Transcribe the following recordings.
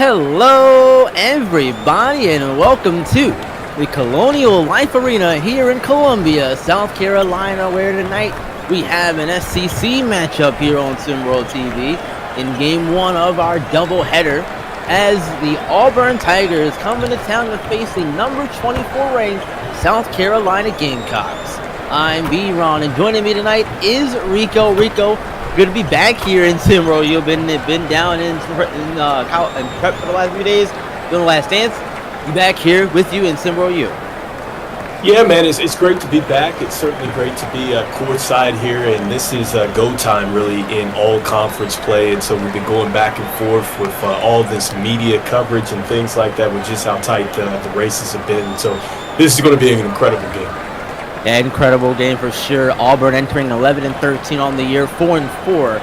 Hello, everybody, and welcome to the Colonial Life Arena here in Columbia, South Carolina, where tonight we have an SEC matchup here on SimWorld TV in Game 1 of our doubleheader as the Auburn Tigers come into town to face the number 24 ranked South Carolina Gamecocks. I'm B-Ron, and joining me tonight is Rico. Rico, good to be back here in SimWorld. You've been down in prep for the last few days, doing the last dance. Be back here with you in SimWorld U. Yeah, man, it's great to be back. It's certainly great to be courtside here, and this is go time really in all conference play. And so we've been going back and forth with all this media coverage and things like that, with just how tight the races have been. So this is going to be an incredible game. An incredible game for sure. Auburn entering 11-13 on the year, 4-4,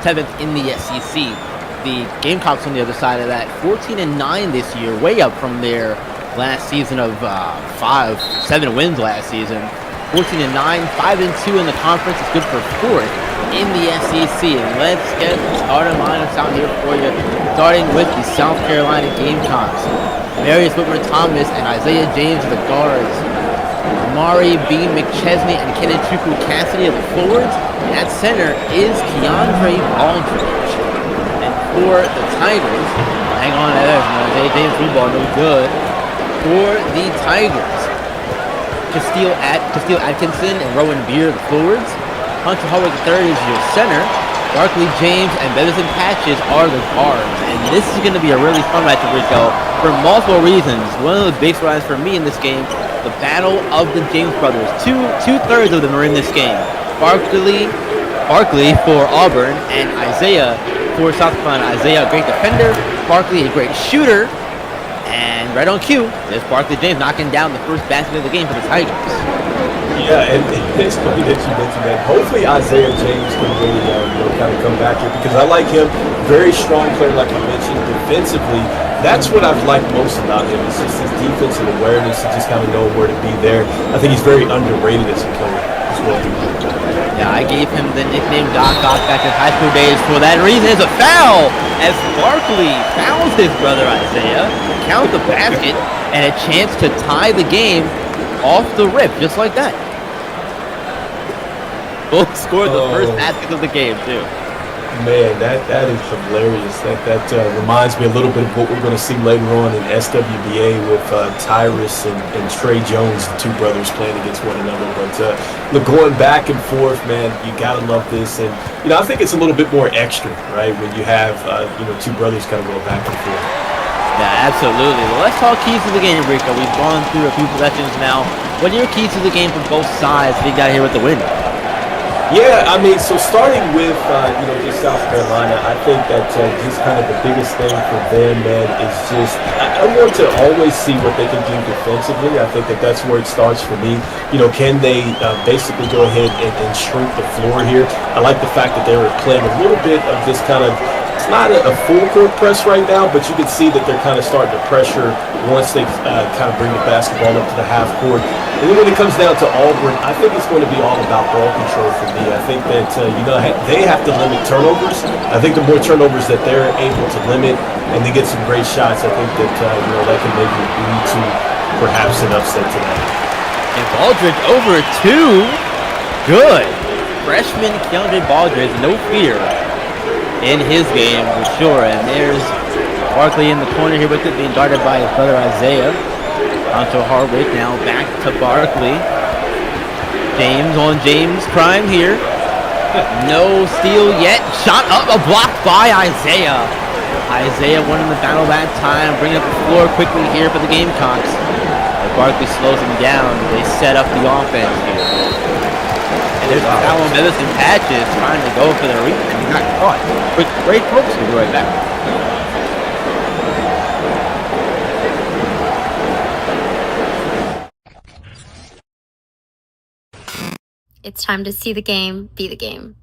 7th in the SEC. The Gamecocks on the other side of that, 14-9 this year, way up from their last season of 7 wins last season. 14-9, 5-2 in the conference. It's good for 4th in the SEC. And let's get the starting lineups out here for you, starting with the South Carolina Gamecocks. Marius Whitmer-Thomas and Isaiah James are the guards. Amari B. McChesney and Kenneth Chukwu Cassidy are the forwards. And at center is Keandre Baldridge. And for the Tigers, hang on there, Isaiah James blue ball, no good. For the Tigers, Castile Atkinson and Rowan Beer, the forwards. Hunter Howard III is your center. Barkley James and Beverson Patches are the guards. And this is going to be a really fun matchup, Rico, for multiple reasons. One of the big storylines for me in this game, the battle of the James brothers. Two-thirds of them are in this game. Barkley for Auburn and Isaiah for South Carolina. Isaiah, a great defender. Barkley, a great shooter. And right on cue, there's Barkley James knocking down the first basket of the game for the Tigers. Yeah, and it's funny that you mentioned that. Hopefully Isaiah James can really kind of come back here, because I like him. Very strong player, like you mentioned. Defensively, that's what I've liked most about him. It's just his defensive awareness and just kind of know where to be there. I think he's very underrated as a player as well. Yeah, I gave him the nickname Doc Ock back in high school days for that reason. It's a foul as Barkley fouls his brother Isaiah, count the basket, and a chance to tie the game off the rip, just like that. Both scored the first basket of the game, too. Man, that is hilarious. That reminds me a little bit of what we're going to see later on in SWBA with Tyrus and Trey Jones, the two brothers playing against one another. But look, going back and forth, man, you got to love this. And, I think it's a little bit more extra, right, when you have, two brothers kind of go back and forth. Yeah, absolutely. Well, let's talk keys to the game, Rico. We've gone through a few possessions now. What are your keys to the game from both sides to get out here with the win? Yeah, I mean, so starting with, just South Carolina, I think that just kind of the biggest thing for them, man, is just, I want to always see what they can do defensively. I think that that's where it starts for me. Can they basically go ahead and shrink the floor here? I like the fact that they were playing a little bit of this kind of, it's not a full court press right now, but you can see that they're kind of starting to pressure once they kind of bring the basketball up to the half court. And then when it comes down to Auburn, I think it's going to be all about ball control for me. I think that, they have to limit turnovers. I think the more turnovers that they're able to limit and they get some great shots, I think that, that can maybe lead to perhaps an upset tonight. And Baldridge over 2. Good. Freshman Keandre Baldridge, no fear in his game for sure. And there's Barkley in the corner here with it, being guarded by his brother Isaiah. Onto Harwick, now back to Barkley. James on James prime here. No steal yet. Shot up, a block by Isaiah. Isaiah winning the battle that time, bringing up the floor quickly here for the Gamecocks. As Barkley slows him down, they set up the offense here. And there's a foul on Beverson Patches trying to go for the rebound. He got caught. Great folks to go right back. It's time to see the game, be the game.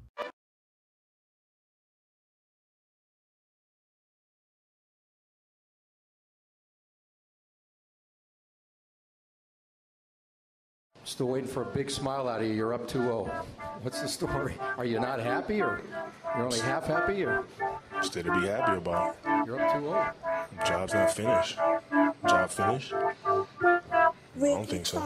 Still waiting for a big smile out of you. You're up 2-0. What's the story? Are you not happy, or you're only half happy? Or Still to be happy about. You're up 2-0. Job's not finished. Job finished? I don't think so.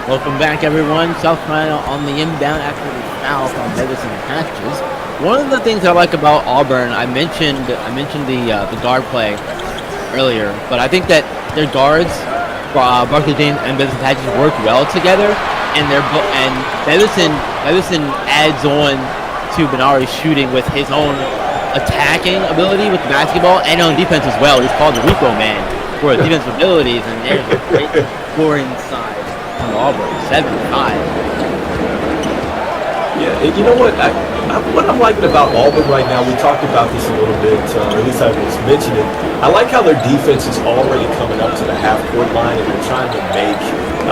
Welcome back, everyone. South Carolina on the inbound after the foul from Davidson Patches. One of the things I like about Auburn, I mentioned the guard play earlier, but I think that their guards, Barkley James and Davidson Patches, work well together, and Davidson adds on to Benari's shooting with his own attacking ability with the basketball and on defense as well. He's called the Rico man for his defensive abilities, and there's a great scoring side on Auburn, 7-5. Yeah, and you know what? What I'm liking about Auburn right now, we talked about this a little bit, or at least I was mentioning. I like how their defense is already coming up to the half-court line, and they're trying to make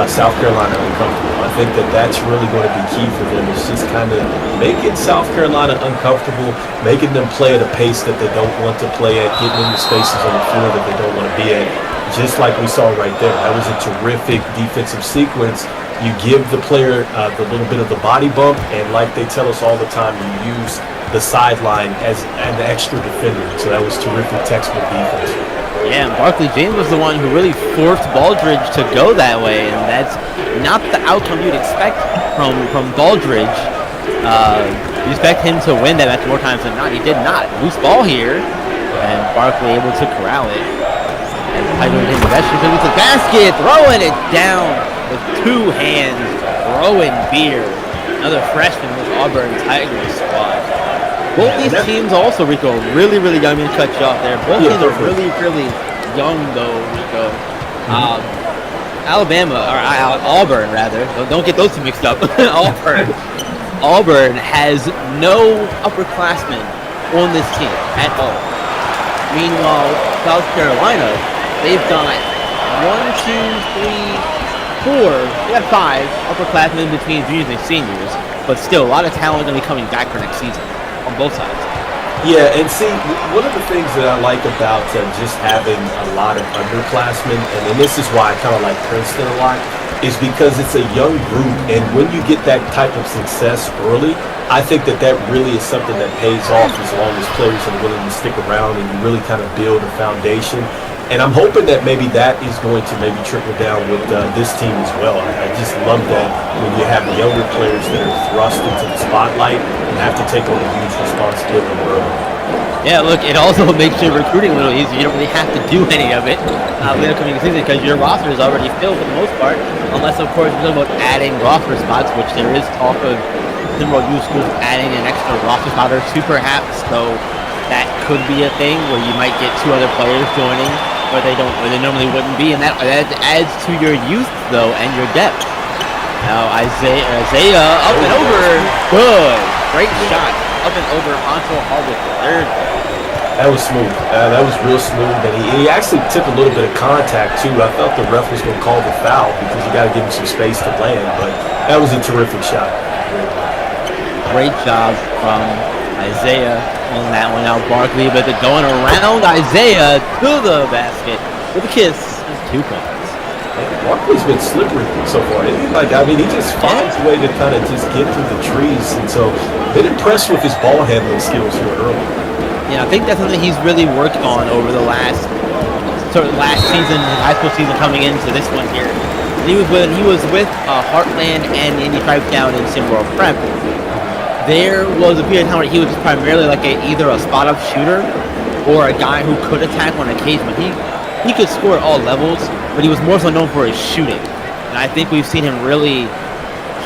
South Carolina uncomfortable. I think that that's really going to be key for them. It's just kind of making South Carolina uncomfortable, making them play at a pace that they don't want to play at, getting into spaces on the floor that they don't want to be at. Just like we saw right there. That was a terrific defensive sequence. You give the player the little bit of the body bump, and like they tell us all the time, you use the sideline as an extra defender. So that was terrific textbook defense. Yeah, and Barkley James was the one who really forced Baldridge to go that way, and that's not the outcome you'd expect from Baldridge. You expect him to win that match more times than not. He did not. Loose ball here, and Barkley able to corral it. And Tiger in possession to the basket, throwing it down with two hands. Rowan Beer, another freshman with Auburn Tigers squad. Both these teams also, Rico, really young. I'm going to cut you off there. Both teams are really young, though, Rico. Alabama, or Auburn, rather. Don't get those two mixed up. Auburn has no upperclassmen on this team at all. Meanwhile, South Carolina, they've got 5 upperclassmen between juniors and seniors, but still a lot of talent going to be coming back for next season on both sides. Yeah, and see, one of the things that I like about just having a lot of underclassmen, and this is why I kind of like Princeton a lot, is because it's a young group, and when you get that type of success early, I think that really is something that pays off as long as players are willing to stick around and you really kind of build a foundation. And I'm hoping that maybe that is going to maybe trickle down with this team as well. I just love that when you have younger players that are thrust into the spotlight and have to take on a huge responsibility early. Yeah, look, it also makes your recruiting a little easier. You don't really have to do any of it later coming season because your roster is already filled for the most part, unless, of course, you're talking about adding roster spots, which there is talk of SimWorld Hoops schools adding an extra roster spot or two perhaps, so that could be a thing where you might get 2 other players joining where they normally wouldn't be, and that adds to your youth though and your depth. Now Isaiah up and over, good, great shot, up and over onto Harvick, third. That was smooth. That was real smooth, and he actually took a little bit of contact too. I felt the ref was going to call the foul because you got to give him some space to land, but that was a terrific shot. Great job from Isaiah on that one. Now Barkley, but they're going around Isaiah to the basket with a kiss and 2 points. Barkley's been slippery so far. He just finds a way to kind of just get through the trees, and so been impressed with his ball handling skills here early. Yeah, I think that's something he's really worked on over the last season, his high school season coming into this one here. He was with Heartland and Indy Tribe down in SimWorld Prep. There was a period of time where he was primarily like either a spot-up shooter or a guy who could attack on occasion. But he could score at all levels, but he was more so known for his shooting. And I think we've seen him really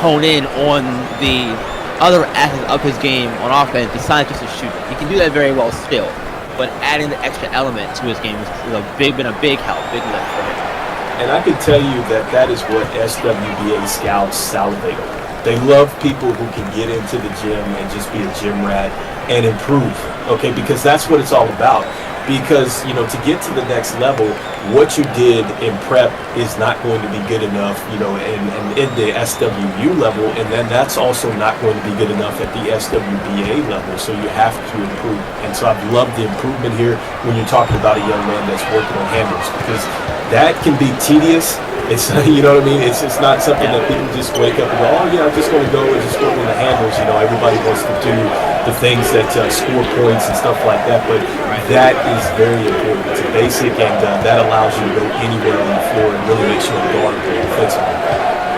hone in on the other aspects of his game on offense besides just his shooting. He can do that very well still, but adding the extra element to his game has been a big help, big lift for him. And I can tell you that is what SWBA scouts salivate over. They love people who can get into the gym and just be a gym rat and improve, okay? Because that's what it's all about. Because, to get to the next level, what you did in prep is not going to be good enough, and in the SWU level, and then that's also not going to be good enough at the SWBA level, so you have to improve. And so I've loved the improvement here when you're talking about a young man that's working on handles, because that can be tedious. It's, you know what I mean? It's not something that people just wake up and go, oh yeah, I'm just going to go and just work on the handles. Everybody wants to do the things that score points and stuff like that, but that is very important. It's a basic, and that allows you to go anywhere on the floor and really make sure to guard offensively.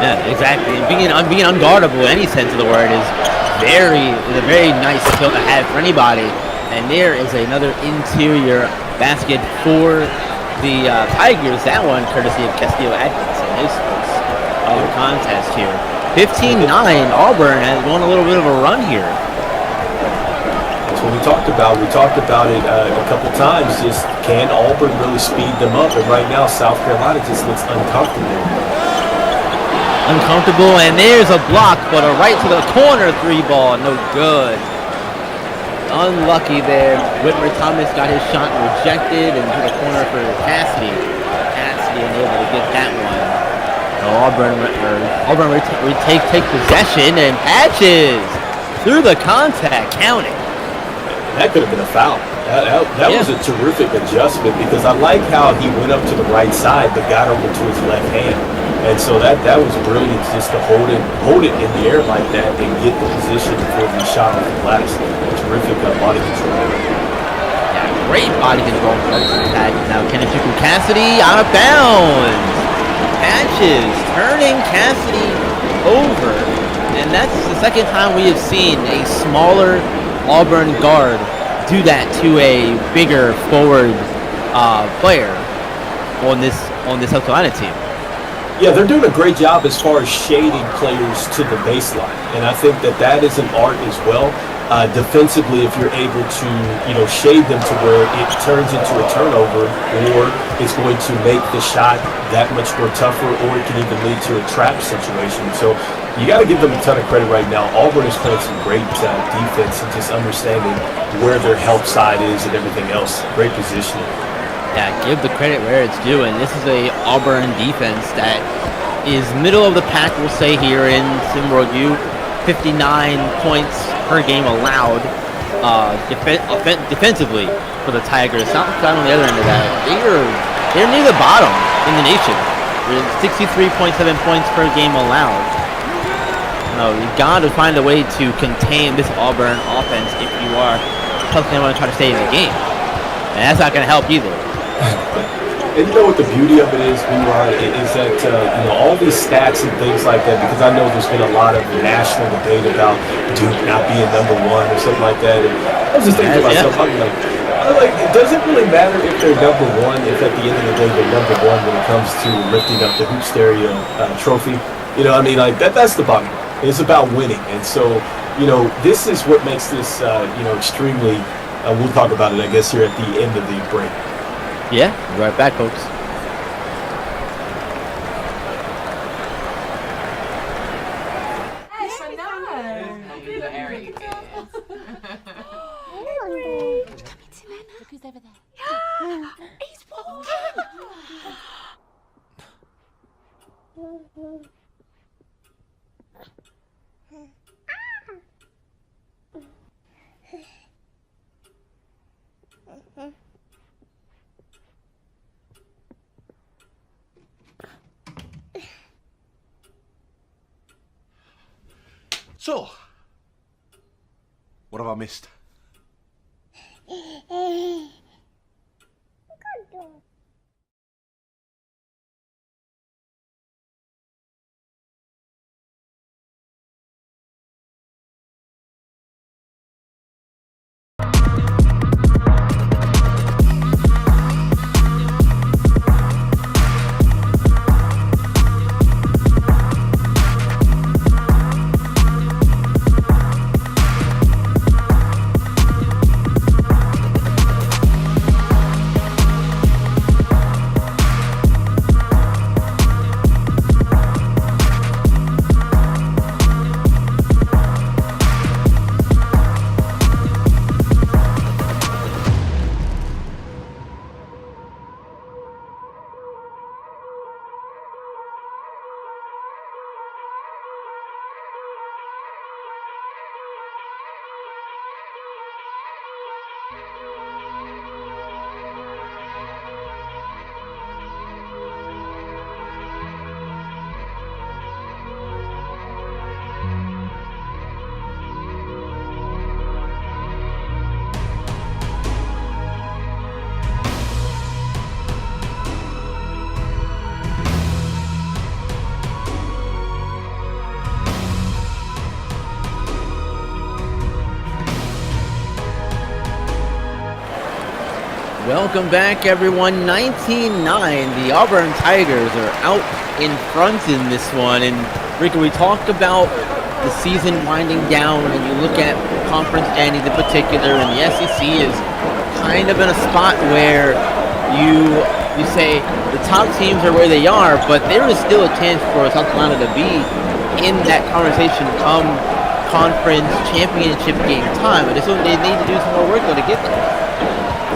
Yeah, exactly. And being unguardable in any sense of the word is a very nice skill to have for anybody. And there is another interior basket for the Tigers. That one courtesy of Castillo Atkins in his first contest here. 15-9, Auburn has won a little bit of a run here. That's what we talked about. We talked about it a couple times. Just can Auburn really speed them up? And right now, South Carolina just looks uncomfortable. And there's a block, but a right to the corner 3-ball, no good. Unlucky there. Whitmer Thomas got his shot rejected and to the corner for Cassidy. Cassidy unable to get that one. Auburn take possession, and Patches through the contact, counting. That could have been a foul. That was a terrific adjustment, because I like how he went up to the right side but got over to his left hand. And so that was brilliant, just to hold it in the air like that and get the position for the shot off the glass. Terrific body control. Yeah, great body control from Patches. Now Kennechuku Cassidy out of bounds. Patches turning Cassidy over, and that's the second time we have seen a smaller Auburn guard do that to a bigger forward player on this South Carolina team. Yeah, they're doing a great job as far as shading players to the baseline, and I think that is an art as well. Defensively, if you're able to, shade them to where it turns into a turnover, or it's going to make the shot that much more tougher, or it can even lead to a trap situation. So you got to give them a ton of credit right now. Auburn is playing some great defense and just understanding where their help side is and everything else. Great positioning. Yeah, give the credit where it's due, and this is a Auburn defense that is middle of the pack, we'll say, here in SimWorld U. 59 points per game allowed defensively for the Tigers. South Carolina on the other end of that, they're near the bottom in the nation. 63.7 points per game allowed. You've got to find a way to contain this Auburn offense if you are South Carolina trying to stay in the game, and that's not going to help either. And you know what the beauty of it is, is that all these stats and things like that, because I know there's been a lot of national debate about Duke not being number one or something like that. And I was just thinking to myself, I'm like, does it really matter if they're number one, if at the end of the day they're number one when it comes to lifting up the Hoop Stereo trophy? That's the bottom line. It's about winning. And so, this is what makes this, extremely, we'll talk about it, I guess, here at the end of the break. Yeah, right back, folks. over there. He's walking! So, what have I missed? Welcome back, everyone. 19-9. The Auburn Tigers are out in front in this one. And Rico, we talked about the season winding down, and you look at conference standings in particular, and the SEC is kind of in a spot where you say the top teams are where they are, but there is still a chance for South Carolina to be in that conversation come conference championship game time. And they need to do some more work though to get there.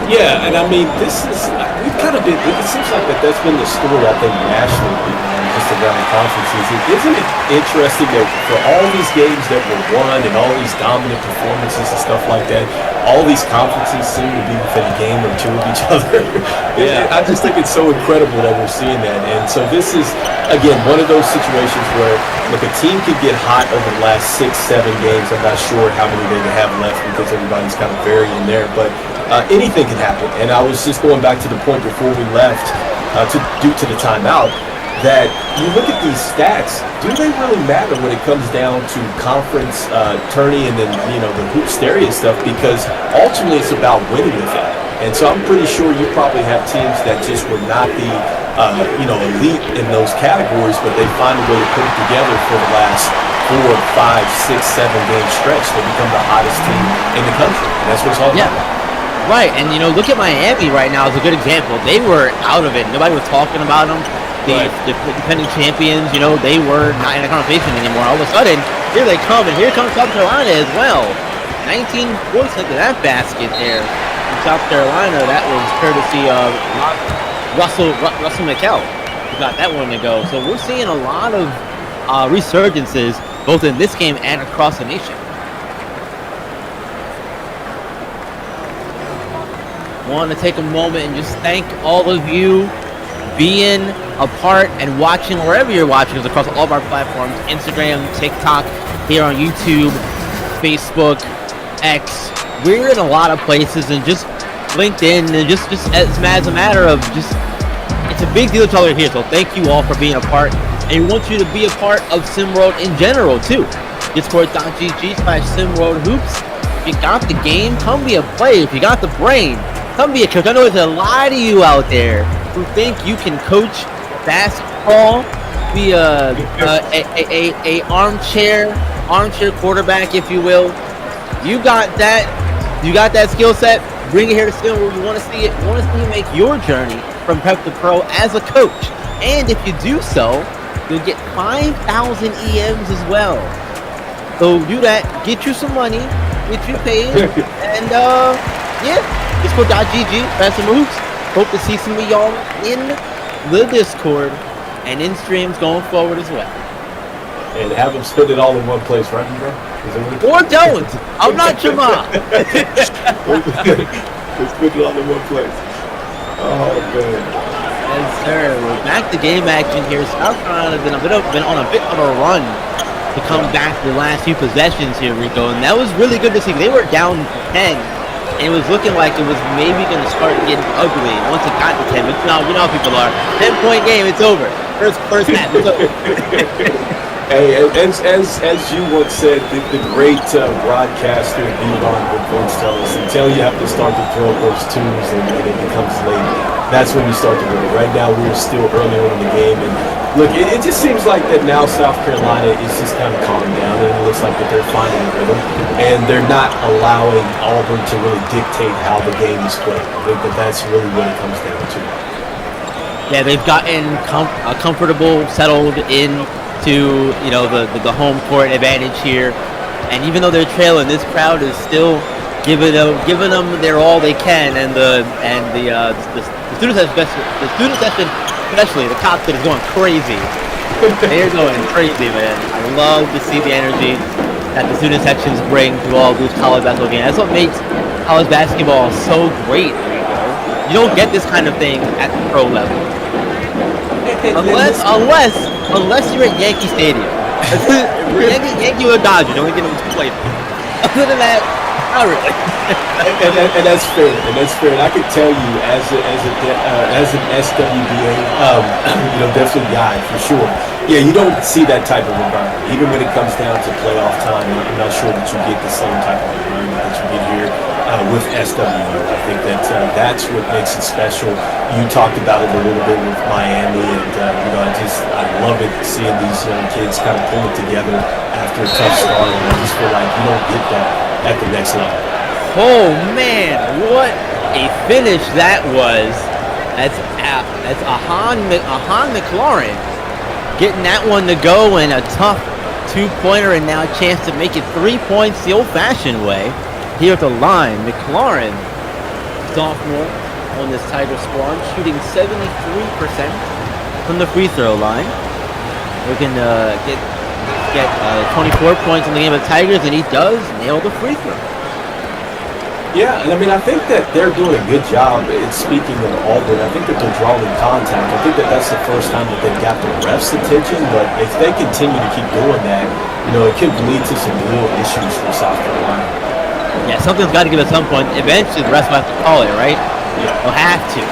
Yeah, and I mean, we've kind of been, it seems like that's been the story, I think, nationally, just around conferences. Isn't it interesting that for all these games that were won and all these dominant performances and stuff like that, all these conferences seem to be within a game or two of each other? Yeah. I just think it's so incredible that we're seeing that. And so this is, again, one of those situations where, look, a team could get hot over the last 6-7 games. I'm not sure how many they have left because everybody's kind of varying there, but anything can happen. And I was just going back to the point before we left due to the timeout, that you look at these stats, do they really matter when it comes down to conference tourney and then, the hoops area stuff? Because ultimately it's about winning with it. And so I'm pretty sure you probably have teams that just were not the, elite in those categories, but they find a way to put it together for the last 4, 5, 6, 7 game stretch. They become the hottest team in the country. And that's what it's all about. Right, and look at Miami right now as a good example. They were out of it. Nobody was talking about them. The defending champions, they were not in a conversation anymore. All of a sudden, here they come, and here comes South Carolina as well. 19 points into that basket there from South Carolina. That was courtesy of Russell McKell, who got that one to go. So we're seeing a lot of resurgences, both in this game and across the nation. Want to take a moment and just thank all of you being a part and watching wherever you're watching us across all of our platforms: Instagram, TikTok, here on YouTube, Facebook, X. We're in a lot of places, and just LinkedIn, and just as a matter of it's a big deal to all here. So thank you all for being a part, and we want you to be a part of SimWorld in general too. Discord.gg/SimWorld Hoops. If you got the game, come be a player. If you got the brain, come be a coach. I know there's a lot of you out there who think you can coach basketball, be a armchair quarterback, if you will. You got that skill set. Bring it here to SimWorld. We want to see it. We want to see you make your journey from prep to pro as a coach. And if you do so, you'll get 5,000 EMs as well. So do that. Get you some money. Get you paid. And Discord.gg/SimWorld Hoops. Hope to see some of y'all in the Discord and in streams going forward as well. And have them spend it all in one place, right, bro? Or don't. I'm not your mom. Let's put it all in one place. Oh, man. Yes, sir. We're back to game action here. South Carolina has been on a bit of a run to come back the last few possessions here, Rico. And that was really good to see. They were down 10. And it was looking like it was maybe going to start getting ugly once it got to 10. But you know how people are. 10-point game, it's over. First half, it's over. Hey, as you once said, the great broadcaster Devon would once tell us, until you have to start to throw up those twos and it becomes late, that's when you start to win. Right now, we're still early on in the game. And look, it just seems like that now South Carolina is just kind of calming down, and it looks like that they're finding a rhythm. And they're not allowing Auburn to really dictate how the game is played. I think that's really what it comes down to. Yeah, they've gotten comfortable, settled in to the home court advantage here, and even though they're trailing, this crowd is still giving them their all they can, and the student section, especially the cockpit, is going crazy. They're going crazy, man. I love to see the energy that the student sections bring to all these college basketball games. That's what makes college basketball so great. You don't get this kind of thing at the pro level. Unless you're at Yankee Stadium. Yankee or Dodger, don't get them to play. Other than that, not really. and that's fair. And I could tell you as an SWBA, definitely guy for sure. Yeah, you don't see that type of environment. Even when it comes down to playoff time, I'm not sure that you get the same type of environment that you get here with SWU. I think that's what makes it special. You talked about it a little bit with Miami, and I love it seeing these young kids kind of pull it together after a tough start. And I just feel like you don't get that at the next level. Oh man, what a finish that was! That's Ahan McLaurin getting that one to go, and a tough two-pointer, and now a chance to make it 3 points the old-fashioned way here at the line. McLaurin, sophomore on this Tiger squad, shooting 73% from the free throw line. Looking to get 24 points in the game of the Tigers, and he does nail the free throw. Yeah, and I think that they're doing a good job. Speaking of Auburn, I think that they're drawing contact. I think that that's the first time that they've got the refs' attention. But if they continue to keep doing that, it could lead to some real issues for South Carolina. Yeah, something's got to give at some point. Eventually, the refs will have to call it, right? Yeah. They'll have to.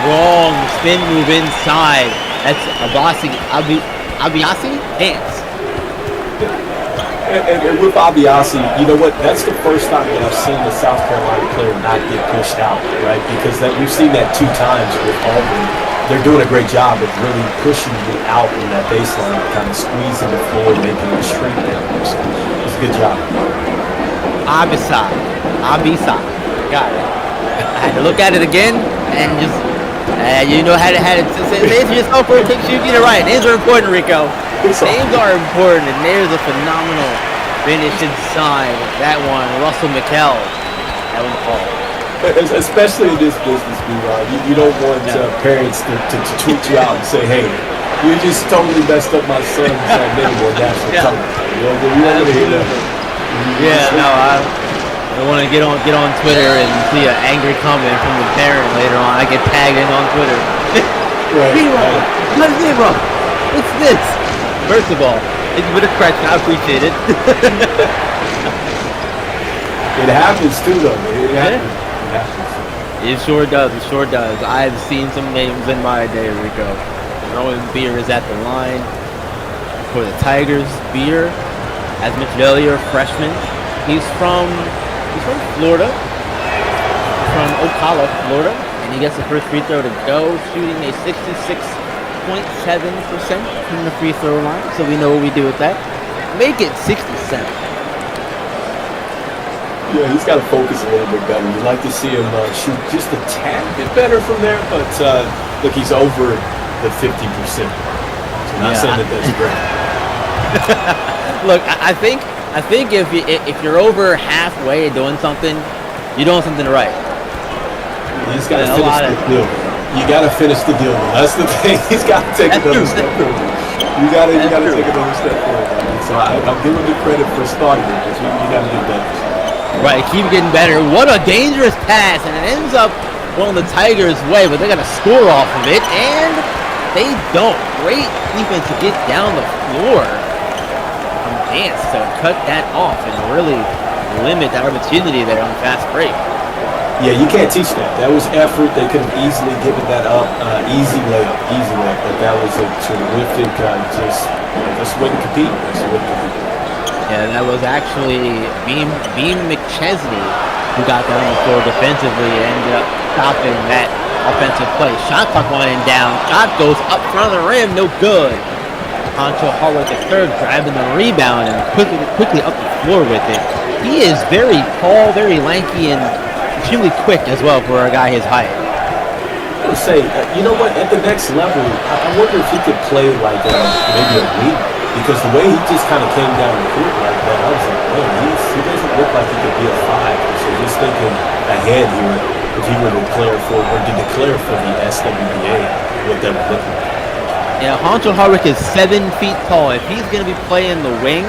Wrong spin move inside. That's Abiasi? Hands. And with Abiasi, you know what? That's the first time that I've seen the South Carolina player not get pushed out, right? Because we've seen that 2 times with Auburn. They're doing a great job of really pushing you out in that baseline, kind of squeezing the floor, making it straight down. So it's a good job. Abisa. Got it. I had to look at it again and just, had to say it to yourself for a picture. You get it right. Names are important, Rico. Names are important, and there's a phenomenal finish inside that one. Russell McKell. That one called. Especially in this business, B-Rod. You don't want parents to tweet you out and say, hey, you just totally messed up my son's minimum national television. You want to hear that? I don't want to get on Twitter and see an angry comment from the parent later on. I get tagged in on Twitter. What is it, bro? What's this? First of all, it's a bit of correction. I appreciate it. It happens too, though. It happens. It sure does. I've seen some names in my day, Rico. Rowan Beer is at the line for the Tigers. Beer, as mentioned earlier, freshman. He's from Florida, from Ocala, Florida, and he gets the first free throw to go, shooting a 66.7% from the free throw line. So we know what we do with that. Make it 67. Yeah, he's got to focus a little bit better. You'd like to see him shoot just a tad bit better from there, but look, he's over the 50%. So not saying that that's great. Look, I think if you're over halfway doing something, you're doing something right. You just got to finish the deal. You got to finish the deal. That's the thing. He's got to take another step forward. You got to take another step forward. I mean, so I'll give him the credit for starting it, but you got to get better. Right, keep getting better. What a dangerous pass, and it ends up going the Tigers' way, but they're going to score off of it, and they don't. Great defense to get down the floor from Dance to cut that off and really limit that opportunity there on the fast break. Yeah, you can't teach that. That was effort. They could have easily given that up. Easy layup. But that was a terrific, just way to compete. Yeah, that was actually Beam McChesney who got that on the floor defensively and ended up stopping that offensive play. Shot clock running down. Shot goes up front of the rim. No good. Honcho Hardwick III grabbing the rebound and quickly up the floor with it. He is very tall, very lanky, and extremely quick as well for a guy his height. I would say, you know what, at the next level, I wonder if he could play like maybe a week, because the way he just kind of came down the court like that, I was like, man, he doesn't look like he could be a 5. So just thinking ahead here, if he were to declare for the SWBA, what that would look like. Yeah, Honcho Hardwick is 7 feet tall. If he's going to be playing the wing,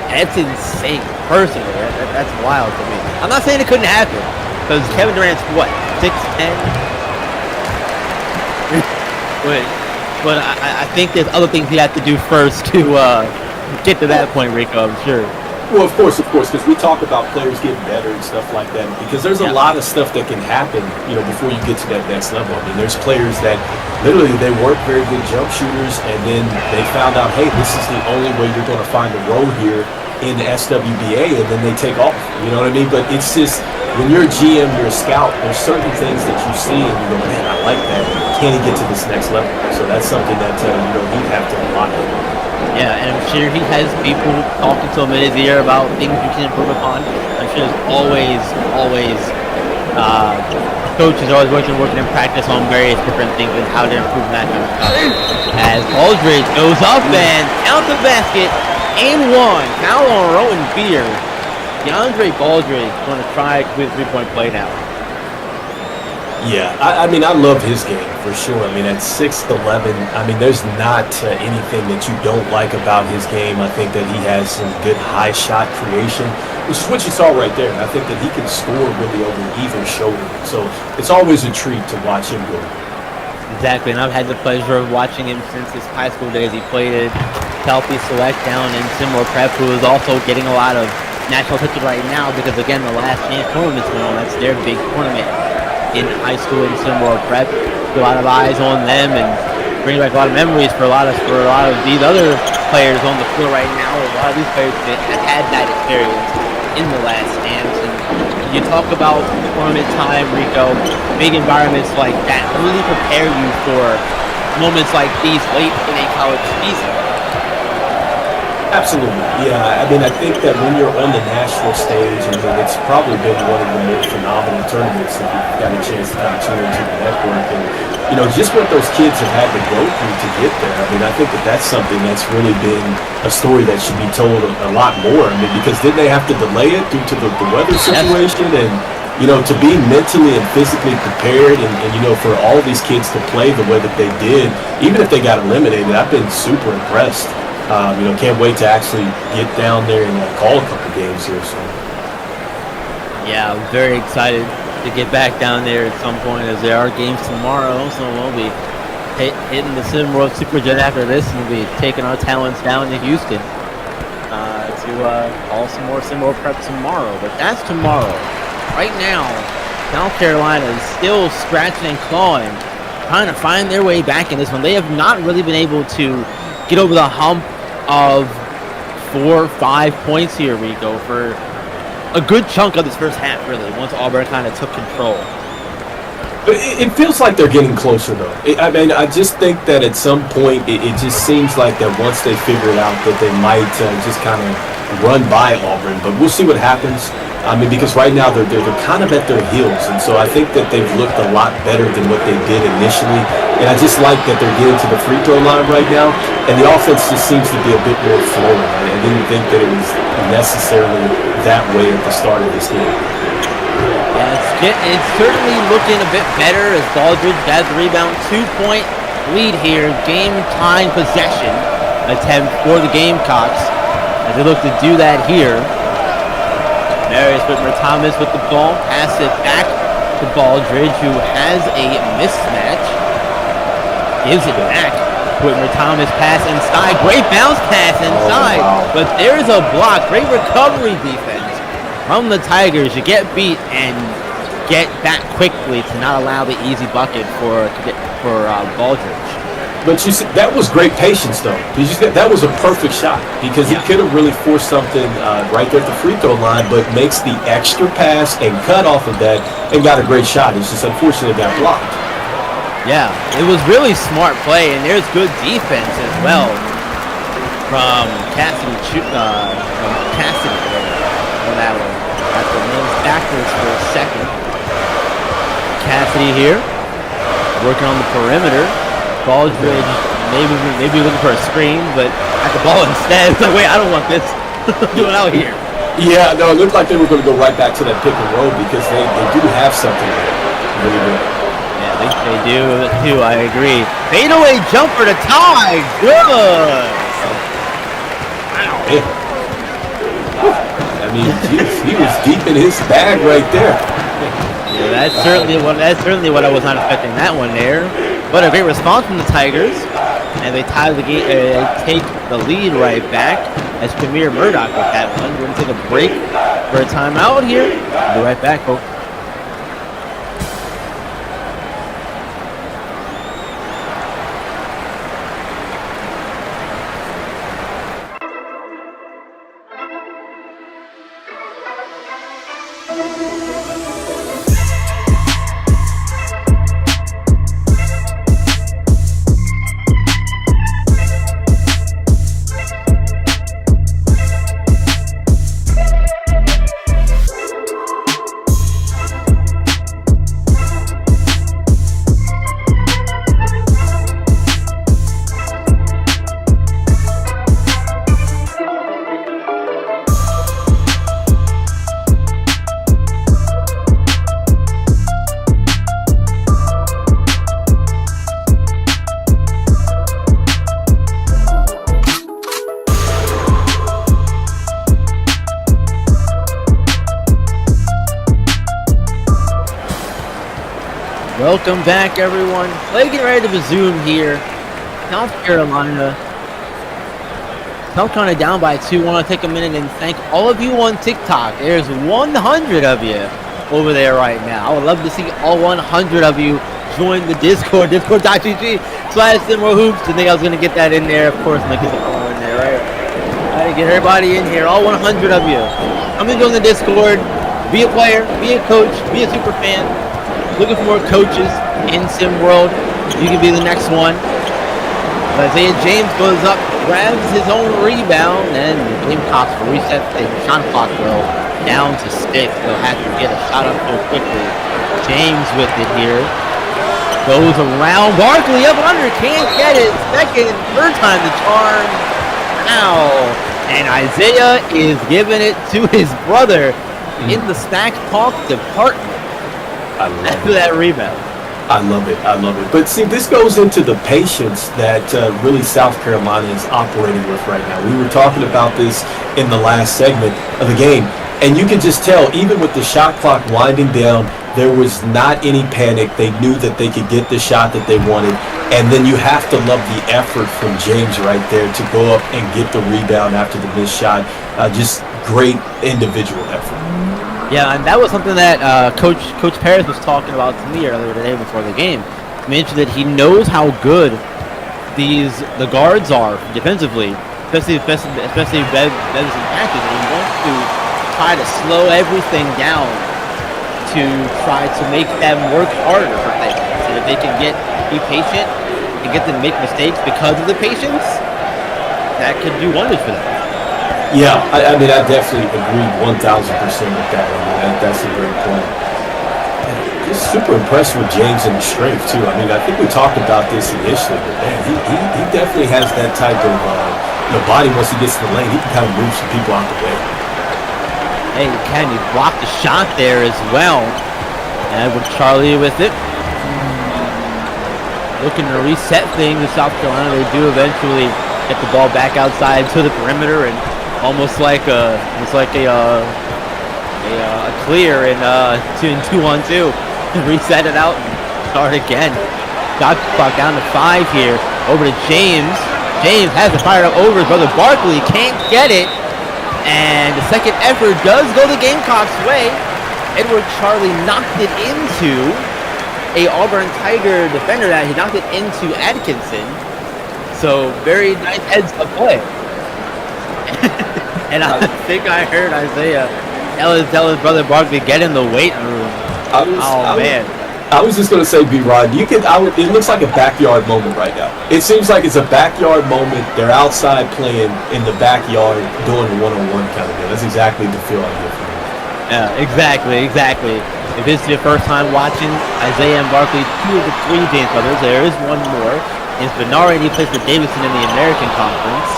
that's insane. Personally, that's wild to me. I'm not saying it couldn't happen, because Kevin Durant's what, 6'10"? but I think there's other things he has to do first to get to that point, Rico, I'm sure. Well, of course, because we talk about players getting better and stuff like that, because there's a lot of stuff that can happen, before you get to that next level. I mean, there's players that literally they weren't very good jump shooters, and then they found out, hey, this is the only way you're going to find a road here in the SWBA, and then they take off. You know what I mean? But it's just, when you're a GM, you're a scout, there's certain things that you see and you go, man, I like that. Can he get to this next level? So that's something that he'd have to unlock. Yeah, and I'm sure he has people talking to him in his ear about things you can improve upon. I'm sure there's always coaches are always working in practice on various different things and how to improve that kind of stuff. As Aldridge goes up and counts the basket. And 1, foul on Rowan Beer. DeAndre Baldridge going to try with 3-point play now. Yeah, I mean, I love his game for sure. I mean, at 6'11", I mean, there's not anything that you don't like about his game. I think that he has some good high shot creation, which is what you saw right there. And I think that he can score really over either shoulder. So it's always a treat to watch him go. Exactly, and I've had the pleasure of watching him since his high school days. He played at Southeast Select down in SimWorld Prep, who is also getting a lot of national attention right now because, again, the last chance tournament's going on. That's their big tournament in high school in SimWorld Prep. A lot of eyes on them and bring back a lot of memories for a lot of these other players on the floor right now. A lot of these players that have had that experience in the last dance. And you talk about tournament time, Rico, big environments like that really prepare you for moments like these late in a college season. Absolutely, yeah. I mean, I think that when you're on the national stage, I mean, it's probably been one of the more phenomenal tournaments that you've got a chance to kind of tune into the network. And, just what those kids have had to go through to get there. I mean, I think that that's something that's really been a story that should be told a lot more. I mean, because didn't they have to delay it due to the weather situation? And, to be mentally and physically prepared and, for all these kids to play the way that they did, even if they got eliminated, I've been super impressed. Can't wait to actually get down there and call a couple games here. So. Yeah, I'm very excited to get back down there at some point, as there are games tomorrow. So we'll be hitting the SimWorld Superjet after this, and we'll be taking our talents down to Houston to call some more SimWorld Prep tomorrow. But that's tomorrow. Right now, South Carolina is still scratching and clawing, trying to find their way back in this one. They have not really been able to get over the hump of 4 or 5 points here, Rico, for a good chunk of this first half, really, once Auburn kind of took control. But it feels like they're getting closer, though. I just think that at some point, it just seems like that once they figure it out, that they might just kind of run by Auburn. But we'll see what happens. Because right now they're kind of at their heels, and so I think that they've looked a lot better than what they did initially. And I just like that they're getting to the free throw line right now, and the offense just seems to be a bit more flowing. I didn't think that it was necessarily that way at the start of this game. It's certainly looking a bit better as Baldridge has the rebound. 2-point lead here. Game time possession attempt for the Gamecocks as they look to do that here. Marius Whitmer-Thomas with the ball. Pass it back to Baldridge, who has a mismatch. Gives it back. Whitmer-Thomas pass inside. Great bounce pass inside. Oh, wow. But there's a block. Great recovery defense from the Tigers. You get beat and get back quickly to not allow the easy bucket for Baldridge. But you see, that was great patience, though. That was a perfect shot because he could have really forced something right there at the free throw line, but makes the extra pass and cut off of that and got a great shot. It's just unfortunate it got blocked. Yeah, it was really smart play, and there's good defense as well from Cassidy on that one. Got the names backwards for a second. Cassidy here, working on the perimeter. Baldridge maybe looking for a screen, but at the ball instead. It's like, wait, I don't want this. Doing out here. Yeah, no, it looked like they were going to go right back to that pick and roll because they do have something really good. Yeah, they do too. I agree. Fadeaway jumper to tie. Good. Wow. Yeah. I mean, geez, he was deep in his bag right there. Yeah, that's certainly what I was not expecting that one there. But a great response from the Tigers, and they tie the game. Take the lead right back as Premier Murdoch with that one. We're gonna take a break for a timeout here. Be right back, folks. Welcome back, everyone. Play getting ready to resume here. South Carolina down by 2. I want to take a minute and thank all of you on TikTok. There's 100 of you over there right now. I would love to see all 100 of you join the Discord, discord.gg/SimWorld Hoops. Didn't think I was going to get that in there. Of course, I'm going to get the all in there, right? Got to get everybody in here, all 100 of you. Come and join the Discord. Be a player, be a coach, be a super fan. Looking for more coaches in SimWorld. You can be the next one. Isaiah James goes up, grabs his own rebound, and the Gamecocks will reset the shot clock though down to 6. They'll have to get a shot up there quickly. James with it here. Goes around. Barkley up under. Can't get it. Second and third time the charm. Ow. And Isaiah is giving it to his brother in the Stack Talk department. I love After that rebound. I love it. But see, this goes into the patience that really South Carolina is operating with right now. We were talking about this in the last segment of the game, and you can just tell, even with the shot clock winding down, there was not any panic. They knew that they could get the shot that they wanted, and then you have to love the effort from James right there to go up and get the rebound after the missed shot. Just great individual effort. Yeah, and that was something that Coach Paris was talking about to me earlier today before the game. He mentioned that he knows how good the guards are defensively, especially Bevis and Patches, and he wants to try to slow everything down to try to make them work harder for things. And if they can be patient and get them to make mistakes because of the patience, that could do wonders for them. Yeah, I mean, I definitely agree 1,000% with that. I mean, that's a great point. Just super impressed with James and his strength, too. I mean, I think we talked about this initially, but man, he definitely has that type of body once he gets to the lane. He can kind of move some people out the way. Hey, Ken, he blocked the shot there as well. And with Charlie with it. Looking to reset things in South Carolina. They do eventually get the ball back outside to the perimeter, and almost like a clear in 2-on-2. Reset it out and start again. Got clock down to 5 here. Over to James. James has it fired up over his brother Barkley. Can't get it. And the second effort does go the Gamecocks' way. Edward Charlie knocked it into a Auburn Tiger defender that he knocked it into Atkinson. So very nice heads up play. And I think I heard Isaiah tell his brother Barkley get in the weight room. Man. I was just gonna say, B-Rod, it looks like a backyard moment right now. It seems like it's a backyard moment. They're outside playing in the backyard, doing a one-on-one kind of deal. That's exactly the feel I get from it. Yeah, exactly. If this is your first time watching, Isaiah and Barkley, 2 of the 3 James brothers. There is one more. It's Bernard, and he plays for Davidson in the American Conference.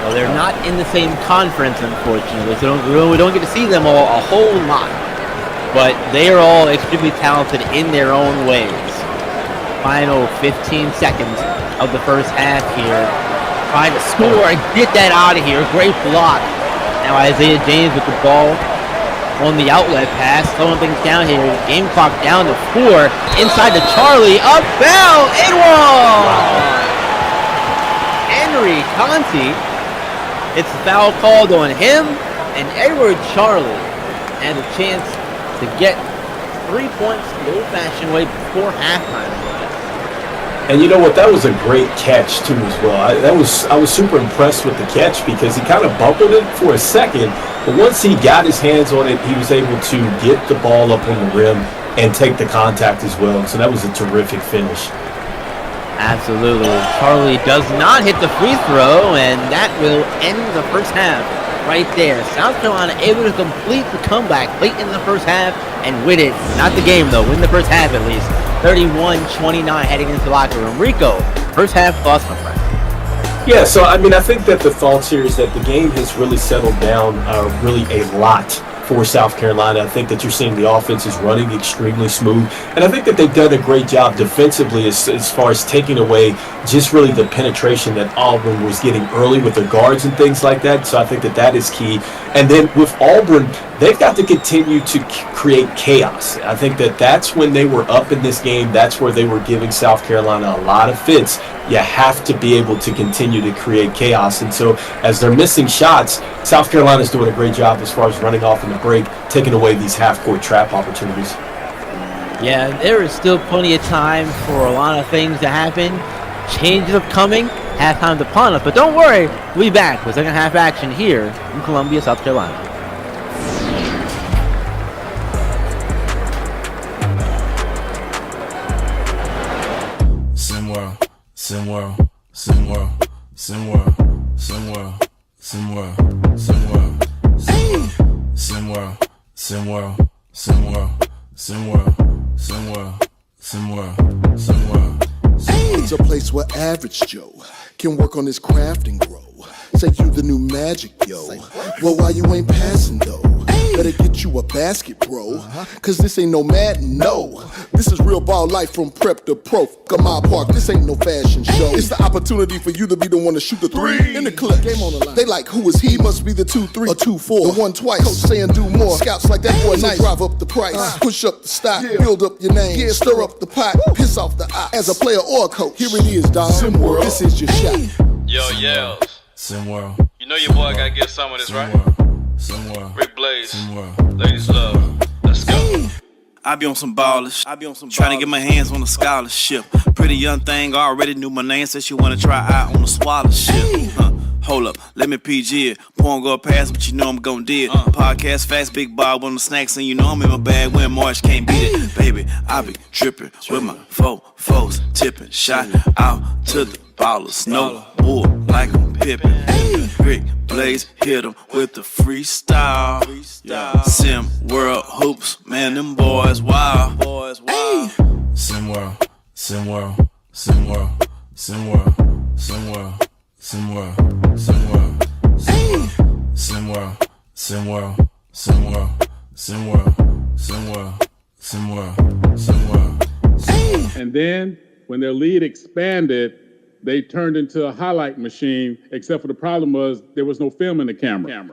Well, they're not in the same conference, unfortunately, so we don't get to see them all a whole lot. But they are all extremely talented in their own ways. Final 15 seconds of the first half here. Trying to score and get that out of here. Great block. Now Isaiah James with the ball on the outlet pass, slowing things down here. Game clock down to 4. Inside to Charlie. Up foul. And one. Henry Conti. It's a foul called on him, and Edward Charlie had a chance to get 3 points the old-fashioned way before halftime. And you know what? That was a great catch too, as well. I was super impressed with the catch because he kind of buckled it for a second, but once he got his hands on it, he was able to get the ball up on the rim and take the contact as well. So that was a terrific finish. Absolutely. Charlie does not hit the free throw, and that will end the first half right there. South Carolina able to complete the comeback late in the first half and win it. Not the game, though. Win the first half at least. 31-29 heading into the locker room. Rico, first half thoughts, my friend. Yeah, so I mean, I think that the thoughts here is that the game has really settled down really a lot for South Carolina. I think that you're seeing the offense is running extremely smooth, and I think that they've done a great job defensively as far as taking away just really the penetration that Auburn was getting early with the guards and things like that. So I think that that is key. And then with Auburn, they've got to continue to create chaos. I think that that's when they were up in this game. That's where they were giving South Carolina a lot of fits. You have to be able to continue to create chaos. And so as they're missing shots, South Carolina's doing a great job as far as running off in the break, taking away these half-court trap opportunities. Yeah, there is still plenty of time for a lot of things to happen. Changes are coming. Halftime's upon us. But don't worry, we'll be back with second half action here in Columbia, South Carolina. SimWorld, SimWorld, SimWorld, SimWorld, SimWorld, SimWorld, SimWorld, SimWorld, SimWorld, SimWorld, SimWorld, SimWorld, SimWorld, SimWorld. It's a place where average Joe can work on his craft and grow. Say you the new magic, yo. Well, why you ain't passing, though? Better get you a basket, bro. Cause this ain't no Madden, no. This is real ball life from prep to pro. Gamma Park, this ain't no fashion show. It's the opportunity for you to be the one to shoot the 3 in the clip. Game on the line. They like, who is he? Must be the 2-3 or 2-4. The 1 twice. Coach saying do more. Scouts like that boy nice. Drive up the price. Push up the stock. Build up your name. Stir up the pot. Piss off the eye. As a player or a coach, here it is, dog. SimWorld. This is your shot. Yo, yells. SimWorld. You know your boy gotta get some of this, right? SimWorld. Rick Blaze. SimWorld. Ladies love. Let's go. I be on some ballers, trying to get my hands on a scholarship. Pretty young thing already knew my name, said she wanna try out on a scholarship. Hold up, let me PG it. Porn go past, but you know I'm gon' do it. Podcast fast, big Bob on the snacks, and you know I'm in my bag when March can't beat it. Baby, I be trippin' with my foes, tipping, shot out to the ballers. No bull like I'm Pippin'. Rick Blaze hit him with the freestyle. SimWorld Hoops, man, them boys wild. SimWorld, SimWorld, SimWorld, SimWorld, SimWorld, SimWorld, SimWorld, SimWorld, SimWorld. SimWorld, SimWorld, SimWorld, SimWorld, SimWorld, SimWorld, SimWorld. And then when their lead expanded, they turned into a highlight machine, except for the problem was there was no film in the camera.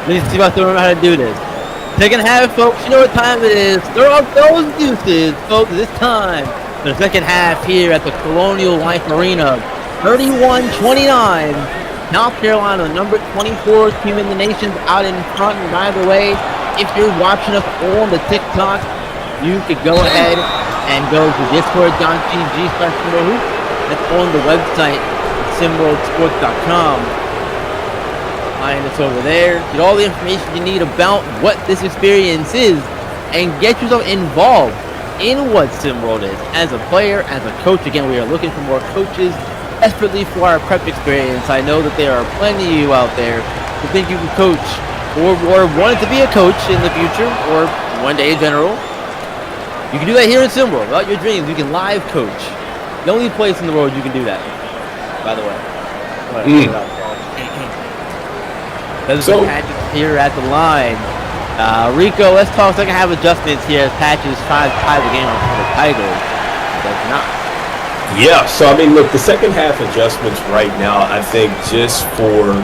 Let's see if I still remember how to do this. Second half, folks, you know what time it is. Throw up those deuces, folks, this time. The second half here at the Colonial Life Arena. 31-29. South Carolina, the number 24 team in the nation, out in front. And by the way, if you're watching us on the TikTok, you could go ahead and go to discord.gg/SimWorld Hoops. That's on the website, SimWorldSports.com. Find us over there. Get all the information you need about what this experience is and get yourself involved in what SimWorld is. As a player, as a coach, again, we are looking for more coaches desperately for our prep experience. I know that there are plenty of you out there who think you can coach or wanted to be a coach in the future or one day in general. You can do that here in SimWorld. About your dreams, you can live coach. The only place in the world you can do that, by the way. So here at the line. Rico, let's talk second half adjustments here as Patches tries to tie the game up for the Tigers. Does not. Yeah, so I mean, look, the second half adjustments right now, I think just for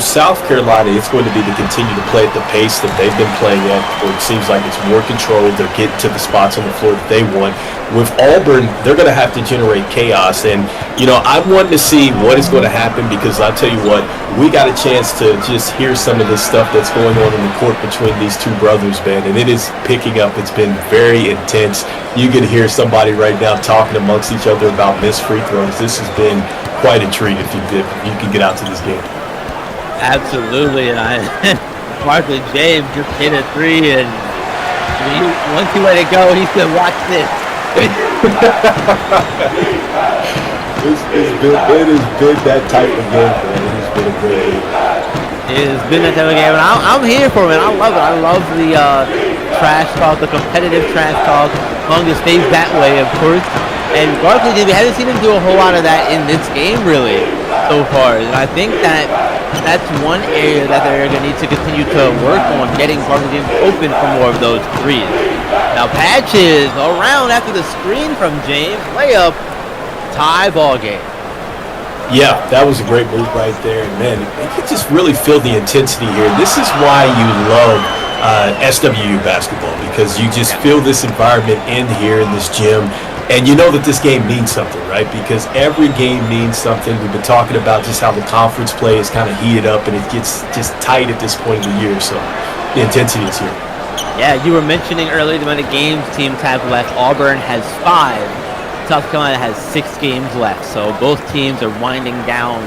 South Carolina, it's going to be to continue to play at the pace that they've been playing at, where it seems like it's more controlled. They're getting to the spots on the floor that they want. With Auburn, they're going to have to generate chaos. And, you know, I'm wanting to see what is going to happen because I'll tell you what, we got a chance to just hear some of this stuff that's going on in the court between these two brothers, man. And it is picking up. It's been very intense. You can hear somebody right now talking amongst each other about missed free throws. This has been quite a treat if you can get out to this game. Absolutely, and Martha James just hit a three, and once he let it go, he said, "Watch this." It has been that type of game, man. It has been a great game. It has been that type of game, and I'm here for it. I love it. I love the trash talk, the competitive trash talk. Long as stays that way, of course. And Barkley, we haven't seen him do a whole lot of that in this game, really, so far. And I think that's one area that they're going to need to continue to work on, getting Barkley open for more of those threes. Now, Patches around after the screen from James. Layup, tie ball game. Yeah, that was a great move right there. And, man, you can just really feel the intensity here. This is why you love SWU basketball, because you just feel this environment in here in this gym. And you know that this game means something, right? Because every game means something. We've been talking about just how the conference play is kind of heated up and it gets just tight at this point of the year. So the intensity is here. Yeah, you were mentioning earlier the amount of games teams have left. Auburn has 5. South Carolina has 6 games left. So both teams are winding down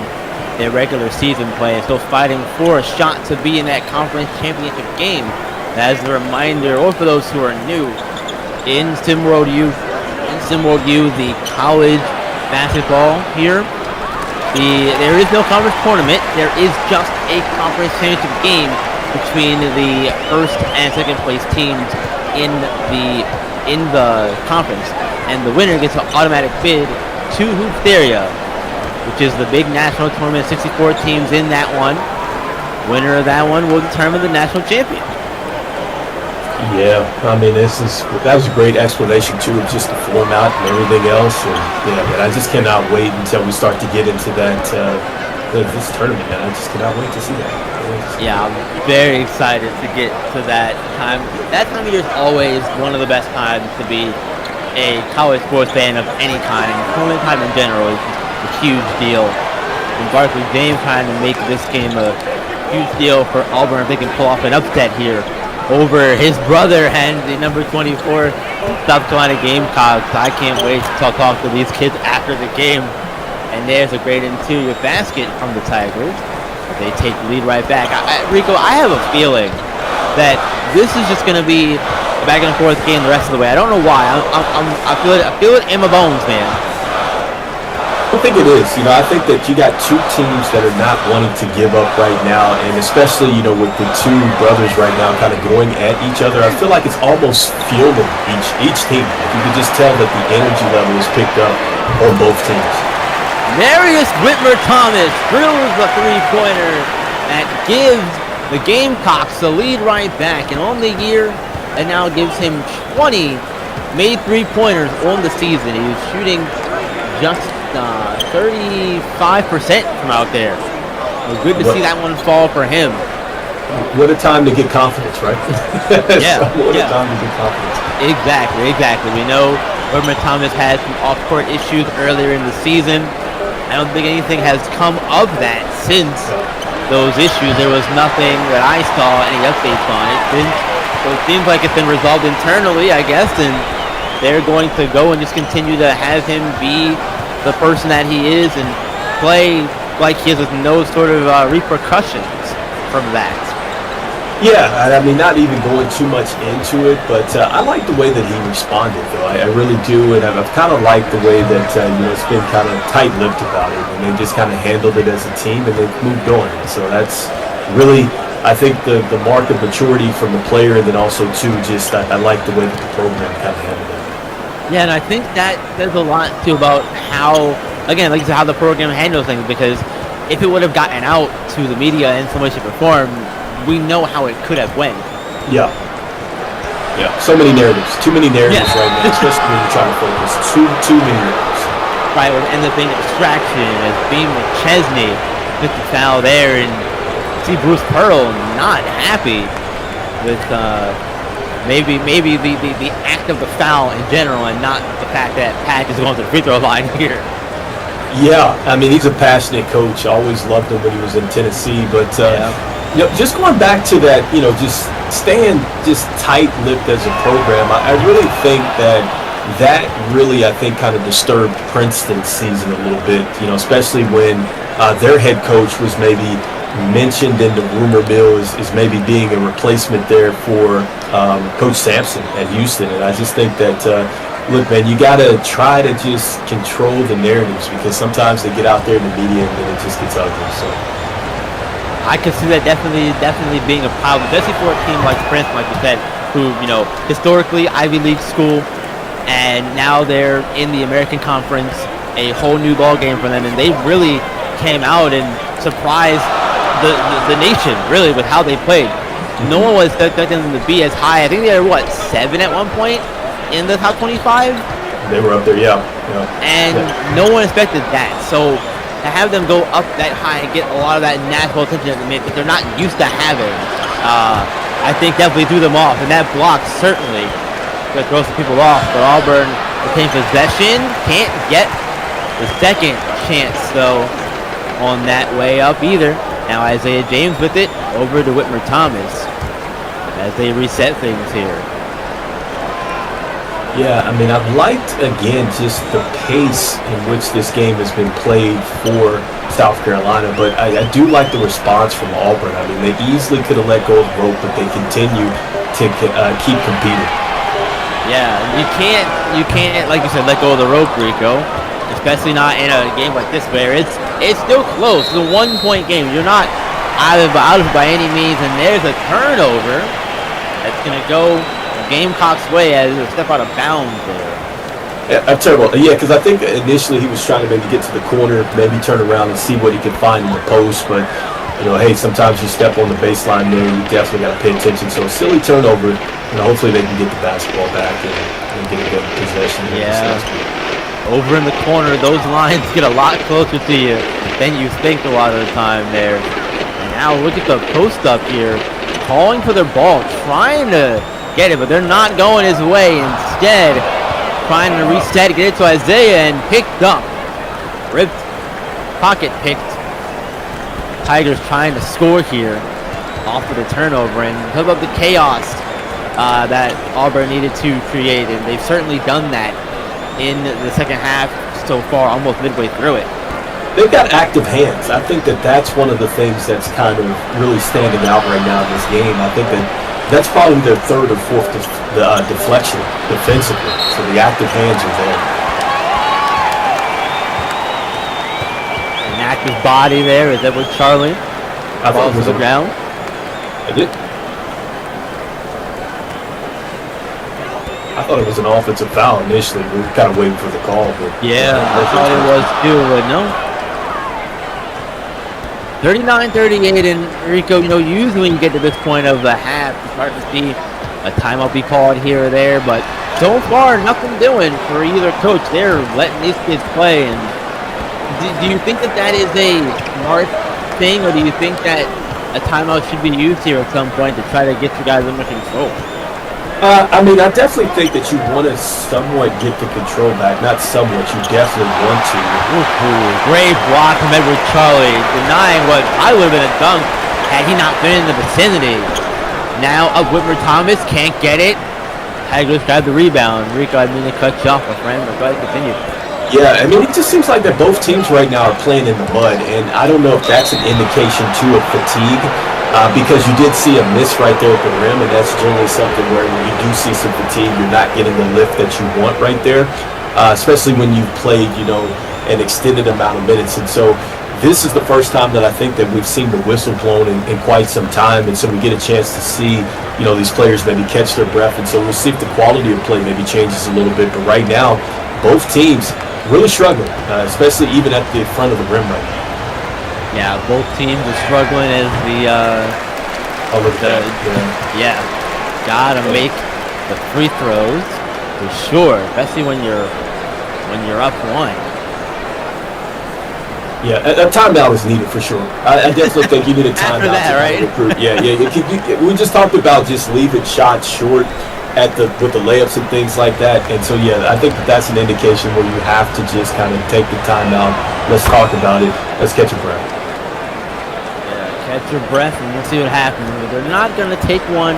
their regular season play and still fighting for a shot to be in that conference championship game. As a reminder, or for those who are new, in SimWorld U, the college basketball here, there is no conference tournament. There is just a conference championship game between the first and second place teams in the conference, and the winner gets an automatic bid to Hoopsteria, which is the big national tournament. 64 teams in that one. Winner of that one will determine the national champion. Yeah, I mean, that was a great explanation too of just the format and everything else, and yeah, man, I just cannot wait until we start to get into that this tournament, man. I just cannot wait to see that. Yeah, I'm very excited to get to that time. That time of year is always one of the best times to be a college sports fan of any kind. Tournament time in general is a huge deal. And Barkley James trying to make this game a huge deal for Auburn if they can pull off an upset here over his brother and the number 24 South Carolina Gamecocks. I can't wait to talk to these kids after the game. And there's a great interior basket from the Tigers. They take the lead right back. Rico, I have a feeling that this is just going to be a back and forth game the rest of the way. I don't know why. I feel it in my bones, man. I don't think it is. You know, I think that you got two teams that are not wanting to give up right now, and especially, you know, with the two brothers right now kind of going at each other, I feel like it's almost fueling each team. You can just tell that the energy level is picked up on both teams. Marius Whitmer-Thomas drills the three-pointer that gives the Gamecocks the lead right back, and on the year, it now gives him 20 made three-pointers on the season. He was shooting just 35% from out there. Well, good to see that one fall for him. What a time to get confidence, right? Yeah. What a time to get confidence. Exactly. We know Urban Thomas had some off-court issues earlier in the season. I don't think anything has come of that since those issues. There was nothing that I saw, any updates on it. So it seems like it's been resolved internally, I guess, and they're going to go and just continue to have him be the person that he is and play like he has no sort of repercussions from that. Yeah, I mean, not even going too much into it, but I like the way that he responded, though. I really do, and I've kind of liked the way that, it's been kind of tight-lipped about it, and they just kind of handled it as a team, and they've moved on. So that's really, I think, the mark of maturity from the player, and then also, too, just I like the way that the program kind of handled it. Yeah, and I think that says a lot, too, about how, again, like you said, how the program handles things, because if it would have gotten out to the media in some way, shape, or form, we know how it could have went. Yeah. So many narratives. Too many narratives right now, especially when you're trying to focus. Too many narratives. Right, it would end up being a distraction as Beam McChesney took the foul there, and see Bruce Pearl not happy with maybe the act of the foul in general, and not the fact that Pat is going to the free throw line here. Yeah, I mean, he's a passionate coach. I always loved him when he was in Tennessee, but just going back to that, just staying just tight-lipped as a program, I really think that really, I think, kind of disturbed Princeton's season a little bit, especially when their head coach was maybe mentioned in the rumor mill as maybe being a replacement there for Coach Sampson at Houston. And I just think that, look, man, you got to try to just control the narratives, because sometimes they get out there in the media and then it just gets ugly. So I could see that definitely being a problem, especially for a team like Princeton, like you said, who, historically Ivy League school, and now they're in the American Conference, a whole new ball game for them, and they really came out and surprised the nation, really, with how they played. No one was expecting them to be as high. I think they were, 7 at one point in the top 25? They were up there, yeah. And no one expected that. So to have them go up that high and get a lot of that national attention that they're not used to having, I think definitely threw them off. And that block certainly throws some people off. But Auburn retains possession, can't get the second chance, though, on that way up either. Now Isaiah James with it over to Whitmer Thomas as they reset things here. Yeah, I mean, I've liked, again, just the pace in which this game has been played for South Carolina, but I do like the response from Auburn. I mean, they easily could have let go of the rope, but they continue to keep competing. Yeah, you can't, like you said, let go of the rope, Rico, especially not in a game like this where it's still close. It's a 1-point game. You're not out of by any means, and there's a turnover that's going to go Gamecock's way as a step out of bounds there. Yeah, terrible. Yeah, because I think initially he was trying to maybe get to the corner, maybe turn around and see what he could find in the post, but hey, sometimes you step on the baseline there, you definitely got to pay attention. So a silly turnover, hopefully they can get the basketball back and get a good possession. Yeah. Over in the corner, those lines get a lot closer to you than you think a lot of the time there. And now look at the post up here, calling for their ball, trying to get it, but they're not going his way. Instead, trying to reset, get it to Isaiah, and picked up. Ripped, pocket picked. Tigers trying to score here off of the turnover, and talk about the chaos that Auburn needed to create, and they've certainly done that in the second half so far, almost midway through it. They've got active hands. I think that's one of the things that's kind of really standing out right now in this game. I think that's probably their third or fourth deflection defensively. So the active hands are there. An active body there is Edward Charlie. I thought it was on the ground. I did. I thought it was an offensive foul initially. We were kind of waiting for the call, but yeah, I thought it was too, but no. 39-38, and Rico, usually when you get to this point of the half, you start to see a timeout be called here or there, but so far, nothing doing for either coach. They're letting these kids play, and do you think that is a smart thing, or do you think that a timeout should be used here at some point to try to get you guys under control? I mean, I definitely think that you want to somewhat get the control back. Not somewhat, you definitely want to. Great block from Edward Charlie, denying what I would have been a dunk had he not been in the vicinity. Now up Whitmer Thomas, can't get it. Hagler's grabbed the rebound. Rico, I mean to cut you off, my friend, but go ahead, continue. Yeah, I mean, it just seems like that both teams right now are playing in the mud, and I don't know if that's an indication, too, of fatigue, because you did see a miss right there at the rim, and that's generally something where you do see some fatigue. You're not getting the lift that you want right there, especially when you've played, you know, an extended amount of minutes. And so this is the first time that I think that we've seen the whistle blown in quite some time, and so we get a chance to see, you know, these players maybe catch their breath, and so we'll see if the quality of play maybe changes a little bit. But right now, both teams really struggling, especially even at the front of the rim right now. Yeah, both teams are struggling as gotta make the free throws for sure, especially when you're up one. Yeah, a timeout is needed for sure. I definitely think you need a timeout. After that, right? Recruit. Yeah. We just talked about just leaving shots short with the layups and things like that, and so yeah, I think that's an indication where you have to just kind of take the timeout. Let's talk about it. Let's catch a breath. Yeah, catch your breath, and we'll see what happens. They're not gonna take one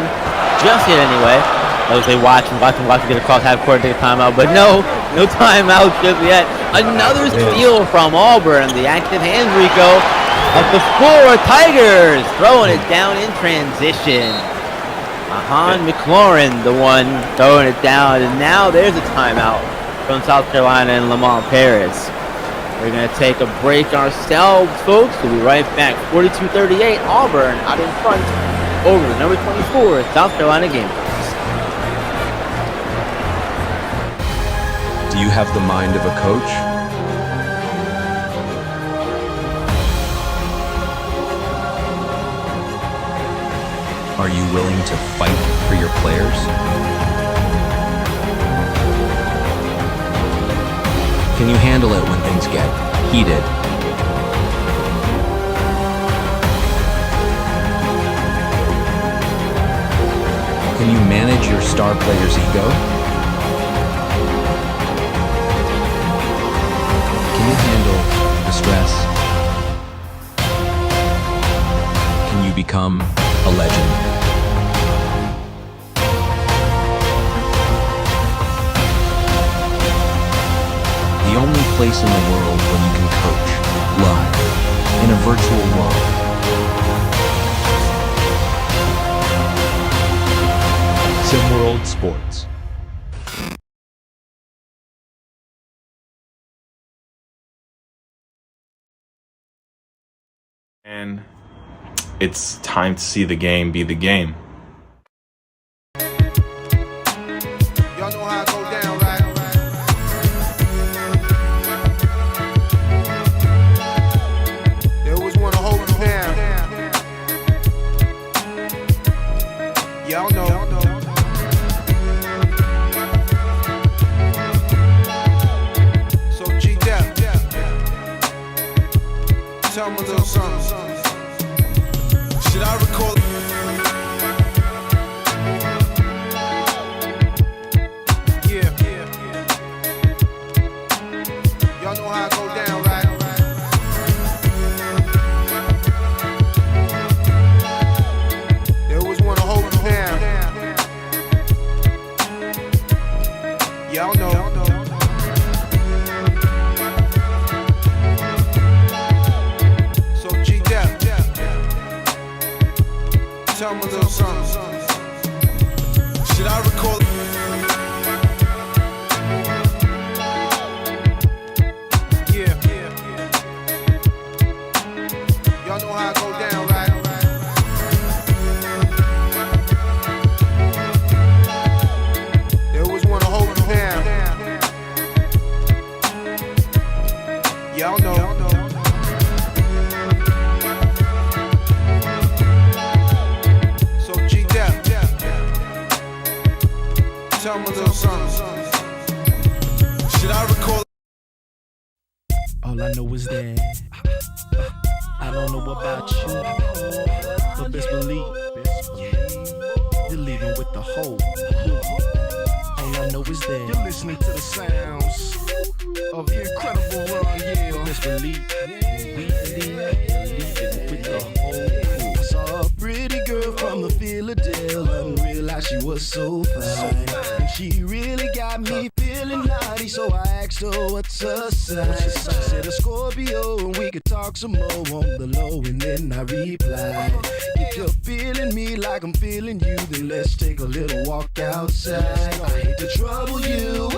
just yet, anyway. As they watch and get across half court, take a timeout, but no timeout just yet. Another steal from Auburn. The active hands, Rico, up the floor. Tigers throwing it down in transition. Ahan McLaurin, the one throwing it down, and now there's a timeout from South Carolina and Lamont Paris. We're going to take a break ourselves, folks. We'll be right back. 42-38, Auburn out in front over the number 24 South Carolina Gamecocks. Do you have the mind of a coach? Are you willing to fight for your players? Can you handle it when things get heated? Can you manage your star player's ego? Can you handle the stress? Can you become a legend? The only place in the world where you can coach live in a virtual world. SimWorld Sports. And it's time to see the game be the game. Y'all know how it go down, right? They always want to hold you down. Y'all know. So G-Dep, tell me a little something. Should I recall? Y'all know how it go down, right? They always want to hold you down. Y'all know. So G-Dep, tell me a little something. Should I recall? Y'all know how it go down, right? They always want to hold you down. Y'all know. So G-Dep, tell me a little something. Should I recall? All I know is that I don't know about you. But best believe, you're leaving with the hope. All I know is that you're listening to the sounds of the incredible run, yeah. Best believe, we leaving with the hope. I saw a pretty girl from the Philadelphia and realized she was so fine. And she really got me feeling naughty, so I asked her what's her sign. She said a Scorpio and we could talk some more on the low, and then I replied, if you're feeling me like I'm feeling you, then let's take a little walk outside. I hate to trouble you,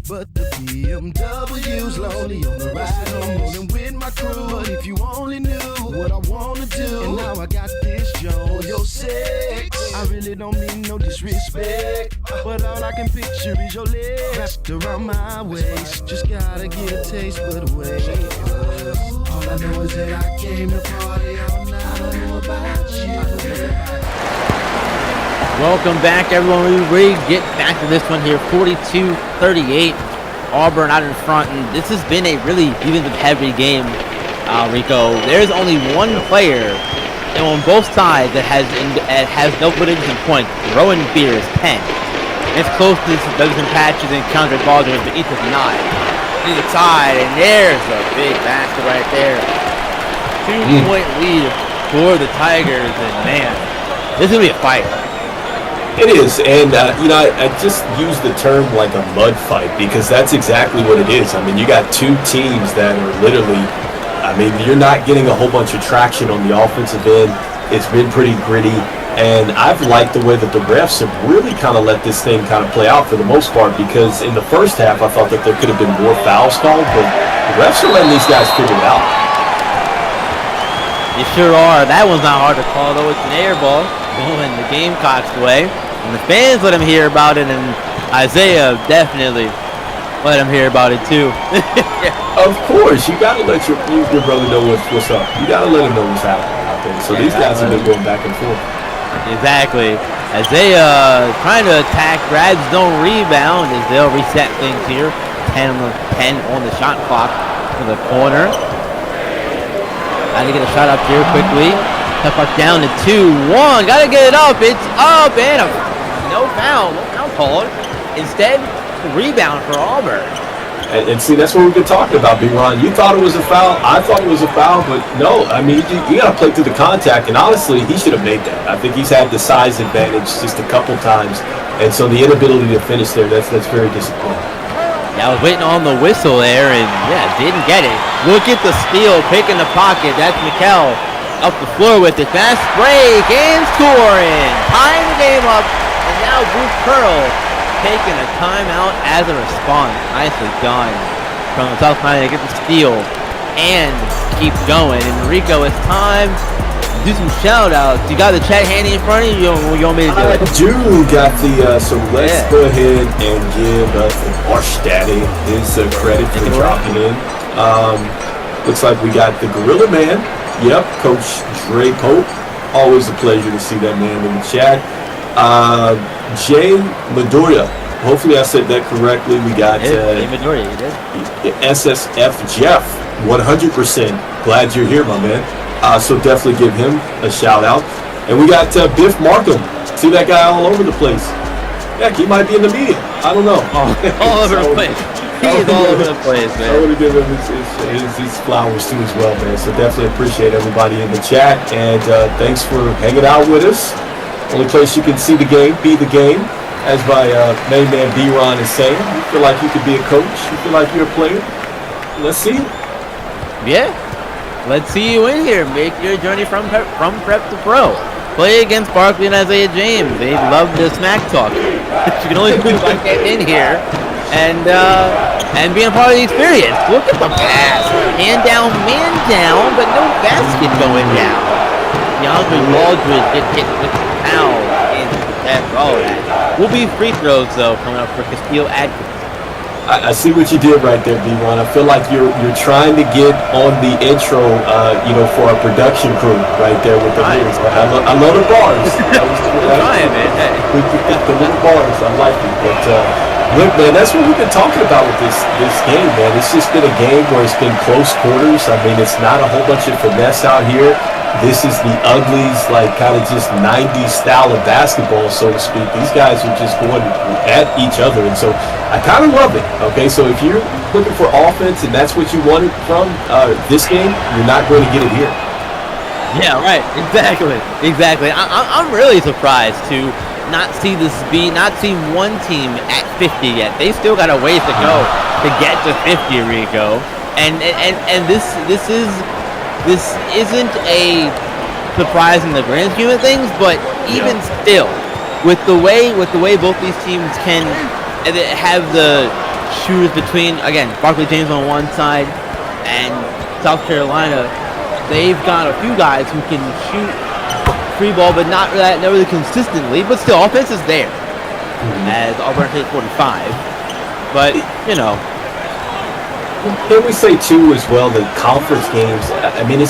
but the BMW's lonely on the ride home, rolling with my crew. But if you only knew what I wanna do, and now I got this Joe, your sex. I really don't mean no disrespect, but all I can picture is your legs wrapped around my waist. Just gotta get a taste, but wait, all I know is that I came to party all night. I don't know about you. Welcome back, everyone. We get back to this one here, 42-38. Auburn out in front, and this has been a really defensive-heavy game, Rico. There's only one player on both sides that has no footage in points. Rowan Beers, 10. It's close to those patches and counter balls, but each is 9. To the side, and there's a big basket right there. 2-point lead for the Tigers, and man, this is going to be a fight. It is, and I just use the term like a mud fight because that's exactly what it is. I mean, you got two teams that are literally, you're not getting a whole bunch of traction on the offensive end. It's been pretty gritty, and I've liked the way that the refs have really kind of let this thing kind of play out for the most part, because in the first half I thought that there could have been more fouls called, but the refs are letting these guys figure it out. They sure are. That one's not hard to call, though. It's an air ball going the Gamecocks' way. And the fans let him hear about it, and Isaiah definitely let him hear about it too. Of course, you gotta let your brother know what's up. You gotta let him know what's happening out there. So these guys have been going back and forth. Exactly. Isaiah trying to attack, grabs his own rebound as they'll reset things here. 10 on the shot clock to the corner. Got to get a shot up here quickly. Step up down to 2-1. Got to get it up. It's up, and no foul called. Instead, rebound for Auburn. And see, that's what we've been talking about, B-Ron. You thought it was a foul. I thought it was a foul, but no. I mean, you got to play through the contact, and honestly, he should have made that. I think he's had the size advantage just a couple times, and so the inability to finish there, that's very disappointing. Yeah, I was waiting on the whistle there, and didn't get it. Look at the steal, pick in the pocket. That's Mikkel up the floor with it. Fast break and scoring. Tying the game up, and now Bruce Pearl taking a timeout as a response. Nicely done from South Carolina to get the steal and keep going. And Rico, it's time to do some shout outs. You got the chat handy in front of you, or you want me to do it? I do got the, so let's go ahead and give Marsh Daddy his credit for dropping in. Looks like we got the Gorilla Man. Yep, Coach Dre Pope. Always a pleasure to see that man in the chat. Jay Midoriya. Hopefully I said that correctly. We got Midoriya, you did. SSF Jeff. 100%. Glad you're here, my man. So definitely give him a shout out. And we got Biff Markham. See that guy all over the place. Heck, he might be in the media. I don't know. All over the place. He's all over the place, man. I want to give him his flowers too as well, man. So definitely appreciate everybody in the chat. And thanks for hanging out with us. Only place you can see the game, be the game. As my main man B-Ron is saying, you feel like you could be a coach. You feel like you're a player. Let's see it. Yeah. Let's see you in here. Make your journey from prep to pro. Play against Barkley and Isaiah James. They love the smack talk. You can only do by getting in here and being a part of the experience. Look at the pass. Hand down, man down, but no basket going down. DeAndre Baldridge get hit with the foul in that roll. Will be free throws though coming up for Castillo Adkins. I see what you did right there, B-Ron. I feel like you're trying to get on the intro, for our production crew right there with the lyrics. I love the bars. Trying, man. Hey. The little bars, I like it. But Look, man, that's what we've been talking about with this game, man. It's just been a game where it's been close quarters. I mean, it's not a whole bunch of finesse out here. This is the uglies, like kind of just 90s style of basketball, so to speak. These guys are just going at each other, and so I kind of love it. Okay, so if you're looking for offense and that's what you wanted from this game, you're not going to get it here. Yeah, right. Exactly. I'm really surprised to not see one team at 50 yet. They still got a ways to go to get to 50, Rico. And this isn't a surprise in the grand scheme of things, but even still, with the way both these teams can have the shooters between, again, Barkley James on one side and South Carolina, they've got a few guys who can shoot free ball, but not really consistently. But still, offense is there. As Auburn hit 45, but Can we say too as well that conference games? I mean, it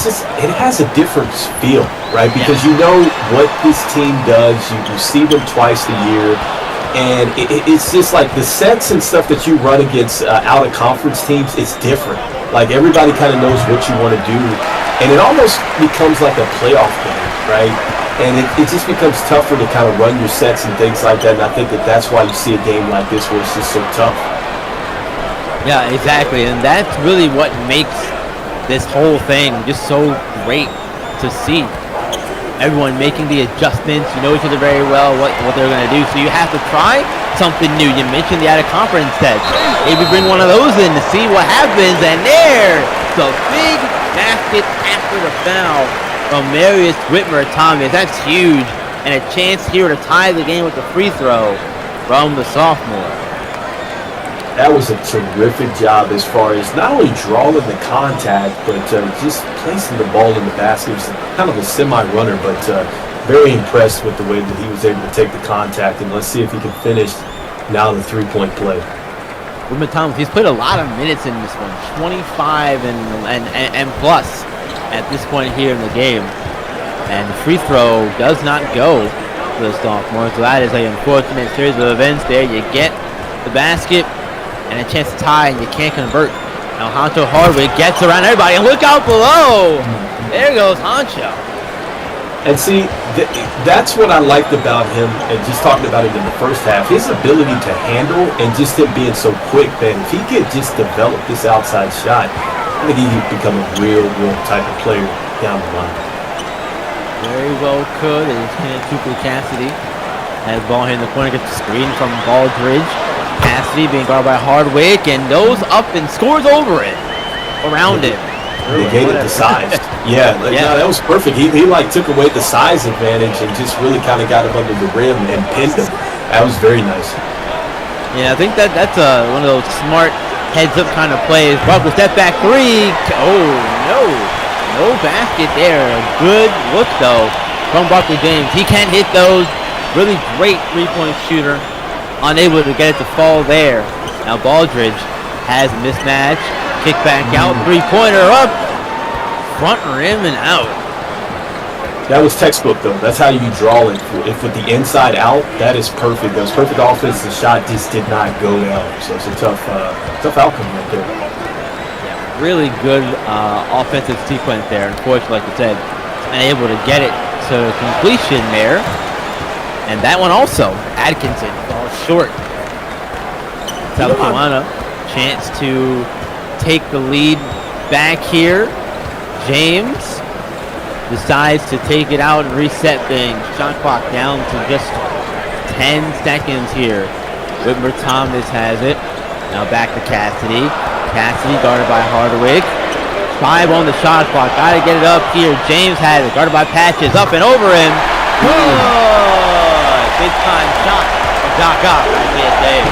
has a different feel, right? Because you know what this team does. You see them twice a year. And it's just like the sets and stuff that you run against out of conference teams, it's different. Like everybody kind of knows what you want to do. And it almost becomes like a playoff game, right? And it just becomes tougher to kind of run your sets and things like that. And I think that's why you see a game like this where it's just so tough. Yeah, exactly. And that's really what makes this whole thing just so great to see. Everyone making the adjustments, you know each other very well, what they're going to do. So you have to try something new. You mentioned the out-of-conference test. Maybe bring one of those in to see what happens. And there's a big basket after the foul from Marius Whitmer-Thomas. That's huge. And a chance here to tie the game with the free throw from the sophomore. That was a terrific job as far as not only drawing the contact, but just placing the ball in the basket. It was kind of a semi-runner, but very impressed with the way that he was able to take the contact. And let's see if he can finish now the three-point play. Whitmer-Thomas, he's played a lot of minutes in this one, 25 and plus at this point here in the game. And the free throw does not go for the sophomore, so that is an unfortunate series of events there. You get the basket and a chance to tie, and you can't convert. Now Honcho Hardwick gets around everybody, and look out below! There goes Honcho. And see, that's what I liked about him, and just talking about it in the first half, his ability to handle and just him being so quick, man. If he could just develop this outside shot, I think he could become a real type of player down the line. Very well could. It's Kenneth Cooper Cassidy. Has ball here in the corner, gets the screen from Baldridge. Cassidy being guarded by Hardwick, and goes up and scores over it, around it. Negated the size. Yeah, no, that was perfect. He like took away the size advantage and just really kind of got him under the rim and pinned him. That was very nice. Yeah, I think that's one of those smart heads-up kind of plays. Barkley step back three. Oh no basket there. A good look though from Barkley James. He can't hit those. Really great three-point shooter. Unable to get it to fall there. Now Baldridge has a mismatch. Kick back out. Three-pointer up. Front rim and out. That was textbook though. That's how you draw it. If with the inside out, that is perfect. That was perfect offense. The shot just did not go out. So it's a tough outcome right there. Yeah, really good offensive sequence there. Unfortunately, like you said, unable to get it to completion there. And that one also, Atkinson falls short. South Carolina, chance to take the lead back here. James decides to take it out and reset things. Shot clock down to just 10 seconds here. Whitmer-Thomas has it. Now back to Cassidy. Cassidy guarded by Hardwick. 5 on the shot clock. Gotta get it up here. James has it. Guarded by Patches. Up and over him. Big time shot from Doc Ock right there, Dave.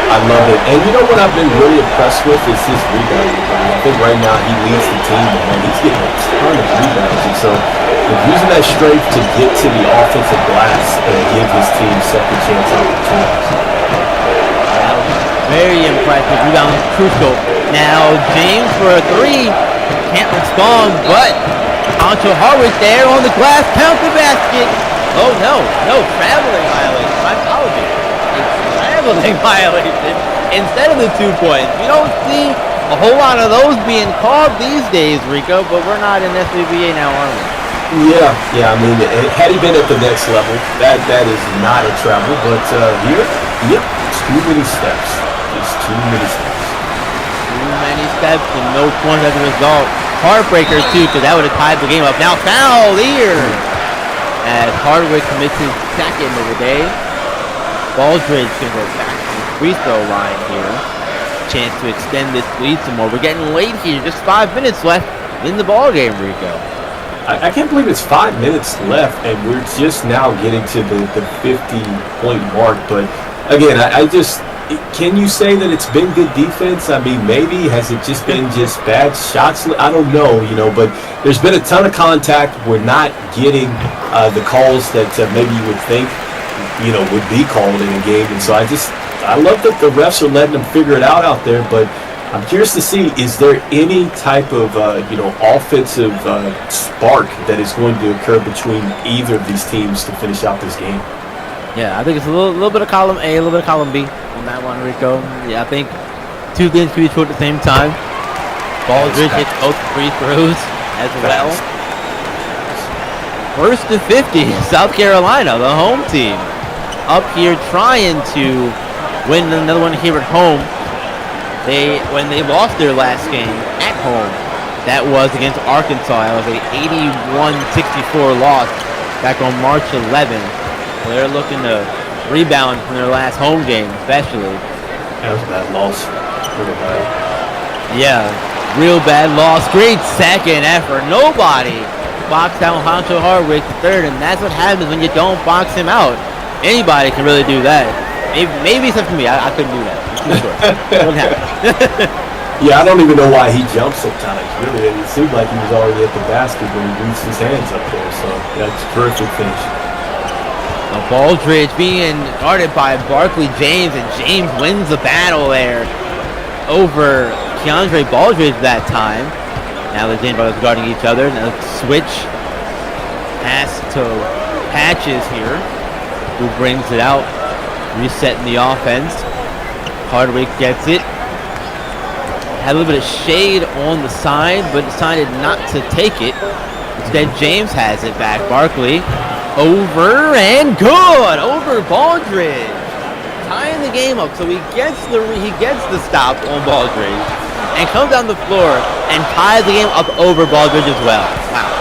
I love it. And you know what I've been really impressed with is his rebounding. I think right now he leads the team, and he's getting a ton of rebounds. And so using that strength to get to the offensive glass and give his team second chance opportunities. Very impressive. Rebound is crucial. Now James for a three. Can't respond, but Honcho Hardwick there on the glass. Count the basket. Oh no, traveling violation. My apologies. A traveling disciplinary violation instead of the 2 points. You don't see a whole lot of those being called these days, Rico, but we're not in SWBA now, are we? Yeah. I mean, had he been at the next level, that is not a travel. But here, too many steps. Just too many steps. Too many steps and no points as a result. Heartbreaker too, because that would have tied the game up. Now foul here as Hardwick commits his second of the day. Baldridge can go back to the free throw line here. Chance to extend this lead some more. We're getting late here. Just 5 minutes left in the ball game, Rico. I can't believe it's 5 minutes left, and we're just now getting to the 50-point mark. But again, can you say that it's been good defense? I mean, maybe. Has it just been just bad shots? I don't know, but there's been a ton of contact. We're not getting the calls that maybe you would think, would be called in a game. And so I love that the refs are letting them figure it out there, but I'm curious to see, is there any type of, offensive spark that is going to occur between either of these teams to finish out this game? Yeah, I think it's a little bit of column A, a little bit of column B on that one, Rico. Yeah, I think two things can be true at the same time. Baldridge hits both free throws as well. First to 50, South Carolina, the home team, up here trying to win another one here at home. When they lost their last game at home, that was against Arkansas. That was an 81-64 loss back on March 11th. So they're looking to rebound from their last home game, especially. That was a bad loss. Real bad. Yeah, real bad loss. Great second effort. Nobody boxed out Honcho Hardwick third, and that's what happens when you don't box him out. Anybody can really do that. Maybe except for me. I couldn't do that. I'm too short. It wouldn't happen. Yeah, I don't even know why he jumped sometimes. Really, it seemed like he was already at the basket when he reached his hands up there. So that's a terrific finish. Baldridge being guarded by Barkley James, and James wins the battle there over Keandre Baldridge that time. Now the James brothers guarding each other. Now switch pass to Patches here, who brings it out, resetting the offense. Hardwick gets it. Had a little bit of shade on the side, but decided not to take it. Instead, James has it back. Barkley over and good over Baldridge, tying the game up. So he gets the stop on Baldridge and comes down the floor and ties the game up over Baldridge as well. Wow.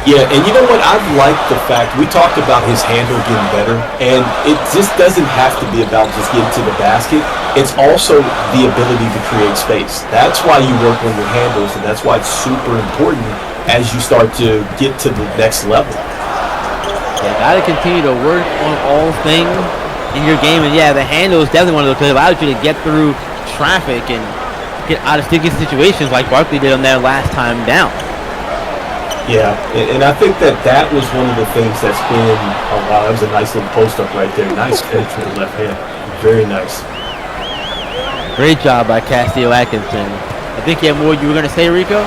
Yeah, and you know what? I've liked the fact we talked about his handle getting better, and it just doesn't have to be about just getting to the basket. It's also the ability to create space. That's why you work on your handles, and that's why it's super important as you start to get to the next level. Yeah, gotta continue to work on all things in your game, and yeah, the handle is definitely one of those because it allows you to get through traffic and get out of sticky situations like Barkley did on their last time down. Yeah, and I think that was one of the things that's been, oh wow, that was a nice little post up right there. Nice finish with the left hand. Very nice. Great job by Castillo Atkinson. I think you have more you were going to say, Rico?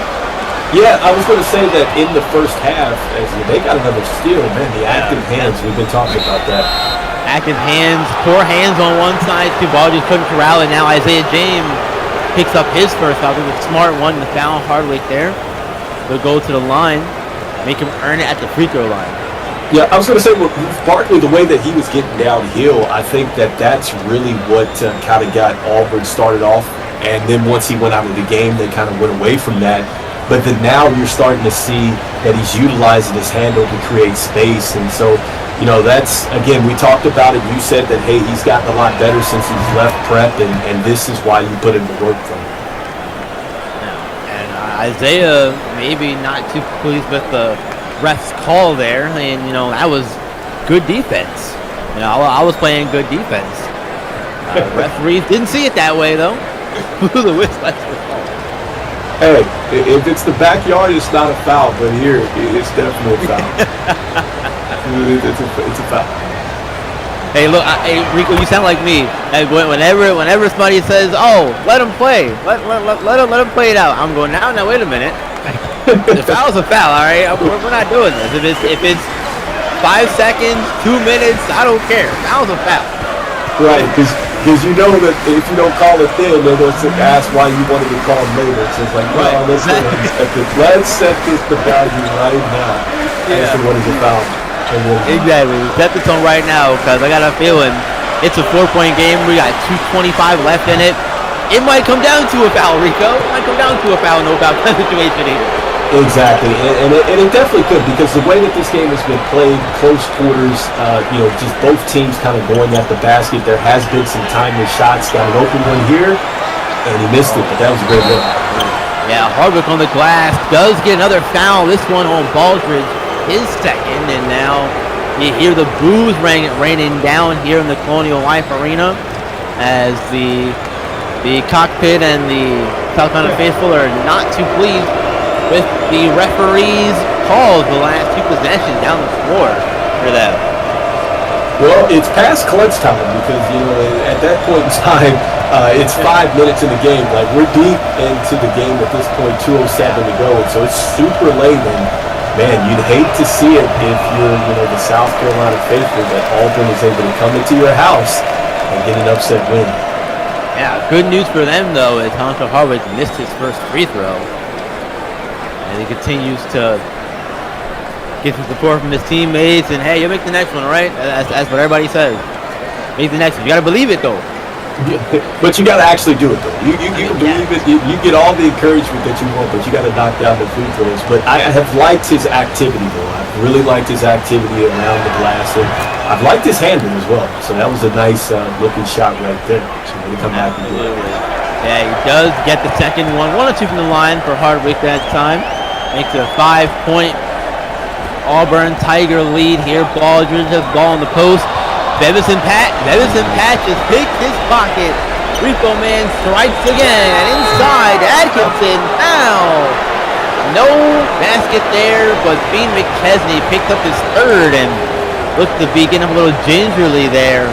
Yeah, I was going to say that in the first half, as they got another steal, man, the active hands, we've been talking about that. Active hands, poor hands on one side, two ball just couldn't corral it. Now Isaiah James picks up his first foul. It was a smart one to foul Hardwick there. They'll go to the line, make him earn it at the free throw line. Yeah, I was going to say, with Barkley, the way that he was getting downhill, I think that's really what kind of got Auburn started off. And then once he went out of the game, they kind of went away from that. But then now you're starting to see that he's utilizing his handle to create space. And so, that's, again, we talked about it. You said that, hey, he's gotten a lot better since he's left prep, and this is why you put him to work from him. Isaiah maybe not too pleased with the ref's call there, and that was good defense. I was playing good defense. Referees didn't see it that way though. Blew the whistle. Hey, if it's the backyard, it's not a foul, but here it's definitely a foul. it's a foul. Hey, look, hey Rico, you sound like me. Whenever somebody says, "Oh, let him play, let him play it out," I'm going, now, wait a minute. The foul's a foul, all right. We're not doing this. If it's 5 seconds, 2 minutes, I don't care. Foul's a foul. Right, because Because you know that if you don't call it then, they're going to ask why you wanted to call it later. So it's like, well, let's set this the value right now. As to what is a foul. Exactly. Set the tone right now because I got a feeling it's a 4-point game. We got 2:25 left in it. It might come down to a foul, Rico. It might come down to a foul, no foul situation either. Exactly, and it definitely could, because the way that this game has been played, close quarters, just both teams kind of going at the basket. There has been some timely shots. Got an open one here, and he missed it, but that was a great look. Yeah, Hardwick on the glass does get another foul. This one on Baldridge, his second, and now you hear the boos raining down here in the Colonial Life Arena as the cockpit and the South Carolina faithful are not too pleased with the referee's calls the last two possessions down the floor for them. Well, it's past clutch time because, at that point in time, it's 5 minutes in the game. Like, we're deep into the game at this point, 2:07 to go, and so it's super late. And, man, you'd hate to see it if you're, the South Carolina faithful, that Auburn is able to come into your house and get an upset win. Yeah, good news for them, though, is Hunter Hardwick missed his first free throw. And he continues to get some support from his teammates. And, hey, you'll make the next one, all right? That's what everybody says. Make the next one. You got to believe it, though. But you got to actually do it, though. You can believe it. You get all the encouragement that you want, but you got to knock down the free throws. But I have liked his activity, though. I've really liked his activity around the glass. And I've liked his handle as well. So that was a nice looking shot right there. So really come back and do it. Yeah, he does get the second one. 1 or 2 from the line for Hardwick that time. Makes it a 5-point Auburn Tiger lead here. Baldridge has ball in the post. Bevison Patches picks his pocket. Rico man strikes again. And inside, Atkinson, foul. No basket there, but Bean McChesney picked up his third and looked to be getting a little gingerly there.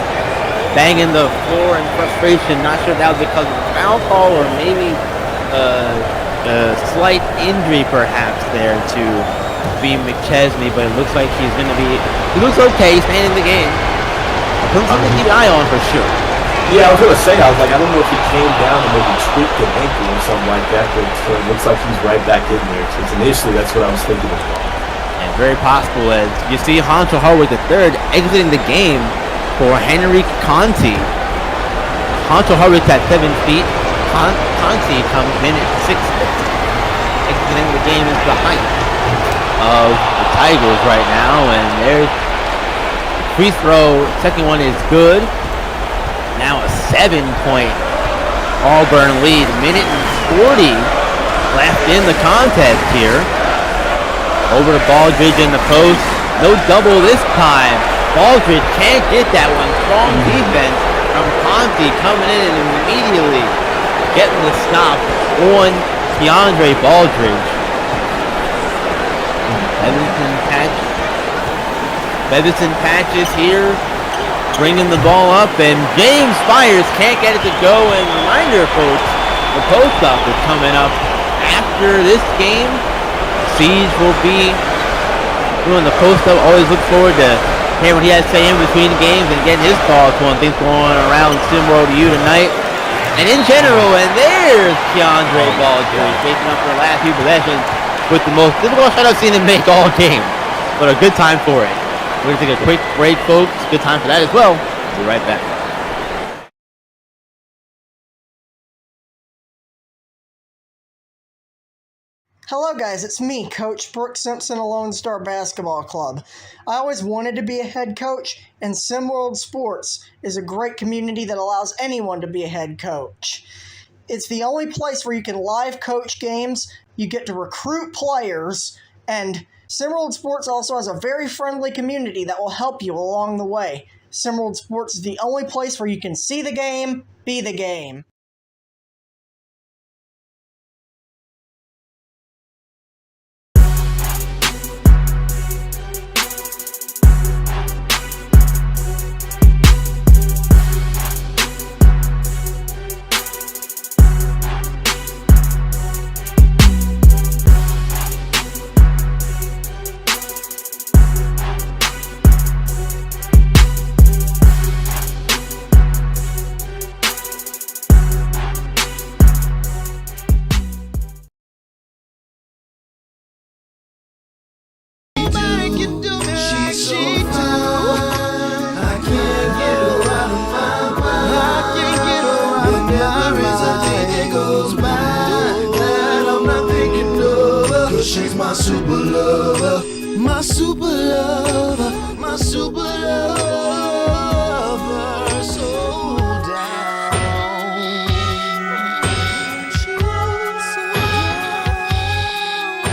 Banging the floor in frustration. Not sure if that was because of the foul call or maybe a slight injury perhaps there to Bean McChesney, but it looks like he looks okay. He's staying in the game. Something to keep an eye on for sure. Yeah, I was going to say, I don't know if he came down and maybe tweaked an ankle or something like that, but it looks like he's right back in there. Because initially, that's what I was thinking of. And very possible as you see Hunter Hardwick III exiting the game for Henry Conti. Hunter Hardwick at 7 feet. Conti comes in at 6 feet. Exiting the game is the height of the Tigers right now. And there's free throw. Second one is good. Now a 7-point Auburn lead. Minute and 40 left in the contest here. Over to Baldridge in the post. No double this time. Baldridge can't get that one. Strong defense from Conti coming in and immediately getting the stop on Keandre Baldridge. Bevison Patches here, bringing the ball up, and James Fires can't get it to go. And reminder, folks, the post up is coming up after this game. Siege will be doing the post up. Always look forward to hearing what he has to say in between games and getting his thoughts on things going around SimWorld U tonight. And in general, and there's Keandre Baldridge facing up for the last few possessions with the most difficult shot I've seen him make all game. But a good time for it. We're going to take a quick break, folks. Good time for that as well. We'll be right back. Hello guys, it's me, Coach Brooke Simpson of Lone Star Basketball Club. I always wanted to be a head coach, and SimWorld Sports is a great community that allows anyone to be a head coach. It's the only place where you can live coach games, you get to recruit players, and SimWorld Sports also has a very friendly community that will help you along the way. SimWorld Sports is the only place where you can see the game, be the game. my super lover. My super lover. My super lover. So down.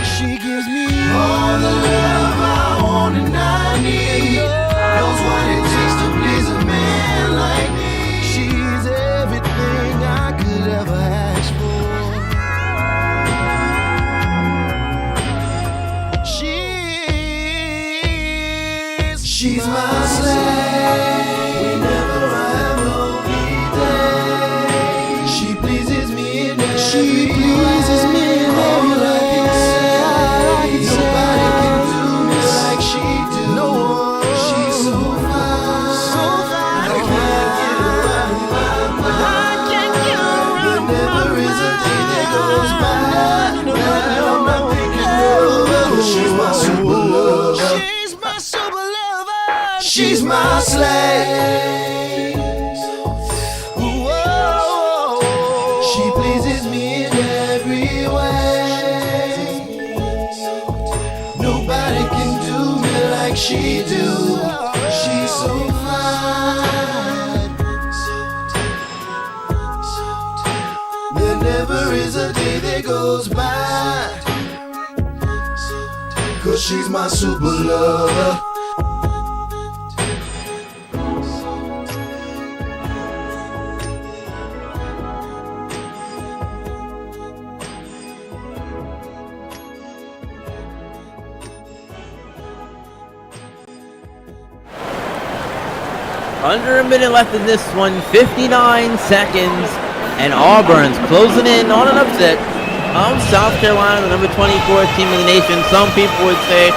She gives me all the love I want and I need. Knows what it takes to please a man like me. She's everything I could ever ask for. She's my slave. We never have lonely days. She pleases me in every way. She pleases me in every way. Nobody can do me like she do. No one. She's so fine. So fine. I can't get her out of my mind. I can't get her out of my mind. There never is a day that goes by that I'm not thinking of her. She's my super love. She's my super love. She's my slave. Whoa. She pleases me in every way. Nobody can do me like she do. She's so fine. There never is a day that goes by, 'cause she's my super lover. Under a minute left in this one, 59 seconds, and Auburn's closing in on an upset of South Carolina, the number 24 team in the nation. Some people would say,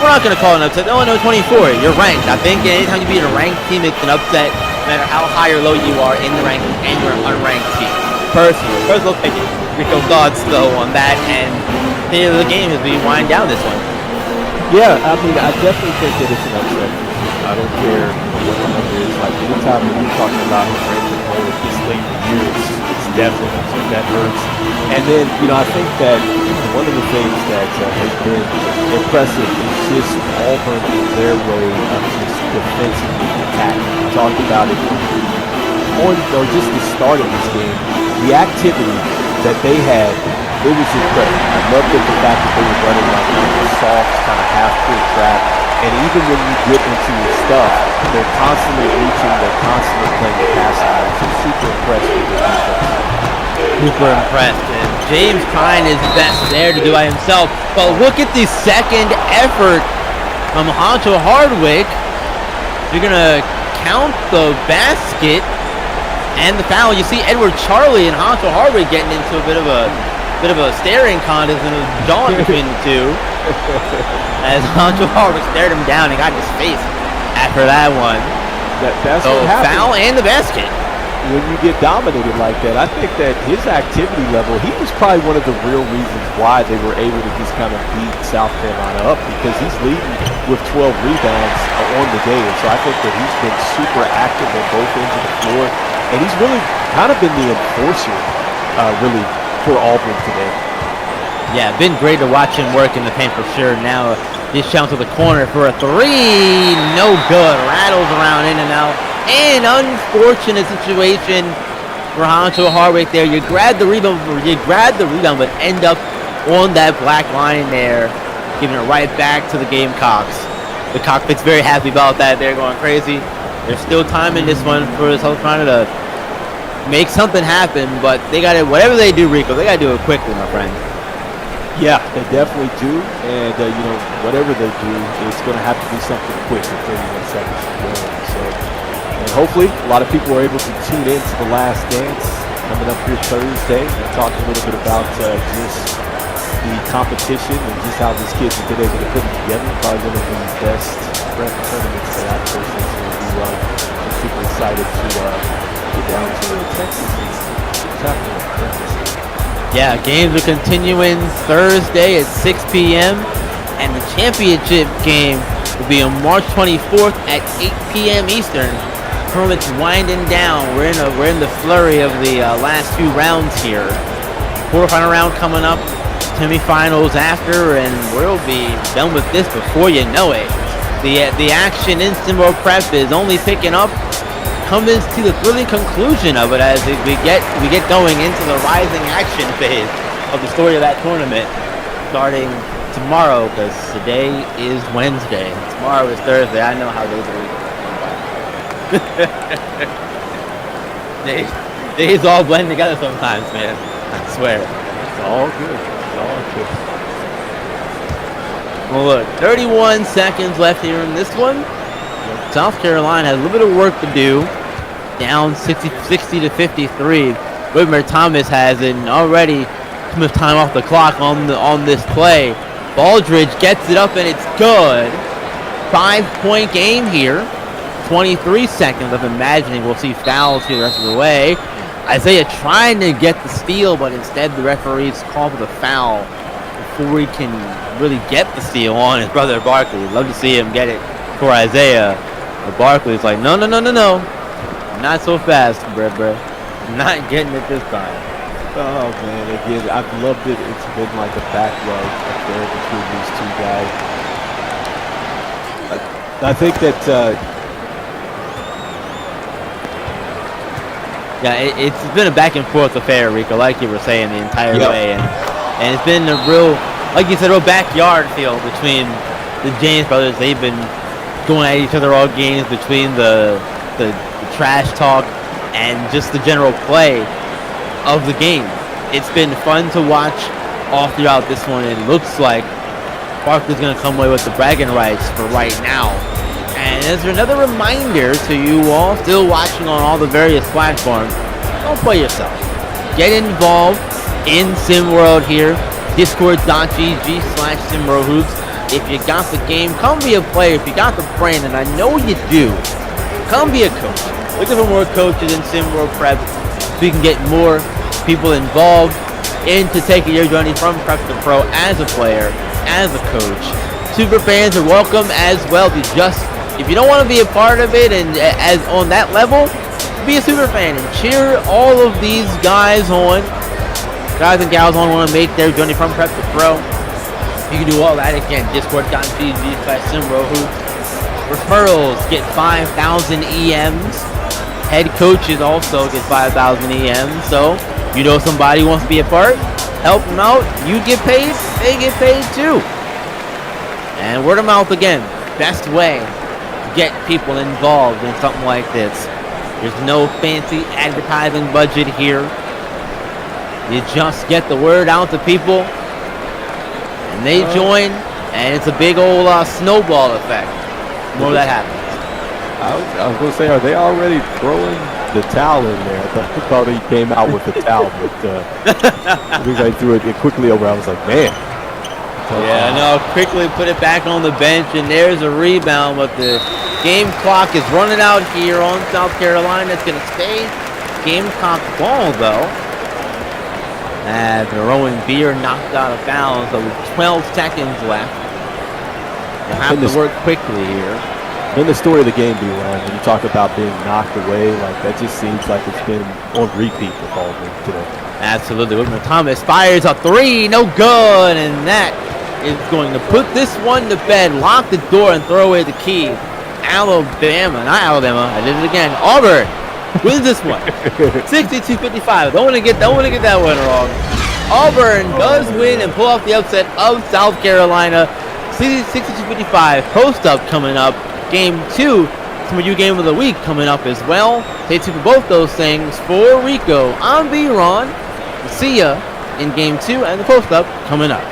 we're not going to call it an upset. Oh, no, 24, you're ranked. I think anytime you beat a ranked team, it's an upset, no matter how high or low you are in the rankings, and you're an unranked team. Personal opinion. Rico thoughts, though, on that, and the end of the game as we wind down this one. Yeah, I mean, I definitely think that it's an upset. I don't care what the number is. Like, anytime that we're talking about ranking goals this late in the year, it's definitely something that hurts. And then, I think that one of the things that has been impressive is just Auburn in their way of just defensively attacking. We talked about it on just the start of this game. The activity that they had, it was incredible. I loved the fact that they were running like a soft, kind of half-court trap. And even when you get into your stuff, they're constantly reaching, they're constantly playing the passing line. So super impressed with the defense. Super impressed. And James trying his best there to do by himself. But look at the second effort from Honcho Hardwick. You're going to count the basket and the foul. You see Edward Charlie and Honcho Hardwick getting into a bit of a staring contest and a jawing between the two. As Honcho Hardwick stared him down and got in his face after that one. That's so what happened. Foul and the basket. When you get dominated like that, I think that his activity level, he was probably one of the real reasons why they were able to just kind of beat South Carolina up, because he's leading with 12 rebounds on the day. And so I think that he's been super active on both ends of the floor. And he's really kind of been the enforcer, really, for Auburn today. Yeah, been great to watch him work in the paint for sure. Now, this down to the corner for a three. No good. Rattles around in and out. An unfortunate situation for Honcho Hardwick there. You grab the rebound, but end up on that black line there, giving it right back to the Gamecocks. The cockpit's very happy about that. They're going crazy. There's still time in this one for South Carolina to make something happen, but they got to, whatever they do, Rico, they got to do it quickly, my friend. Yeah, they definitely do, and whatever they do, it's going to have to be something quick with 31 seconds to go. So, and hopefully, a lot of people are able to tune in to The Last Dance coming up here Thursday and talk a little bit about just the competition and just how these kids have been able to put it together. Probably one of the best prep tournaments that I've personally seen. I'm super excited to get down to Texas and what's happening. Yeah, games are continuing Thursday at 6 p.m. and the championship game will be on March 24th at 8 p.m. Eastern. Tournament's winding down. We're in the flurry of the last few rounds here. Quarterfinal round coming up semifinals after, and we'll be done with this before you know it. The action in SimWorld Prep is only picking up, coming to the thrilling conclusion of it as we get going into the rising action phase of the story of that tournament, starting tomorrow, because today is Wednesday, tomorrow is Thursday. I know how days are. Days all blend together sometimes, man. I swear. It's all good. It's all good. Well, look, 31 seconds left here in this one. South Carolina has a little bit of work to do. Down 60 to 53. Whitmer Thomas has an already too much time off the clock on this play. Baldridge gets it up and it's good. 5-point game here. 23 seconds of imagining we'll see fouls here the rest of the way. Isaiah trying to get the steal, but instead the referees call for the foul before he can really get the steal on his brother Barkley. Love to see him get it for Isaiah. But Barkley's like, no. Not so fast, bruh. Not getting it this time. Oh man, again, I've loved it. It's been like a backyard affair between these two guys. I think that yeah, it's been a back and forth affair, Rico, like you were saying the entire way, and it's been a real, like you said, real backyard feel between the James brothers. They've been going at each other all games, between the trash talk and just the general play of the game. It's been fun to watch all throughout this one. It looks like Barkley's going to come away with the bragging rights for right now. And as another reminder to you all still watching on all the various platforms, don't play yourself. Get involved in SimWorld here. Discord.gg/SimWorld Hoops. If you got the game, come be a player. If you got the brand, and I know you do, come be a coach. Looking for more coaches in SimWorld Prep so we can get more people involved into taking your journey from prep to pro as a player, as a coach. Super fans are welcome as well. If you don't want to be a part of it and as on that level, be a super fan and cheer all of these guys on. Guys and gals want to make their journey from prep to pro. You can do all that again. Discord.gg/SimWorld Hoops. Referrals get 5,000 EMs. Head coaches also get 5,000 EMs. So, you know somebody wants to be a part, help them out. You get paid, they get paid too. And word of mouth again, best way to get people involved in something like this. There's no fancy advertising budget here. You just get the word out to people, and they join, and it's a big old snowball effect. The more that happens. I was going to say, are they already throwing the towel in there? I thought he came out with the towel, but we threw it quickly over. I was like, man. Yeah, no, quickly put it back on the bench, and there's a rebound, but the game clock is running out here on South Carolina. It's going to stay Gamecock ball, though. As the Rowan Beer knocked out of bounds, so with 12 seconds left. You'll have to work quickly here. In the story of the game, B-Ron, when you talk about being knocked away, like that just seems like it's been on repeat with Auburn today. Absolutely. Whitmer Thomas fires a three, no good, and that is going to put this one to bed, lock the door, and throw away the key. Alabama, not Alabama, I did it again. Auburn wins this one, 62-55. Don't want to get that one wrong. Auburn does win and pull off the upset of South Carolina, 62-55. Post up coming up. Game 2, SimWorld Game of the Week coming up as well. Stay tuned for both those things. For Rico, I'm B-Ron. We'll see ya in Game 2 and the post up coming up.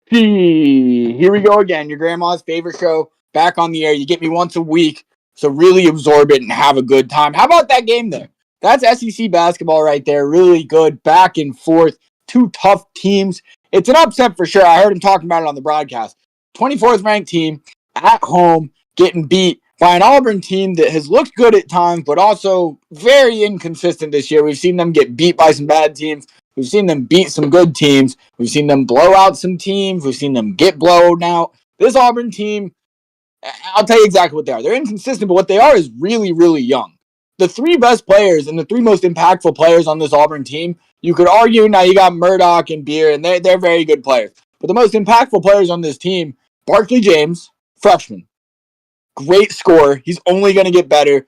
Here we go again. Your grandma's favorite show back on the air. You get me once a week, so really absorb it and have a good time. How about that game there? That's SEC basketball right there. Really good back and forth. Two tough teams. It's an upset for sure. I heard him talking about it on the broadcast. 24th ranked team at home getting beat by an Auburn team that has looked good at times, but also very inconsistent this year. We've seen them get beat by some bad teams. We've seen them beat some good teams. We've seen them blow out some teams. We've seen them get blown out. This Auburn team, I'll tell you exactly what they are. They're inconsistent, but what they are is really, really young. The three best players and the three most impactful players on this Auburn team, you could argue now you got Murdoch and Beer, and they're very good players. But the most impactful players on this team, Barkley James, freshman. Great scorer. He's only going to get better.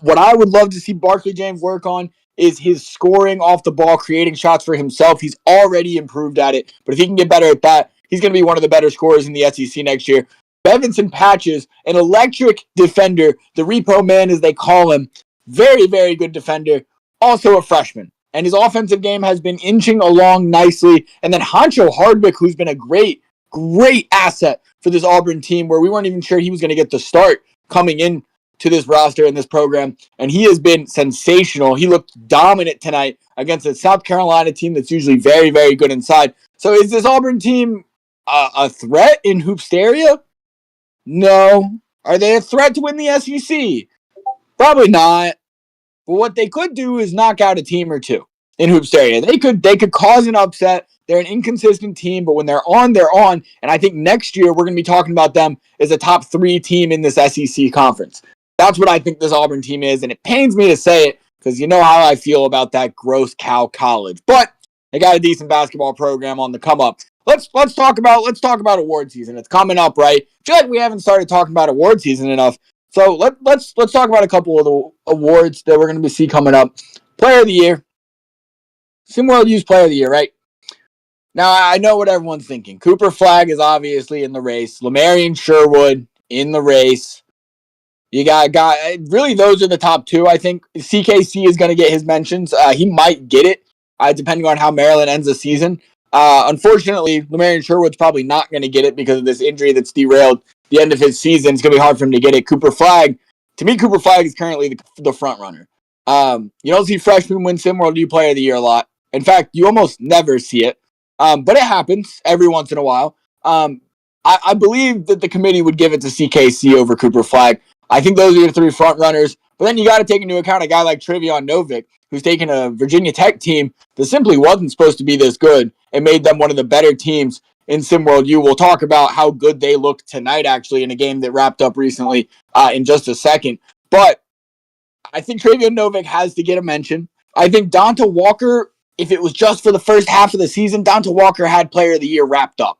What I would love to see Barkley James work on is his scoring off the ball, creating shots for himself. He's already improved at it, but if he can get better at that, he's going to be one of the better scorers in the SEC next year. Bevinson Patches, an electric defender, the repo man as they call him, very, very good defender, also a freshman. And his offensive game has been inching along nicely. And then Hancho Hardwick, who's been a great asset for this Auburn team where we weren't even sure he was going to get the start coming in to this roster and this program, and he has been sensational. He looked dominant tonight against a South Carolina team that's usually very, very good inside. So is this Auburn team a threat in Hoopsteria? No. Are they a threat to win the SEC? Probably not. But what they could do is knock out a team or two in Hoopsteria. They could cause an upset. They're an inconsistent team, but when they're on, they're on. And I think next year we're going to be talking about them as a top 3 team in this SEC conference. That's what I think this Auburn team is, and it pains me to say it because you know how I feel about that gross cow college. But they got a decent basketball program on the come up. Let's talk about award season. It's coming up, right? I feel like we haven't started talking about award season enough. So let's talk about a couple of the awards that we're going to see coming up. Player of the Year. SimWorld Hoops Player of the Year, right? Now, I know what everyone's thinking. Cooper Flagg is obviously in the race. Lamarian Sherwood in the race. You got really those are the top 2, I think. CKC is going to get his mentions. He might get it, depending on how Maryland ends the season. Unfortunately, Lamarian Sherwood's probably not going to get it because of this injury that's derailed the end of his season. It's going to be hard for him to get it. Cooper Flagg is currently the front runner. You don't see freshmen win SimWorld U Player of the Year a lot. In fact, you almost never see it. But it happens every once in a while. I believe that the committee would give it to CKC over Cooper Flagg. I think those are your 3 front runners. But then you got to take into account a guy like Trevion Novick, who's taken a Virginia Tech team that simply wasn't supposed to be this good and made them one of the better teams in SimWorld U. We'll talk about how good they look tonight, actually, in a game that wrapped up recently in just a second. But I think Trevion Novick has to get a mention. I think Donta Walker, if it was just for the first half of the season, Donta Walker had Player of the Year wrapped up.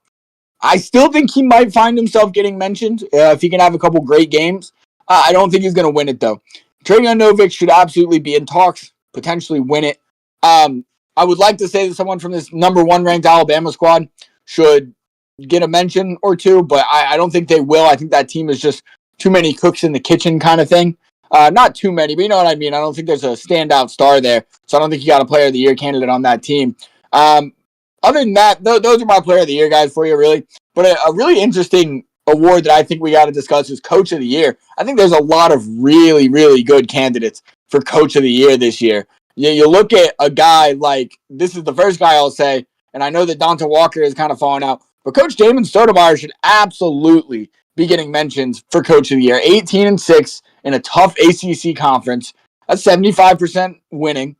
I still think he might find himself getting mentioned if he can have a couple great games. I don't think he's going to win it, though. Trevion Novick should absolutely be in talks, potentially win it. I would like to say that someone from this number 1 ranked Alabama squad should get a mention or two, but I don't think they will. I think that team is just too many cooks in the kitchen kind of thing. Not too many, but you know what I mean. I don't think there's a standout star there, so I don't think you got a Player of the Year candidate on that team. Other than that, those are my Player of the Year guys for you, really. But a really interesting award that I think we got to discuss is Coach of the Year. I think there's a lot of really, really good candidates for Coach of the Year this year. You look at a guy like, this is the first guy I'll say, and I know that Donta Walker is kind of falling out, but Coach Damon Stoudemire should absolutely be getting mentions for Coach of the Year. 18-6 in a tough ACC conference. That's 75% winning.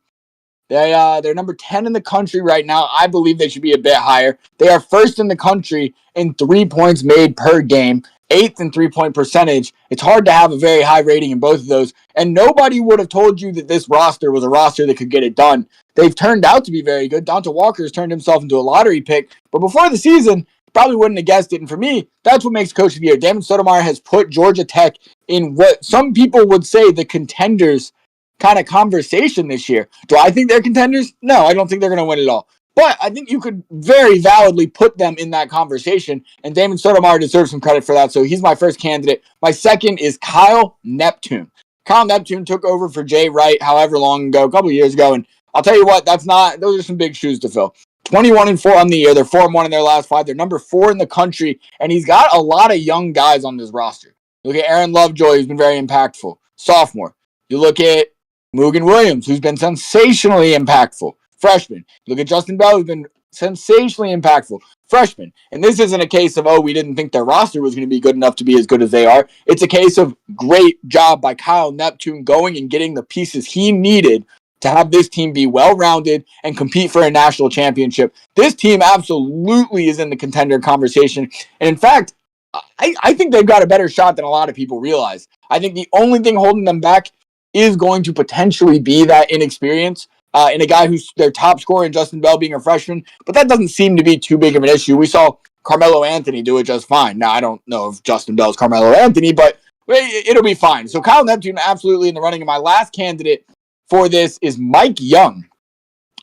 They're number 10 in the country right now. I believe they should be a bit higher. They are first in the country in 3 points made per game, 8th in 3-point percentage. It's hard to have a very high rating in both of those. And nobody would have told you that this roster was a roster that could get it done. They've turned out to be very good. Donta Walker has turned himself into a lottery pick. But before the season, probably wouldn't have guessed it. And for me, that's what makes Coach of the Year. Damon Stoudemire has put Georgia Tech in what some people would say the contenders kind of conversation this year. Do I think they're contenders? No, I don't think they're going to win it all. But I think you could very validly put them in that conversation, and Damon Stoudemire deserves some credit for that, so he's my first candidate. My second is Kyle Neptune. Kyle Neptune took over for Jay Wright however long ago, a couple years ago, and I'll tell you what, those are some big shoes to fill. 21-4 on the year. They're 4-1 in their last 5. They're number 4 in the country, and he's got a lot of young guys on this roster. Look at Aaron Lovejoy, who's been very impactful, sophomore. You look at Mugen Williams, who's been sensationally impactful, freshman. You look at Justin Bell, who's been sensationally impactful, freshman. And this isn't a case of, we didn't think their roster was going to be good enough to be as good as they are. It's a case of great job by Kyle Neptune going and getting the pieces he needed to have this team be well-rounded and compete for a national championship. This team absolutely is in the contender conversation. And in fact, I think they've got a better shot than a lot of people realize. I think the only thing holding them back is going to potentially be that inexperience in a guy who's their top scorer in Justin Bell being a freshman. But that doesn't seem to be too big of an issue. We saw Carmelo Anthony do it just fine. Now, I don't know if Justin Bell's Carmelo Anthony, but it'll be fine. So Kyle Neptune absolutely in the running. And my last candidate for this is Mike Young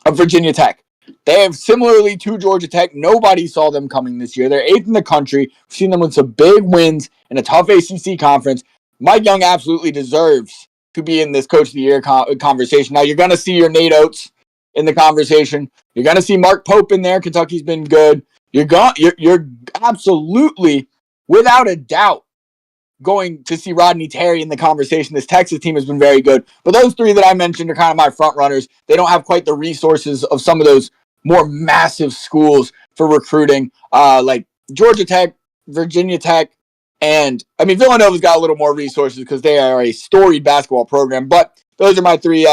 of Virginia Tech. They have similarly to Georgia Tech. Nobody saw them coming this year. They're 8th in the country. We've seen them with some big wins in a tough ACC conference. Mike Young absolutely deserves to be in this Coach of the Year conversation. Now, you're going to see your Nate Oates in the conversation. You're going to see Mark Pope in there. Kentucky's been good. You're absolutely, without a doubt, going to see Rodney Terry in the conversation. This Texas team has been very good. But those 3 that I mentioned are kind of my front runners. They don't have quite the resources of some of those more massive schools for recruiting, like Georgia Tech, Virginia Tech, and Villanova's got a little more resources because they are a storied basketball program. But those are my 3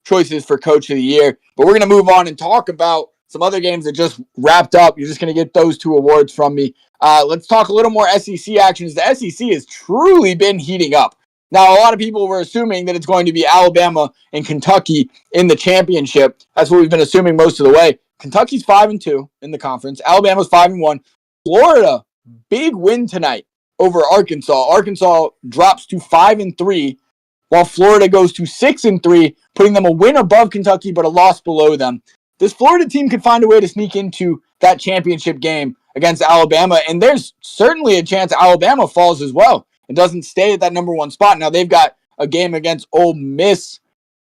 choices for Coach of the Year. But we're going to move on and talk about some other games that just wrapped up. You're just going to get those 2 awards from me. Let's talk a little more SEC actions. The SEC has truly been heating up. Now, a lot of people were assuming that it's going to be Alabama and Kentucky in the championship. That's what we've been assuming most of the way. Kentucky's 5-2 in the conference. Alabama's 5-1. Florida, big win tonight over Arkansas. Arkansas drops to 5-3, while Florida goes to 6-3, putting them a win above Kentucky, but a loss below them. This Florida team could find a way to sneak into that championship game against Alabama, and there's certainly a chance Alabama falls as well and doesn't stay at that number 1 spot. Now, they've got a game against Ole Miss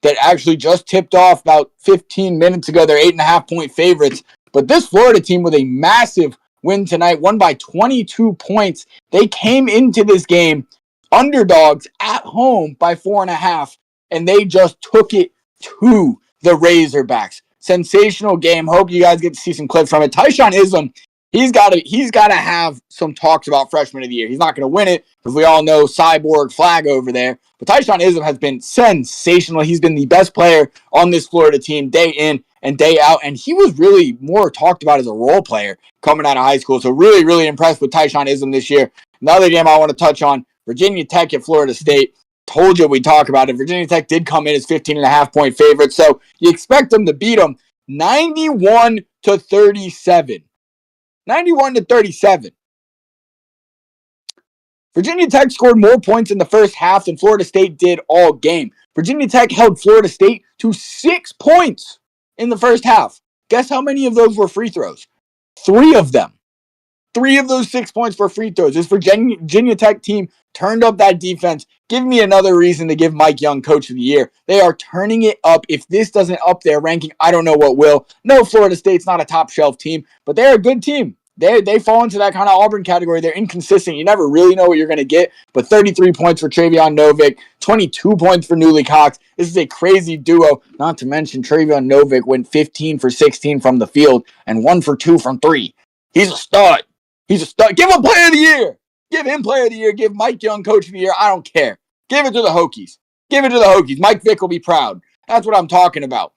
that actually just tipped off about 15 minutes ago. They're 8.5-point favorites. But this Florida team with a massive win tonight, won by 22 points. They came into this game underdogs at home by 4.5, and they just took it to the Razorbacks. Sensational game. Hope you guys get to see some clips from it. Tyshawn Islam, he's got to have some talks about freshman of the year. He's not going to win it because we all know Cyborg flag over there. But Tyshawn Islam has been sensational. He's been the best player on this Florida team day in and day out. And he was really more talked about as a role player coming out of high school. So really, really impressed with Tyshawn Islam this year. Another game I want to touch on, Virginia Tech at Florida State. Told you we'd talk about it. Virginia Tech did come in as 15.5-point favorites. So you expect them to beat them 91-37. 91-37. Virginia Tech scored more points in the first half than Florida State did all game. Virginia Tech held Florida State to 6 points in the first half. Guess how many of those were free throws? 3 of them. 3 of those 6 points were free throws. This Virginia Tech team turned up that defense. Give me another reason to give Mike Young Coach of the Year. They are turning it up. If this doesn't up their ranking, I don't know what will. No, Florida State's not a top shelf team, but they're a good team. They fall into that kind of Auburn category. They're inconsistent. You never really know what you're going to get. But 33 points for Travion Novick, 22 points for Newly Cox. This is a crazy duo. Not to mention Travion Novick went 15 for 16 from the field and 1 for 2 from 3. He's a stud. He's a stud. Give him Player of the Year. Give him Player of the Year. Give Mike Young Coach of the Year. I don't care. Give it to the Hokies. Give it to the Hokies. Mike Vick will be proud. That's what I'm talking about.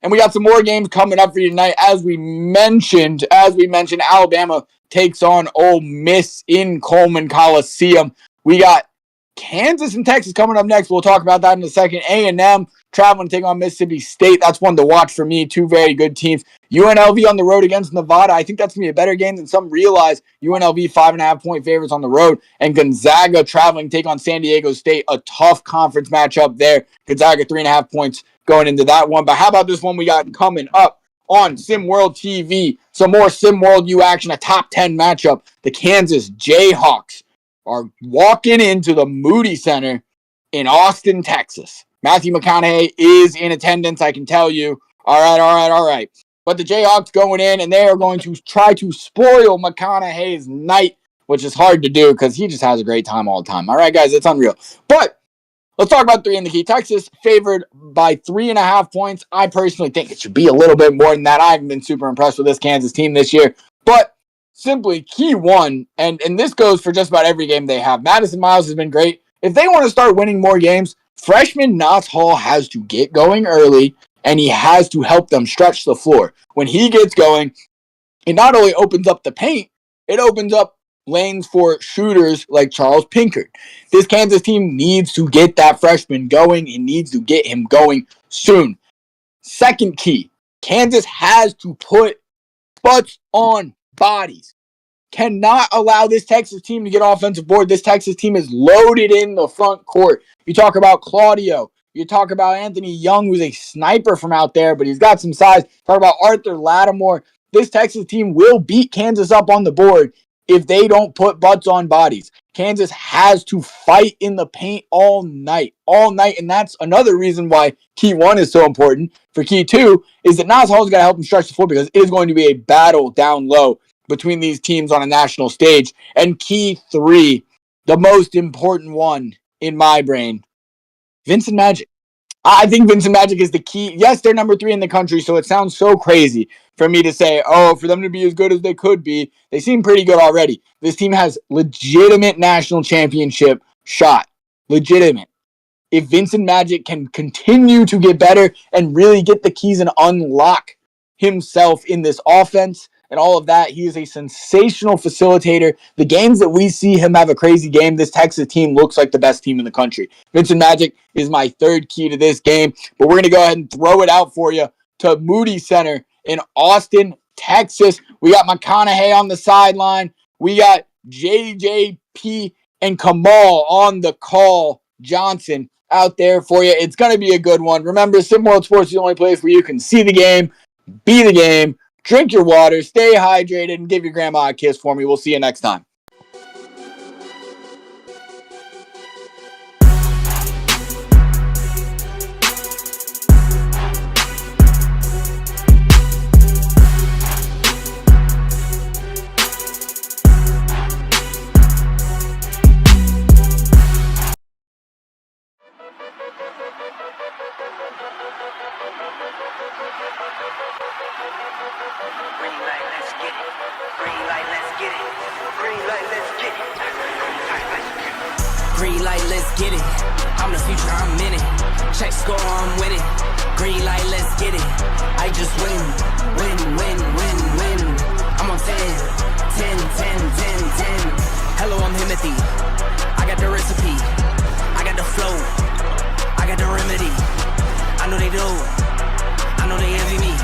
And we got some more games coming up for you tonight. As we mentioned, Alabama takes on Ole Miss in Coleman Coliseum. We got Kansas and Texas coming up next. We'll talk about that in a second. A&M traveling to take on Mississippi State. That's one to watch for me. 2 very good teams. UNLV on the road against Nevada. I think that's going to be a better game than some realize. UNLV 5.5-point favorites on the road. And Gonzaga traveling to take on San Diego State. A tough conference matchup there. Gonzaga 3.5 points going into that one. But how about this one we got coming up on SimWorld TV? Some more SimWorld U action. A top 10 matchup. The Kansas Jayhawks are walking into the Moody Center in Austin, Texas. Matthew McConaughey is in attendance, I can tell you. All right. But the Jayhawks going in, and they are going to try to spoil McConaughey's night, which is hard to do because he just has a great time all the time. All right, guys, it's unreal. But let's talk about 3 in the key. Texas favored by 3.5 points. I personally think it should be a little bit more than that. I haven't been super impressed with this Kansas team this year. But simply, key one, and this goes for just about every game they have. Madison Miles has been great. If they want to start winning more games, freshman Knox Hall has to get going early, and he has to help them stretch the floor. When he gets going, it not only opens up the paint, it opens up lanes for shooters like Charles Pinkard. This Kansas team needs to get that freshman going. It needs to get him going soon. Second key, Kansas has to put butts on bodies. Cannot allow this Texas team to get offensive board. This Texas team is loaded in the front court. You talk about Claudio. You talk about Anthony Young, who's a sniper from out there, but he's got some size. Talk about Arthur Lattimore. This Texas team will beat Kansas up on the board if they don't put butts on bodies. Kansas has to fight in the paint all night. And that's another reason why key one is so important. For key two is that Nas Hall's got to help him stretch the floor because it is going to be a battle down low between these teams on a national stage. And key three, the most important one in my brain, Vincent Magic. I think Vincent Magic is the key. Yes, they're number 3 in the country, so it sounds so crazy for me to say, for them to be as good as they could be. They seem pretty good already. This team has legitimate national championship shot. Legitimate. If Vincent Magic can continue to get better and really get the keys and unlock himself in this offense and all of that, he is a sensational facilitator. The games that we see him have a crazy game, this Texas team looks like the best team in the country. Vincent Magic is my third key to this game, but we're going to go ahead and throw it out for you to Moody Center in Austin, Texas. We got McConaughey on the sideline. We got JJP and Kamal on the call. Johnson out there for you. It's going to be a good one. Remember, SimWorld Sports is the only place where you can see the game, be the game, drink your water, stay hydrated, and give your grandma a kiss for me. We'll see you next time. Green light, let's get it. I'm the future, I'm in it. Check score, I'm winning. Green light, let's get it. I just win, win, win, win, win. I'm on 10, 10, 10, 10, 10. Hello, I'm Timothy. I got the recipe. I got the flow. I got the remedy. I know they do. I know they envy me.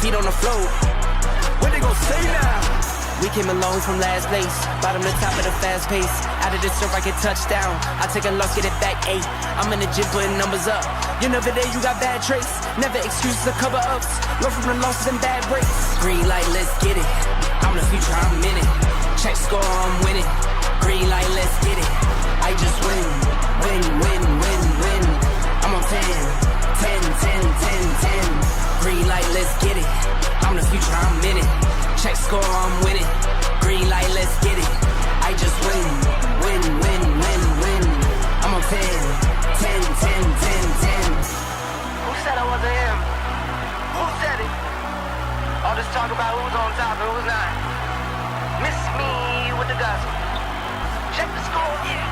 Feet on the floor. What they gon' say now? We came along from last place, bottom to top of the fast pace. Out of this surf, I get touchdown. I take a loss, get it back 8. I'm in the gym putting numbers up. You're never there, you got bad traits. Never excuses or cover ups. Learn from the losses and bad breaks. Green light, let's get it. I'm the future, I'm in it. Check score, I'm winning. Green light, let's get it. I just win, win, win, win, win. I'm on 10, 10, 10, 10, 10. Green light, let's get it. I'm the future, I'm in it. Check score, I'm winning. Green light, let's get it. I just win, win, win, win, win. I'm on 10, 10, 10, 10, 10. Who said I wasn't him? Who said it? All this talk about who's on top and who's not. Miss me with the gospel. Check the score, yeah.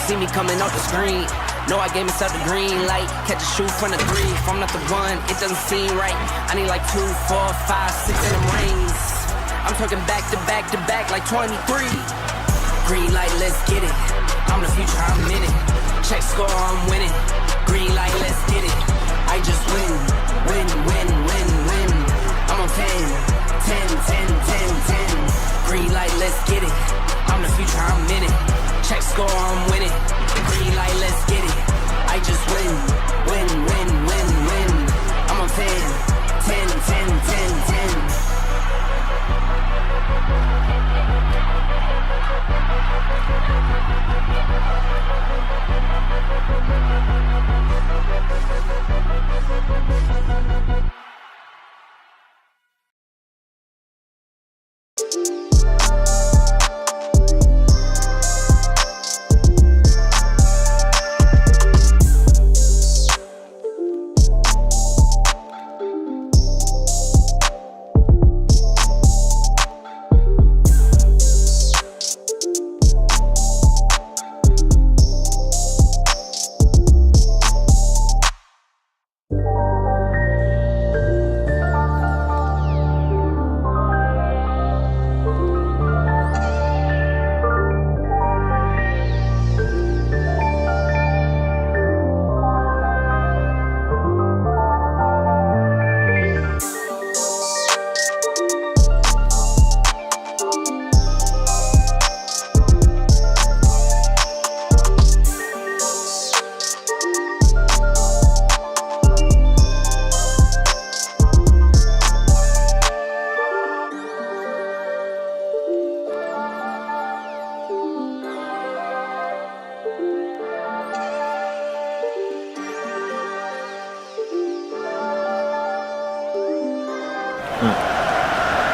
See me coming off the screen. Know I gave myself the green light. Catch a shoe from the 3. If I'm not the one, it doesn't seem right. I need like 2, 4, 5, 6 in them rings. I'm talking back to back to back like 23. Green light, let's get it. I'm the future, I'm in it. Check score, I'm winning. Green light, let's get it. I just win, win, win, win, win. I'm on 10, 10, 10, 10, 10. Green light, let's get it. I'm the future, I'm in it. Check score, I'm winning. Green light, let's get it. I just win, win, win, win, win. I'm on 10, 10, 10, 10, 10.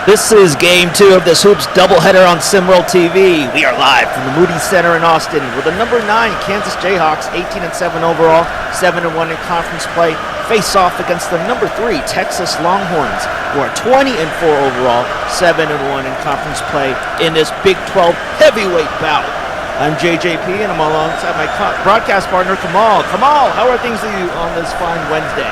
This is game 2 of this Hoops doubleheader on SimWorld TV. We are live from the Moody Center in Austin with the number 9 Kansas Jayhawks, 18-7 overall, 7-1 in conference play, face off against the number 3 Texas Longhorns, who are 20-4 overall, 7-1 in conference play in this Big 12 heavyweight bout. I'm JJP and I'm alongside my broadcast partner Kamal. Kamal, how are things with you on this fine Wednesday?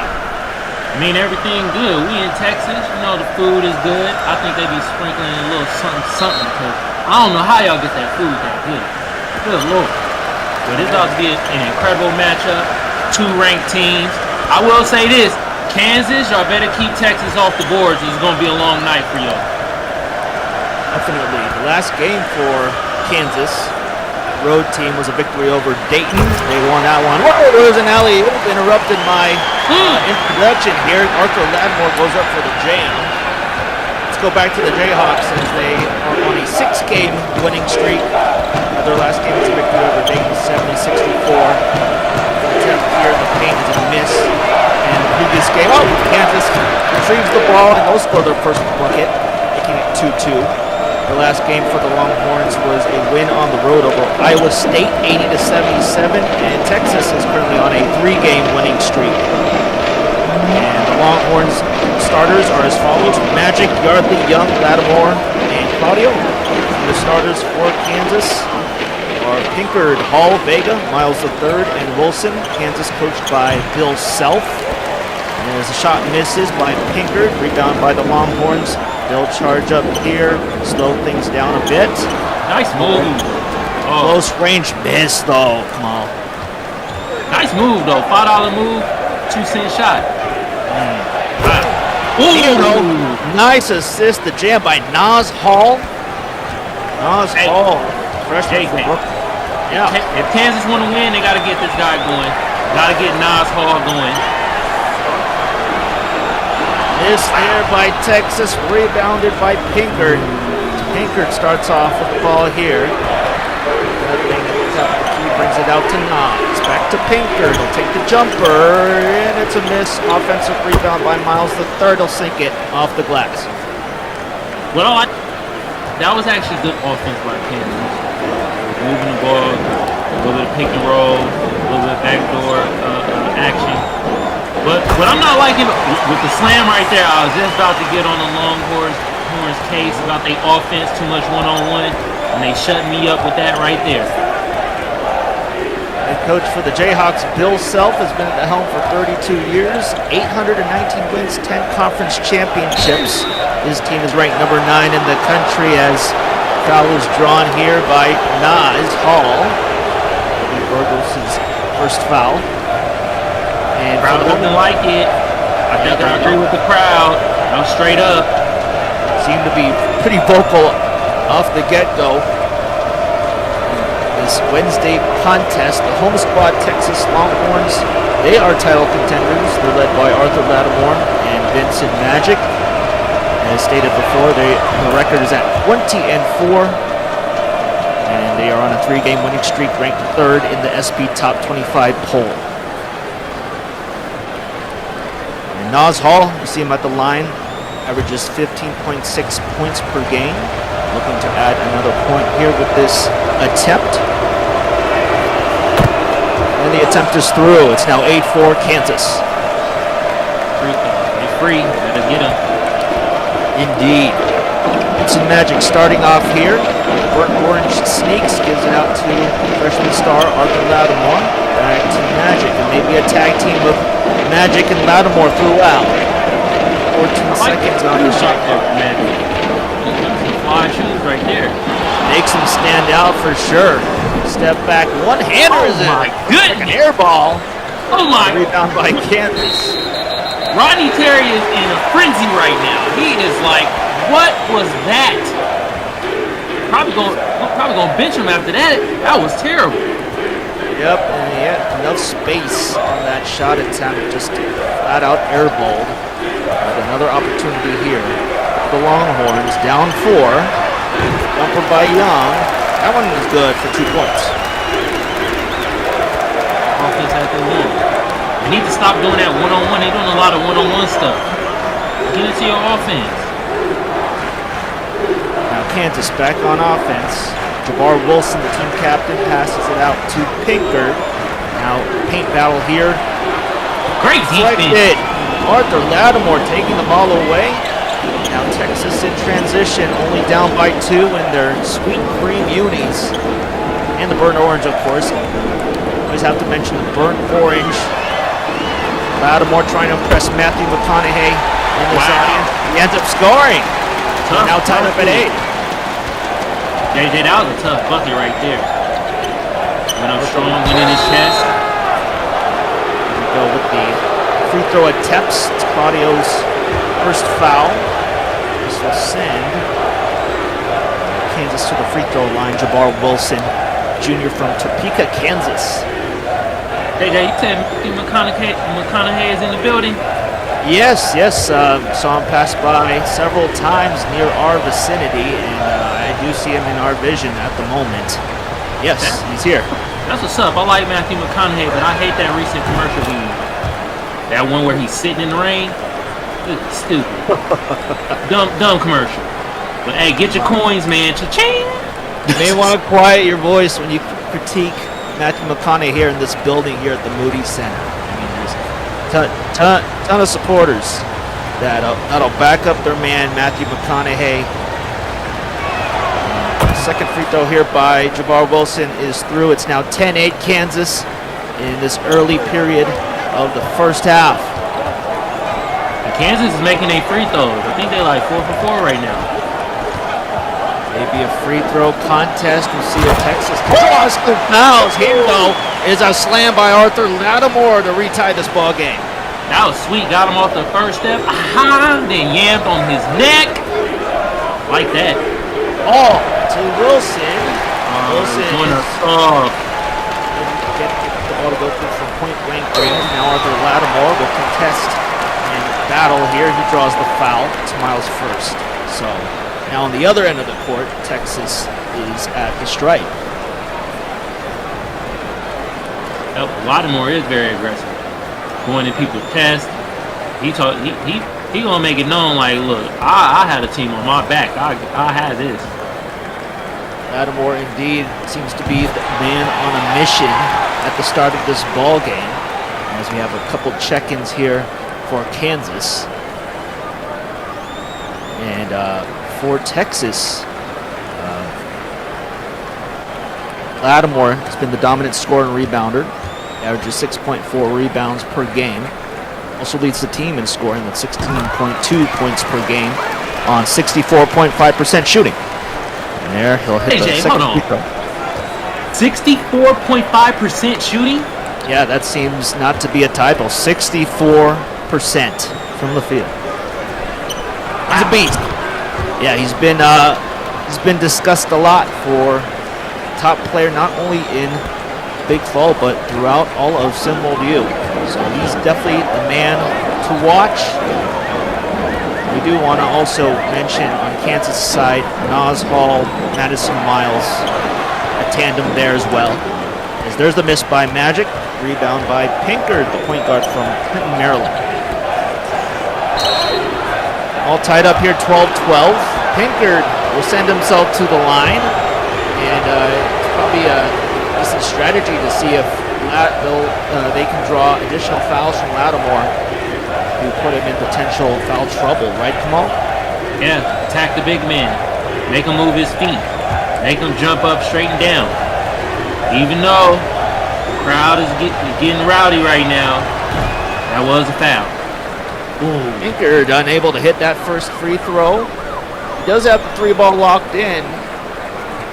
I mean, everything good. We in Texas, you know, the food is good. I think they be sprinkling a little something, because I don't know how y'all get that food that good. Good Lord. But it's about to be an incredible matchup. 2 ranked teams. I will say this, Kansas, y'all better keep Texas off the boards. It's going to be a long night for y'all. Definitely. The last game for Kansas road team was a victory over Dayton. They won that one. Whoa, there was an alley. Interrupted my introduction here. Arthur Lattimore goes up for the jam. Let's go back to the Jayhawks as they are on a 6-game winning streak. Their last game was a victory over Dayton, 70-64. Attempt here in the paint is a miss. And the previous game, Kansas retrieves the ball and they'll score their first bucket, making it 2-2. The last game for the Longhorns was a win on the road over Iowa State, 80-77, and Texas is currently on a 3-game winning streak. And the Longhorns starters are as follows: Magic, Yardley, Young, Lattimore, and Claudio. And the starters for Kansas are Pinkard, Hall, Vega, Miles III, and Wilson. Kansas coached by Bill Self. And as the shot misses by Pinkard, rebound by the Longhorns. They'll charge up here, slow things down a bit. Nice move. Close range miss though. Come on. Nice move though. $5 move, 2-cent shot. Ooh. Nice assist. The jam by Nas Hall. Hall. Freshman from Brooklyn. Yeah. If Kansas want to win, they got to get this guy going. Got to get Nas Hall going. Miss there by Texas, rebounded by Pinkard. Pinkard starts off with the ball here. He brings it out to Nas. Back to Pinkard. He'll take the jumper, and it's a miss. Offensive rebound by Miles III. He'll sink it off the glass. Well, that was actually good offense by Kansas. Moving the ball, a little bit of pick and roll, a little bit of backdoor action. But what I'm not liking with the slam right there, I was just about to get on the Longhorns case about their offense, too much one-on-one, and they shut me up with that right there. Head coach for the Jayhawks, Bill Self, has been at the helm for 32 years, 819 wins, 10 conference championships. His team is ranked number 9 in the country as foul is drawn here by Nas Hall. Burgos' first foul. And crowd doesn't like it. I think I agree with the crowd. No, straight up. Seem to be pretty vocal off the get-go. This Wednesday contest, the home squad Texas Longhorns, they are title contenders. They're led by Arthur Lattimore and Vincent Magic. As stated before, the record is at 20-4. And they are on a 3-game winning streak, ranked 3rd in the SP Top 25 poll. Nas Hall, you see him at the line, averages 15.6 points per game. Looking to add another point here with this attempt. And the attempt is through. It's now 8-4 Kansas. They're free. Gotta get him. Indeed. Vincent Magic starting off here. Burnt Orange sneaks, gives it out to freshman star Arthur Lattimore. Back to Magic, and maybe a tag team of Magic and Lattimore throughout. 14 seconds on the shot clock. Fly shoes right there. Makes him stand out for sure. Step back, one-hander is in. Oh my goodness! Like an air ball. Oh my! Rebound by Kansas. Rodney Terry is in a frenzy right now. He is like, what was that? Probably gonna bench him after that. That was terrible. Yep, and he had enough space on that shot attempt, just flat out airballed. But another opportunity here. The Longhorns down 4. Jumper by Young. That one was good for 2 points. Offense at the lead. They need to stop doing that one-on-one. They're doing a lot of one-on-one stuff. Get into your offense. Kansas back on offense. Jabbar Wilson, the team captain, passes it out to Pinkard. Now paint battle here. Great defense. Arthur Lattimore taking the ball away. Now Texas in transition, only down by 2 in their sweet cream unis. And the burnt orange, of course. Always have to mention the burnt orange. Lattimore trying to impress Matthew McConaughey in this area. He ends up scoring. Now tied up at 8. JJ, that was a tough bucket right there. Went up strong, went in his chest. Here we go with the free throw attempts. It's Claudio's first foul. This will send Kansas to the free throw line. Jabbar Wilson, junior from Topeka, Kansas. JJ, you said McConaughey is in the building? Yes, saw him pass by several times near our vicinity, and I do see him in our vision at the moment. Yes, he's here. That's what's up. I like Matthew McConaughey, but I hate that recent commercial he used. That one where he's sitting in the rain. It's stupid. dumb commercial. But hey, get your coins, man. Cha-ching! You may want to quiet your voice when you critique Matthew McConaughey here in this building here at the Moody Center. I mean, there's a ton of supporters that'll back up their man, Matthew McConaughey. Second free throw here by Jabbar Wilson is through. It's now 10-8 Kansas in this early period of the first half. And Kansas is making a free throws. I think they're like 4 for 4 right now. Maybe a free throw contest. We'll see if Texas can draw some fouls. Here, though, is a slam by Arthur Lattimore to retie this ball game. That was sweet. Got him off the first step. Aha! Then yamped on his neck. Like that. Oh, to Wilson. Wilson doing is getting the ball to go through from point blank range. Now Arthur Lattimore will contest and battle here. He draws the foul. It's Miles first. So now on the other end of the court, Texas is at the stripe. Lattimore is very aggressive. Going in people's chest. He gonna make it known like, look, I had a team on my back. I had this. Lattimore indeed seems to be the man on a mission at the start of this ball game. As we have a couple check-ins here for Kansas. And for Texas, Lattimore has been the dominant scorer and rebounder. Averages 6.4 rebounds per game. Also leads the team in scoring with 16.2 points per game on 64.5% shooting. And there, he'll hit the second free throw. 64.5% shooting? Yeah, that seems not to be a typo. 64% from the field. He's a beast. Yeah, he's been discussed a lot for top player not only in Big Fall but throughout all of SimWorld U. So he's definitely the man to watch. We do want to also mention on Kansas' side, Nas Hall, Madison Miles, a tandem there as well. As there's the miss by Magic, rebound by Pinkard, the point guard from Clinton, Maryland. All tied up here, 12-12. Pinkard will send himself to the line, and it's probably a decent strategy to see if they can draw additional fouls from Lattimore to put him in potential foul trouble, right, Kamal? Yeah, attack the big man. Make him move his feet. Make him jump up straight and down. Even though the crowd is getting rowdy right now, that was a foul. Pinkard unable to hit that first free throw. He does have the 3-ball locked in.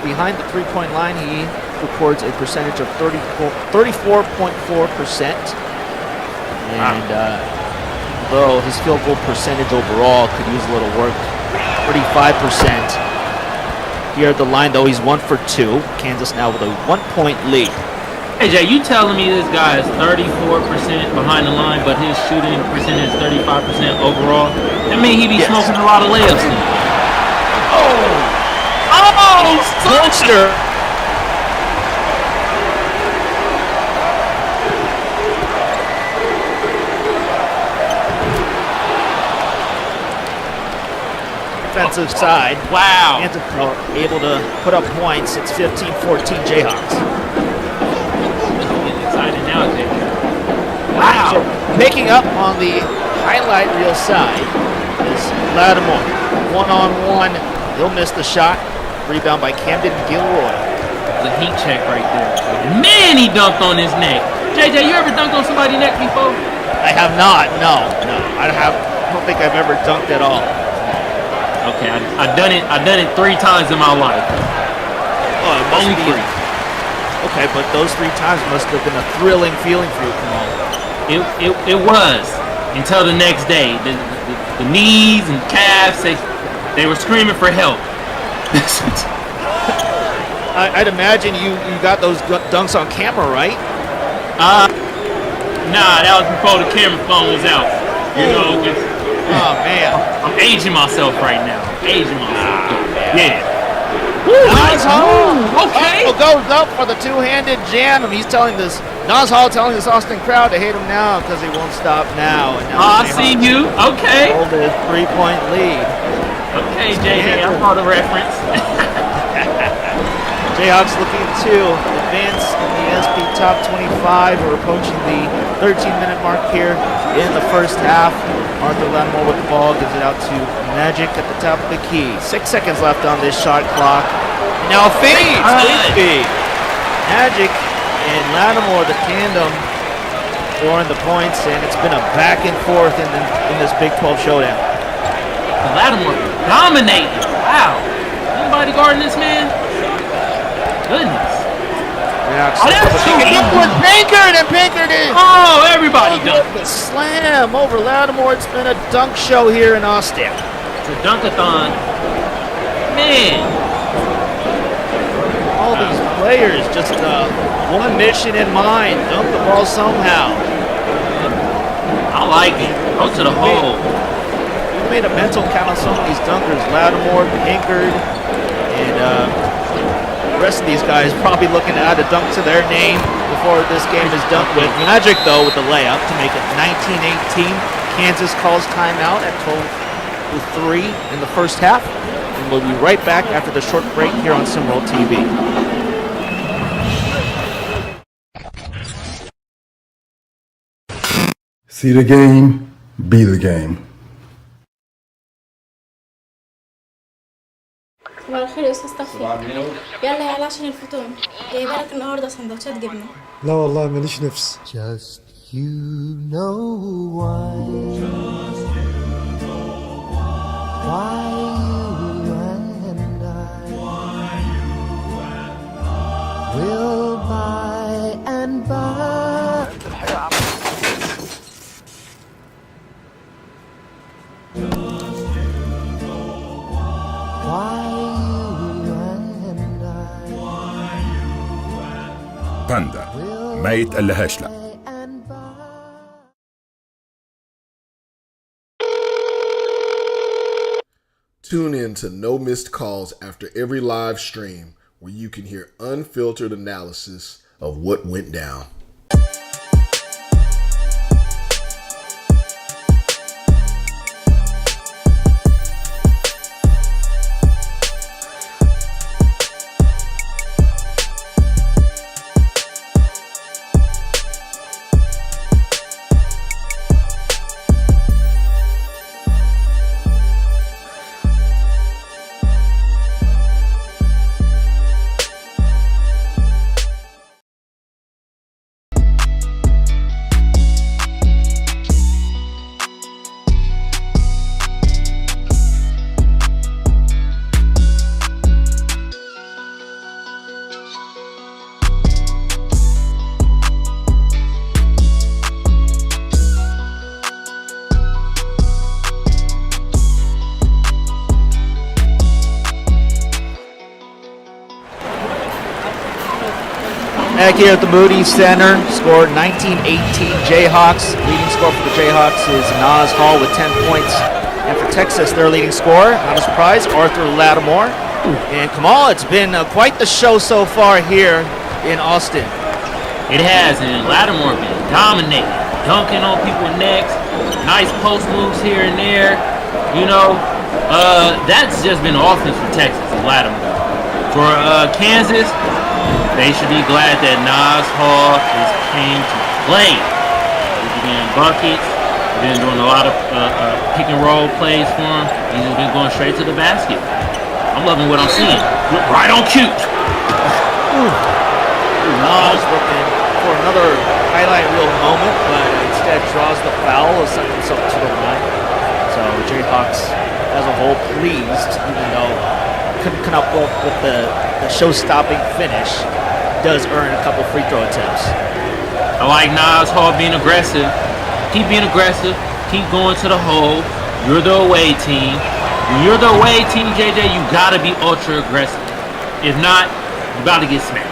Behind the 3-point line, he records a percentage of 34.4%. And though his field goal percentage overall could use a little work, 35%. Here at the line, though, he's 1 for 2. Kansas now with a 1-point lead. Hey, Jay, you telling me this guy is 34% behind the line, but his shooting percentage is 35% overall? That means he be smoking a lot of layups now. Oh, monster! defensive side. Wow. Kansas are able to put up points. It's 15-14 Jayhawks. Getting excited now, Jay. Wow. So picking up on the highlight reel side is Lattimore. One-on-one. He'll miss the shot. Rebound by Camden Gilroy. The heat check right there. Man, he dunked on his neck. JJ, you ever dunked on somebody's neck before? I have not. No. I don't think I've ever dunked at all. Okay, I've done it 3 times in my life. Oh, it must Only be 3. Okay, but those 3 times must have been a thrilling feeling for you, Kamal. It was until the next day. The knees and calves, they were screaming for help. I'd imagine you got those dunks on camera, right? Nah, that was before the camera phone was out. You know, oh man, I'm aging myself right now. Yeah. Nas Hall. Okay. Goes up for the two-handed jam, and he's telling this Nas Hall telling this Austin crowd to hate him now because he won't stop now. And now I see you. Okay. Hold his 3-point lead. Okay, JJ, I saw the reference. Jayhawks looking to advance in the SP top 25. We're approaching the 13-minute mark here in the first half. Arthur Lattimore with the ball gives it out to Magic at the top of the key. 6 seconds left on this shot clock. Now fade. Magic and Lattimore, the tandem, scoring the points, and it's been a back and forth in this Big 12 showdown. Lattimore dominating. Wow. Anybody guarding this man? Goodness. Yeah, oh, that's too easy. Pinkered it. Oh, everybody dunked. The slam over Lattimore. It's been a dunk show here in Austin. It's a dunkathon. Man. All these players just one mission in mind. Dunk the ball somehow. I like it. Go to the hole. We made a mental count on some of these dunkers. Lattimore, Pinkard, and the rest of these guys probably looking to add a dunk to their name before this game is done with. Magic, though, with the layup to make it 19-18. Kansas calls timeout at 12:03 in the first half. And we'll be right back after the short break here on SimWorld TV. See the game, be the game. صباح الخير يا استاذ طفي. يلا يلا عشان الفطور جايبه لك النهارده سندوتشات جبنه. لا والله ماليش نفس. Just you know why you and I will by and by. باندا ما يتقلهاش لا. Tune in to No Missed Calls after every live stream, where you can hear unfiltered analysis of what went down. Back here at the Moody Center, scored 19-18 Jayhawks. Leading scorer for the Jayhawks is Nas Hall with 10 points. And for Texas, their leading scorer, not a surprise, Arthur Lattimore. And Kamal, it's been quite the show so far here in Austin. It has, and Lattimore been dominating, dunking on people's necks, nice post moves here and there. You know, That's just been offense for Texas, the latter. For Kansas, they should be glad that Nas Hall is came to play. He's been getting buckets. He's been doing a lot of pick and roll plays for him. He's just been going straight to the basket. I'm loving what I'm seeing. Right on cue. Nas looking for another highlight reel moment, but instead draws the foul and sends himself to the line. So Jayhawks as a whole pleased, even though couldn't come up with the show-stopping finish, does earn a couple free throw attempts. I like Nas Hall being aggressive. Keep being aggressive. Keep going to the hole. You're the away team. When you're the away team, JJ, you gotta be ultra aggressive. If not, you about to get smacked.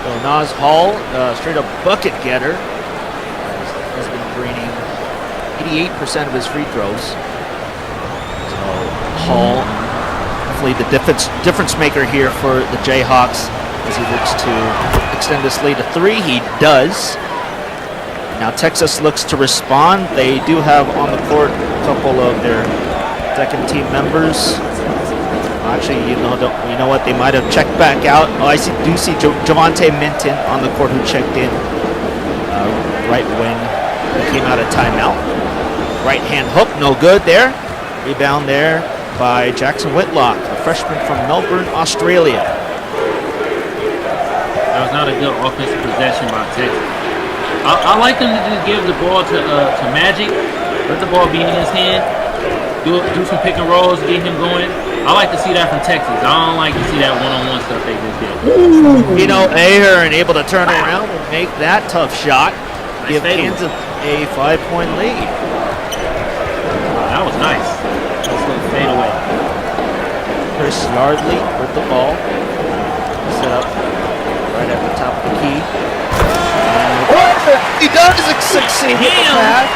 So Nas Hall, straight up bucket getter, has been draining 88% of his free throws. So Hall, hopefully the difference maker here for the Jayhawks as he looks to extend this lead to 3. He does. Now Texas looks to respond. They do have on the court a couple of their second team members. Actually, you know what? They might have checked back out. Oh, I do see Javante Minton on the court who checked in right when he came out of timeout. Right hand hook, no good there. Rebound there by Jackson Whitlock, a freshman from Melbourne, Australia. That was not a good offensive possession by Texas. I like them to just give the ball to Magic, let the ball be in his hand, do some pick and rolls, get him going. I like to see that from Texas. I don't like to see that one-on-one stuff they just did. You know, Ahern able to turn around and make that tough shot. Give Kansas a 5-point lead. That was nice. Let's go fade away. Chris Yardley with the ball. Set up right at the top of the key. He does succeed with the pass.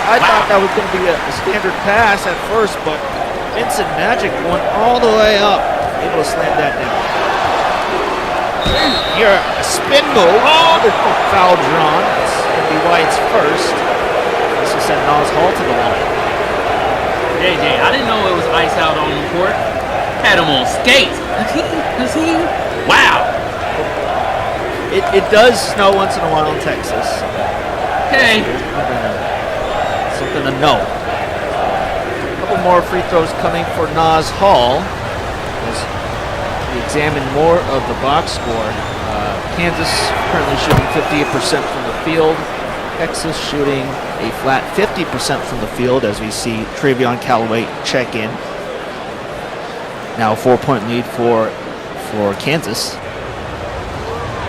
I thought that was going to be a standard pass at first, but Vincent Magic went all the way up, able to slam that down. Here, a spin move. Oh, there's no foul drawn. It's going to be White's first. This will send Nas Hall to the line. JJ, I didn't know it was ice out on the court. Had him on skates. Wow. It does snow once in a while in Texas. Okay. Something to know. A couple more free throws coming for Nas Hall. As we examine more of the box score, Kansas currently shooting 58% from the field. Texas shooting a flat 50% from the field as we see Travion Callaway check in. Now a 4-point lead for Kansas.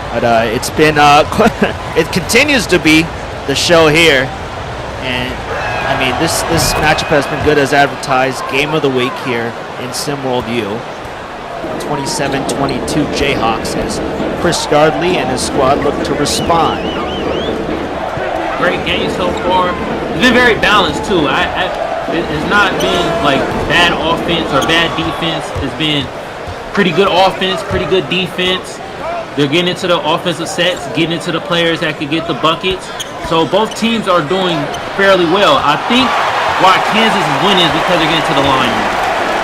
But it's been, it continues to be the show here. And I mean, this matchup has been good as advertised. Game of the week here in SimWorld U. 27-22 Jayhawks as Chris Yardley and his squad look to respond. Great game so far. It's been very balanced too. It's not been like bad offense or bad defense. It's been pretty good offense, pretty good defense. They're getting into the offensive sets, getting into the players that could get the buckets. So both teams are doing fairly well. I think why Kansas is winning is because they're getting to the line more.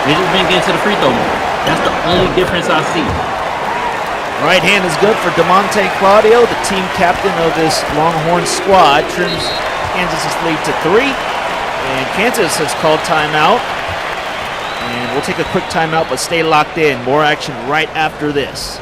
They've just been getting to the free throw more. That's the only difference I see. Right hand is good for DeMonte Claudio, the team captain of this Longhorn squad. Trims Kansas' lead to 3. And Kansas has called timeout. And we'll take a quick timeout, but stay locked in. More action right after this.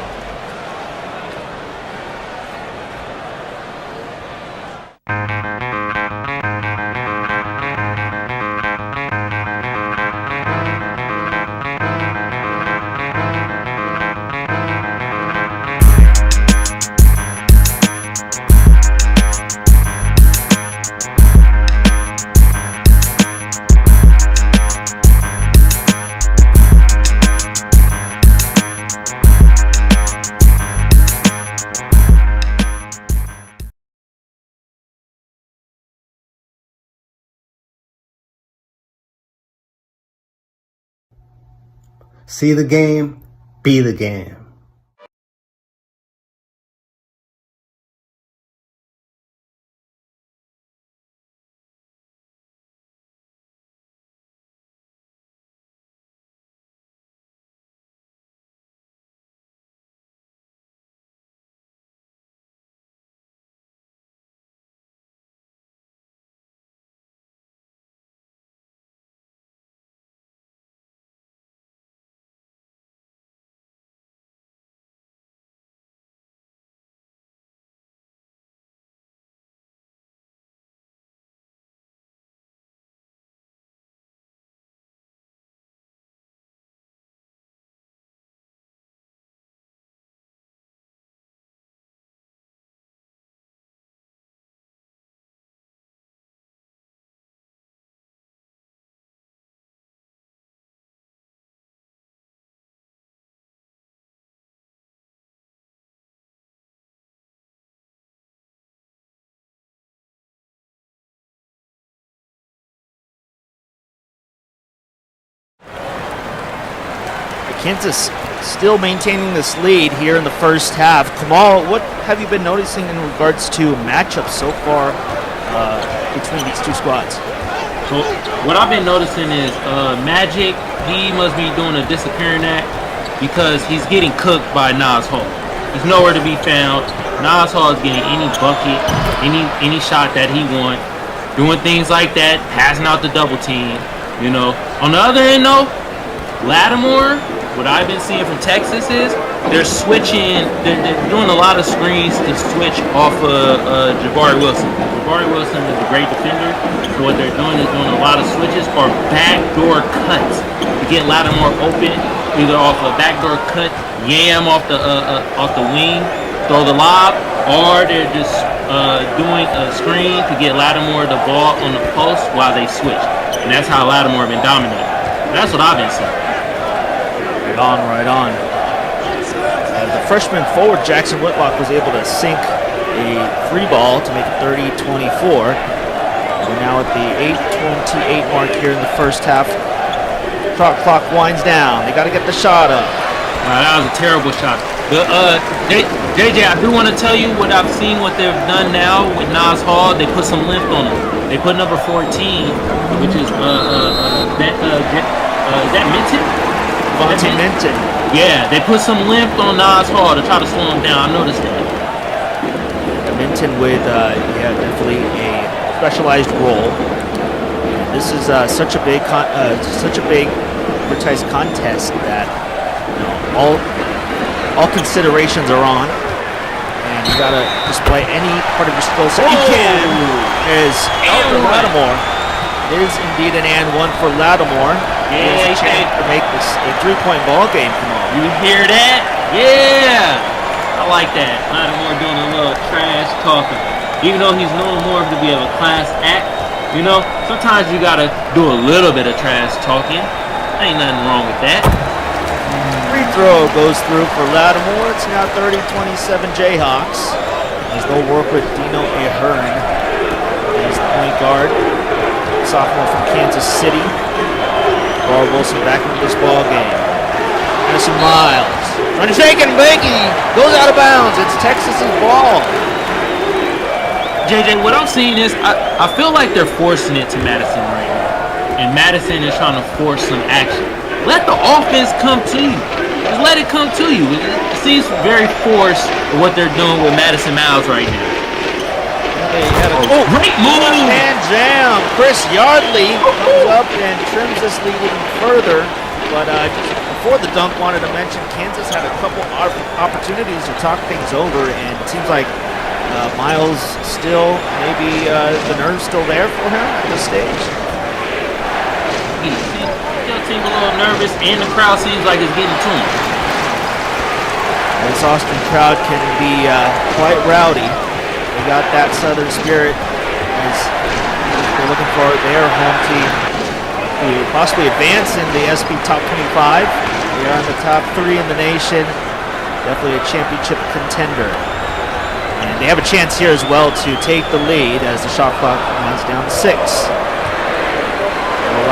See the game, be the game. Kansas still maintaining this lead here in the first half. Kamal, what have you been noticing in regards to matchups so far between these two squads? So what I've been noticing is Magic, he must be doing a disappearing act because he's getting cooked by Nas Hall. He's nowhere to be found. Nas Hall is getting any bucket, any shot that he wants, doing things like that, passing out the double team. You know. On the other end though, Lattimore, what I've been seeing from Texas is they're switching, they're doing a lot of screens to switch off of Jabari Wilson. Jabari Wilson is a great defender, so what they're doing is doing a lot of switches or backdoor cuts to get Lattimore open, either off a backdoor cut, yam off the wing, throw the lob, or they're just doing a screen to get Lattimore the ball on the post while they switch. And that's how Lattimore been dominating. That's what I've been seeing. Right on. The freshman forward, Jackson Whitlock, was able to sink a free ball to make it 30-24. We're now at the 8:28 mark here in the first half. Clock winds down. They got to get the shot up. Wow, that was a terrible shot. JJ, I do want to tell you what I've seen, what they've done now with Nas Hall. They put some length on him. They put number 14, which is is that Minton? Minton. Yeah, they put some length on Nas Hall to try to slow him down. I noticed that. Minton with definitely a specialized role. This is such a big advertised contest that all considerations are on, and you gotta display any part of your skill set you can. Is Alfred Lattimore is indeed an and one for Lattimore. There's a chance to make this a 3-point ball game. Come on. You hear that? Yeah! I like that. Lattimore doing a little trash talking. Even though he's known more to be of a class act, you know, sometimes you gotta do a little bit of trash talking. Ain't nothing wrong with that. Free throw goes through for Lattimore. It's now 30-27 Jayhawks as they'll work with Dino Ahern as the point guard. Sophomore from Kansas City. Ball Wilson back into this ball game. Madison Miles trying to shake it and bake it. Goes out of bounds. It's Texas's ball. JJ, what I'm seeing is I feel like they're forcing it to Madison right now. And Madison is trying to force some action. Let the offense come to you. Just let it come to you. It seems very forced what they're doing with Madison Miles right now. Great move! Hand jam. Chris Yardley comes up and trims this lead even further. But just before the dunk, wanted to mention Kansas had a couple opportunities to talk things over, and it seems like Miles still, maybe the nerve's still there for him at this stage. He still seems a little nervous, and the crowd seems like it's getting to him. This Austin crowd can be quite rowdy. They got that Southern spirit as they're looking for their home team to possibly advance in the SP Top 25. They are in the top 3 in the nation. Definitely a championship contender. And they have a chance here as well to take the lead as the shot clock winds down to 6.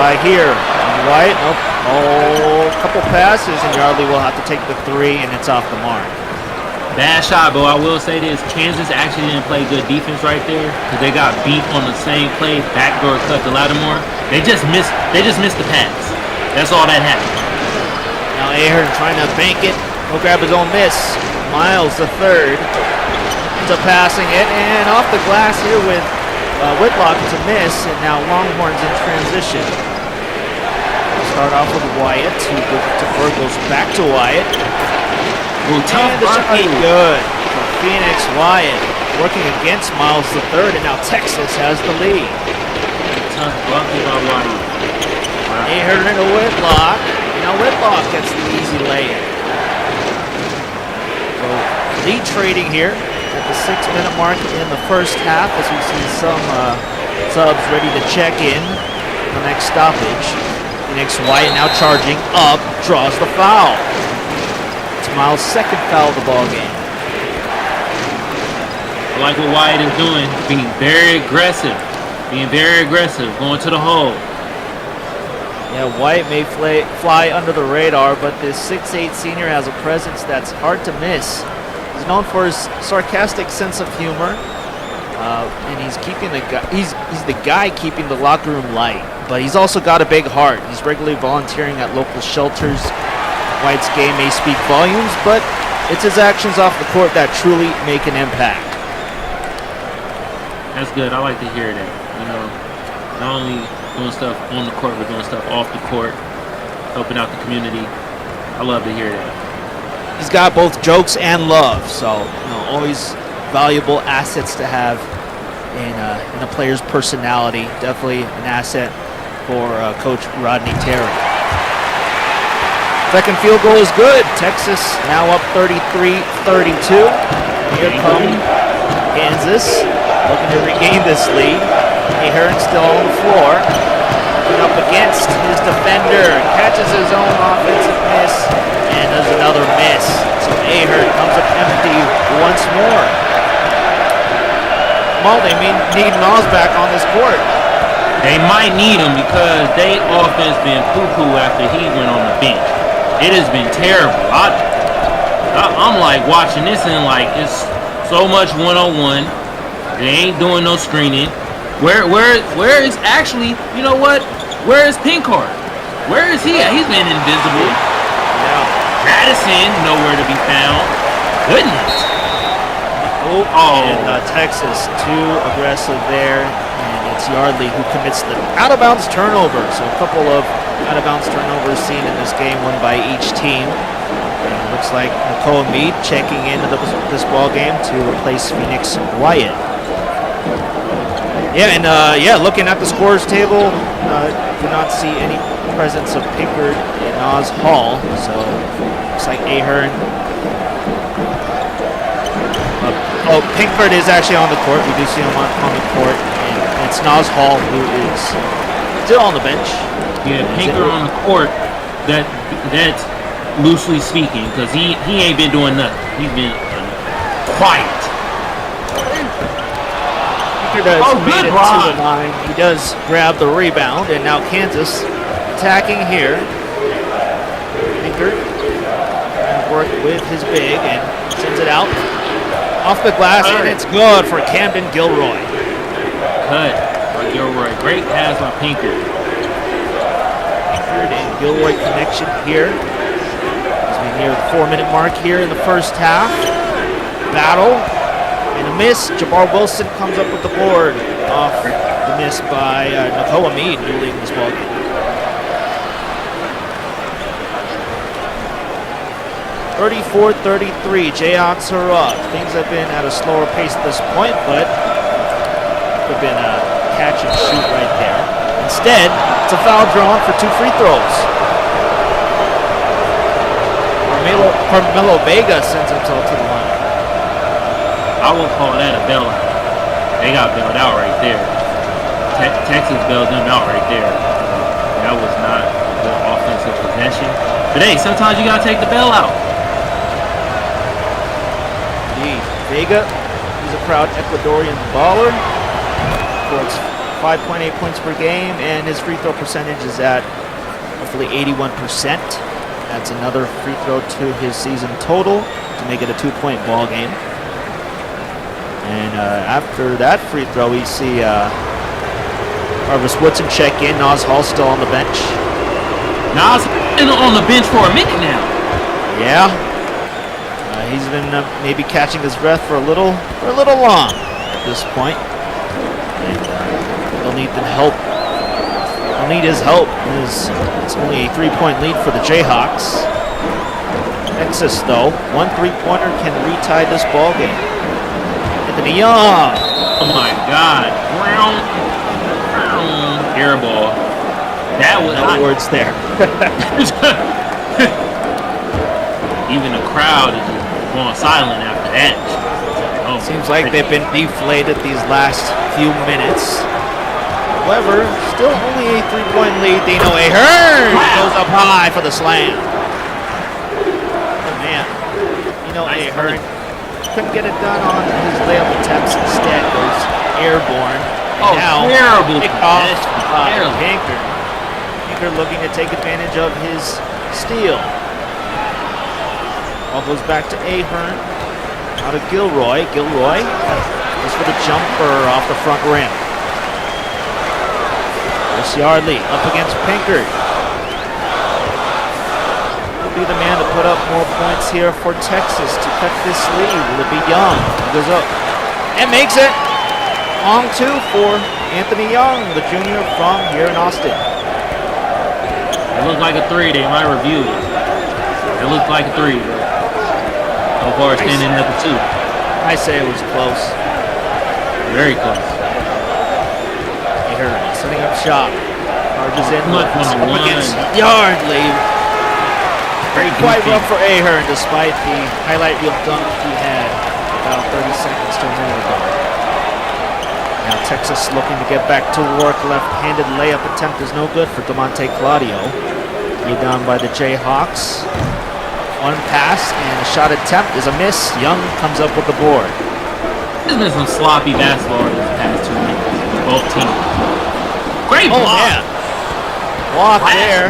Right here on White. Nope. Oh, a couple passes and Yardley will have to take the 3 and it's off the mark. Bad shot, but I will say this: Kansas actually didn't play good defense right there because they got beat on the same play, backdoor cut to Lattimore. They just missed the pass. That's all that happened. Now Ahern trying to bank it. He'll grab his own miss. Miles the third ends up passing it and off the glass here with Whitlock. It's a miss, and now Longhorns in transition. We'll start off with Wyatt. Goes back to Wyatt. Ooh, tough and good for Phoenix. Wyatt working against Miles the third, and now Texas has the lead. Tough bucket by Wyatt. Wow. Ahern into Whitlock. Now Whitlock gets the easy lay-in. So lead trading here at the 6-minute mark in the first half as we see some subs ready to check in for the next stoppage. Phoenix Wyatt now charging up, draws the foul. It's Miles' second foul of the ball game. I like what Wyatt is doing, being very aggressive, going to the hole. Yeah, White may fly under the radar, but this 6'8" senior has a presence that's hard to miss. He's known for his sarcastic sense of humor, and he's the guy keeping the locker room light. But he's also got a big heart. He's regularly volunteering at local shelters. White's game may speak volumes, but it's his actions off the court that truly make an impact. That's good. I like to hear that. You know, not only doing stuff on the court, but doing stuff off the court, helping out the community. I love to hear that. He's got both jokes and love, so always valuable assets to have in a player's personality. Definitely an asset for Coach Rodney Terry. Second field goal is good. Texas now up 33-32. Here comes Kansas, looking to regain this lead. Ahern still on the floor, looking up against his defender, catches his own offensive miss, and there's another miss. So Ahern comes up empty once more. Well, they may need Nas back on this court. They might need him because they offense been poo-poo after he went on the bench. It has been terrible. I'm like watching this and like it's so much one-on-one. They ain't doing no screening. Where is actually, you know what? Where is Pinkard? Where is he at? He's been invisible. Madison, nowhere to be found. Goodness. And Texas too aggressive there, and it's Yardley who commits the out-of-bounds turnover. So a couple of out-of-bounds turnovers seen in this game, one by each team. And it looks like Nicole Mead checking into this ball game to replace Phoenix Wyatt. Yeah, and looking at the scores table, do not see any presence of Pinkard in Oz Hall. So looks like Ahern. Pinkford is actually on the court. We do see him on the court. And it's Nas Hall who is still on the bench. Yeah, Pinkford on the court. That's loosely speaking, because he ain't been doing nothing. He's been quiet. Pinkford has made it to the line. He does grab the rebound, and now Kansas attacking here. Pinkford trying to work with his big and sends it out. Off the glass, and it's good for Camden Gilroy. Good for Gilroy. Great pass by Pinkard. Pinkard and Gilroy connection here. As we near the 4-minute mark here in the first half. Battle and a miss. Jabbar Wilson comes up with the board off the miss by Nakoa Mead, who leading this ball game. 34-33, Jayhawks are up. Things have been at a slower pace at this point, but could have been a catch and shoot right there. Instead, it's a foul drawn for 2 free throws. Carmelo Vega sends himself to the line. I would call that a bailout. They got bailed out right there. Texas bailed them out right there. That was not a good offensive possession. But hey, sometimes you gotta take the bailout. Vega, he's a proud Ecuadorian baller. Scores 5.8 points per game, and his free throw percentage is at roughly 81%. That's another free throw to his season total to make it a 2-point ball game. And after that free throw, we see Harvis Woodson check in. Nas Hall still on the bench. Nas been on the bench for a minute now. Yeah. He's been maybe catching his breath for a little long at this point. And they'll need the help. They'll need his help. It's only a 3-point lead for the Jayhawks. Texas, though, 1 3-pointer can retie this ball game. Anthony Young. Oh my God! Air ball. That was no words there. Even the crowd is going silent after that. Seems like they've been deflated these last few minutes. However, still only a 3-point lead. Dino Ahern goes up high for the slam. Oh man, Ahern couldn't get it done on his layup attempts. Instead, goes airborne. And now terrible pick off Pinkard. Pinkard looking to take advantage of his steal. Ball goes back to Ahern. Out of Gilroy. Gilroy goes for the jumper off the front rim. Chris Yardley up against Pinkard. Will be the man to put up more points here for Texas to cut this lead. Will it be Young? He goes up and makes it. Long two for Anthony Young, the junior from here in Austin. It looked like a three. They might review it. It looked like a three. So far, standing at the two. I say it was close. Very close. Ahern setting up shot. Charges in. Much Up one-on-one. against Yardley. Very quite rough for Ahern, despite the highlight reel dunk he had about 30 seconds to a minute ago. Now Texas looking to get back to work. Left-handed layup attempt is no good for DeMonte Claudio. Laid down by the Jayhawks. One pass and a shot attempt is a miss. Young comes up with the board. There's been some sloppy basketball in this past 2 minutes. Both teams. Great block. Oh, man. Block there.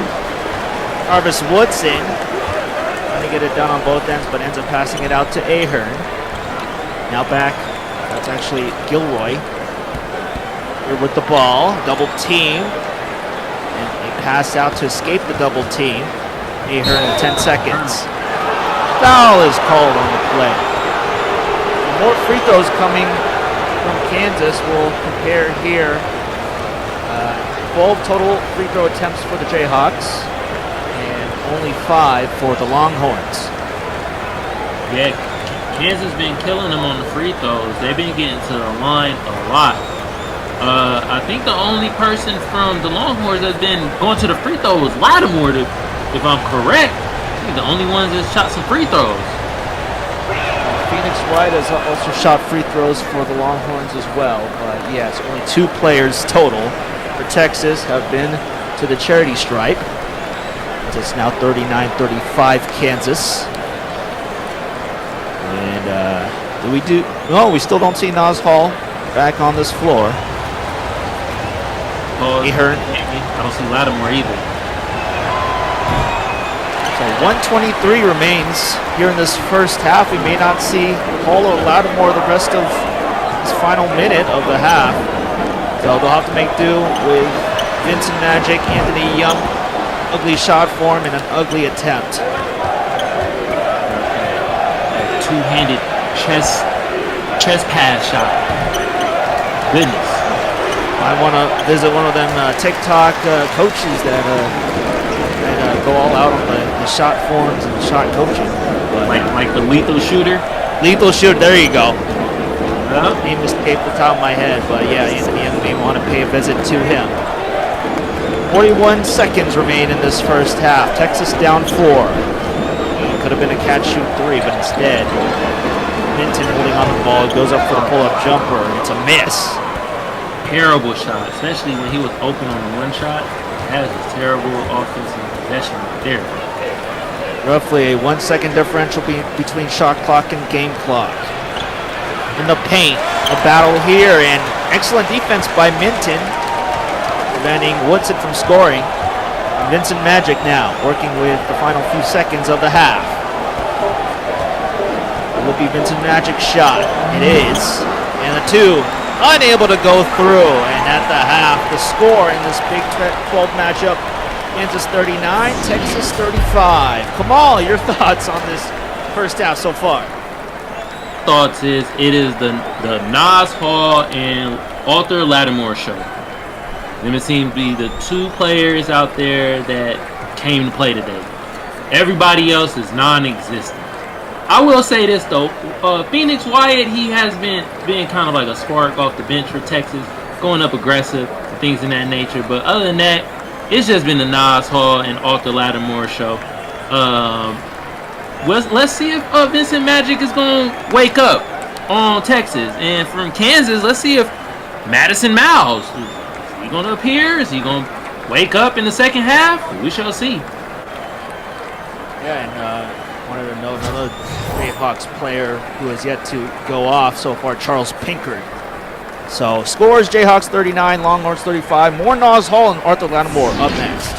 Jarvis Woodson trying to get it done on both ends, but ends up passing it out to Ahern. Now back. That's actually Gilroy. Here with the ball. Double team. And a pass out to escape the double team. Ahern in 10 seconds. Foul is called on the play. More free throws coming from Kansas. We'll compare here. 12 total free throw attempts for the Jayhawks and only 5 for the Longhorns. Yeah, Kansas been killing them on the free throws. They've been getting to the line a lot. I think the only person from the Longhorns that's been going to the free throw was Lattimore, if I'm correct. I think the only ones that shot some free throws. Phoenix White has also shot free throws for the Longhorns as well. But yes, only 2 players total for Texas have been to the charity stripe. It's now 39-35 Kansas. And we still don't see Nas Hall back on this floor. Ahern. I don't see Lattimore either. So 1:23 remains here in this first half. We may not see Hall or Lattimore the rest of this final minute of the half. So they'll have to make do with Vincent Magic, Anthony Young, ugly shot form, and an ugly attempt. Two-handed chest pass shot. Goodness. I want to visit one of them TikTok coaches that go all out on the shot forms and shot coaching. But like the lethal shooter? Lethal shooter, there you go. Name escaped the top of my head, but yeah, Anthony Young may want to pay a visit to him. 41 seconds remain in this first half. Texas down 4. Could have been a catch-shoot 3, but instead, Minton holding on the ball, goes up for the pull-up jumper, and it's a miss. Terrible shot, especially when he was open on the one shot. That is a terrible offensive possession right there. Roughly a 1 second differential between shot clock and game clock. In the paint, a battle here, and excellent defense by Minton, preventing Woodson from scoring. And Vincent Magic now working with the final few seconds of the half. It will be Vincent Magic's shot. It is. And the 2 unable to go through. And at the half, the score in this Big 12 matchup, Kansas 39, Texas 35. Kamal, your thoughts on this first half so far? Thoughts is it is the Nas Hall and Arthur Lattimore show. Them seem to be the 2 players out there that came to play today. Everybody else is non-existent. I will say this though, Phoenix Wyatt, he has been kind of like a spark off the bench for Texas, going up aggressive and things in that nature. But other than that, it's just been the Nas Hall and Arthur Lattimore show. Let's see if Vincent Magic is going to wake up on Texas. And from Kansas, let's see if Madison Miles, is he going to appear? Is he going to wake up in the second half? We shall see. Yeah, and wanted to note another Jayhawks player who has yet to go off so far, Charles Pinkard. So scores Jayhawks 39, Longhorns 35. More Nas Hall and Arthur Lattimore up next.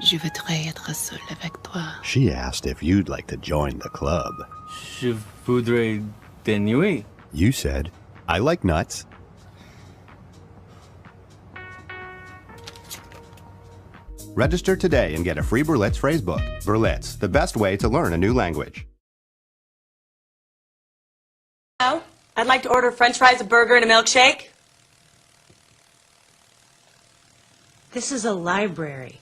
Je voudrais être seule avec toi. She asked if you'd like to join the club. Je voudrais des nuits. You said, I like nuts. Register today and get a free Berlitz phrasebook. Berlitz, the best way to learn a new language. Hello? I'd like to order french fries, a burger, and a milkshake. This is a library.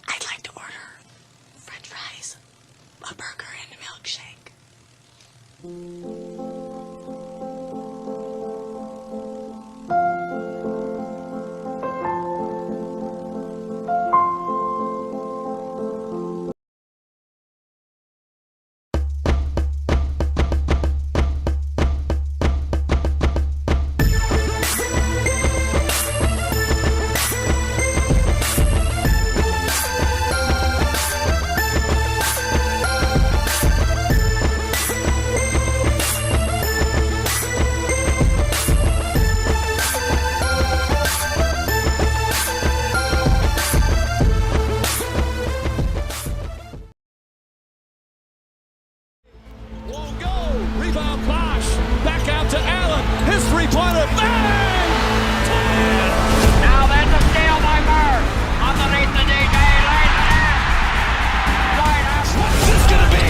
I'd like to order french fries, a burger, and a milkshake. Rebound Bosch. Back out to Allen. His three-pointer. Bang! Now that's a steal by Murr. Underneath the DJ. What's this going to be?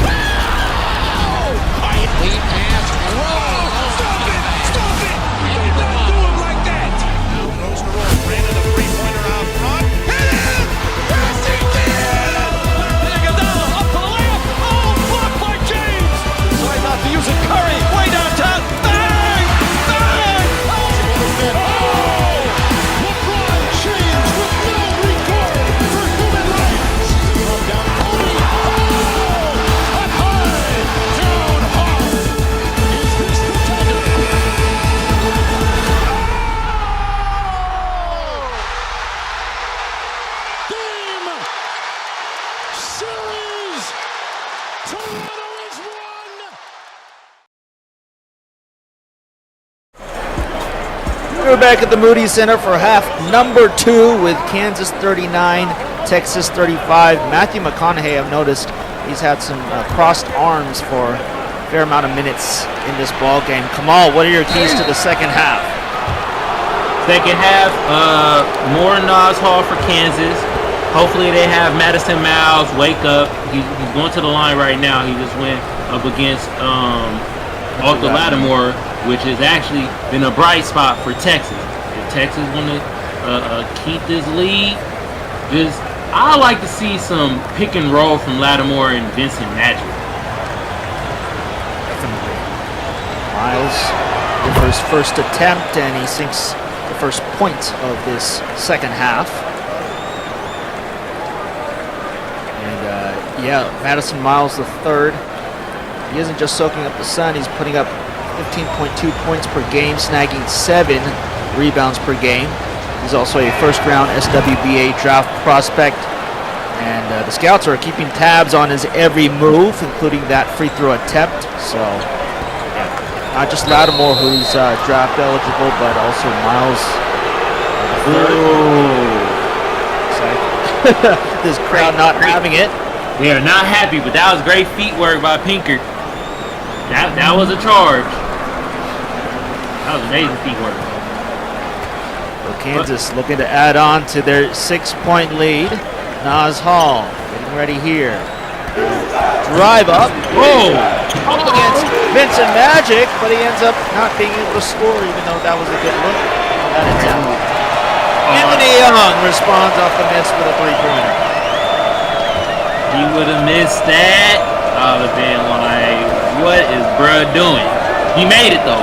Wow! Lead pass. Stop it! Stop it! Do not do him like that! Now Rosenroll ran to the three-pointer out front. Hit him! Yes, he did! Iguodala up for the layup. Oh, blocked by James! Trying not to use it. Curry way downtown. Bang! Bang! Oh! LeBron James with no regard for human rights. Come down. Oh! Up high! Down hard! Is this the Game! Series! Toronto is won! We're back at the Moody Center for half number 2 with Kansas 39, Texas 35. Matthew McConaughey, I've noticed he's had some crossed arms for a fair amount of minutes in this ball game. Kamal, what are your keys to the second half? Second half, more Nas Hall for Kansas. Hopefully they have Madison Miles wake up. He's going to the line right now. He just went up against Arthur Lattimore, which has actually been a bright spot for Texas. If Texas want to keep this lead, I like to see some pick and roll from Lattimore and Vincent Magic. Definitely. Miles for his first attempt, and he sinks the first point of this second half. And yeah, Madison Miles the third. He isn't just soaking up the sun, he's putting up 15.2 points per game, snagging 7 rebounds per game. He's also a first-round SWBA draft prospect, and the scouts are keeping tabs on his every move, including that free throw attempt. So, yeah, not just Lattimore who's draft eligible, but also Miles. This crowd not having it. They are not happy, but that was great feet work by Pinker. That was a charge. That was amazing feet work. Well, Kansas looking to add on to their 6-point lead. Nas Hall getting ready here. Drive up. Whoa! Up against Vincent Magic, but he ends up not being able to score, even though that was a good look. That attempt. Anthony Young responds off the miss with a three-pointer. He would have missed that. I would have been like, what is bruh doing? He made it though.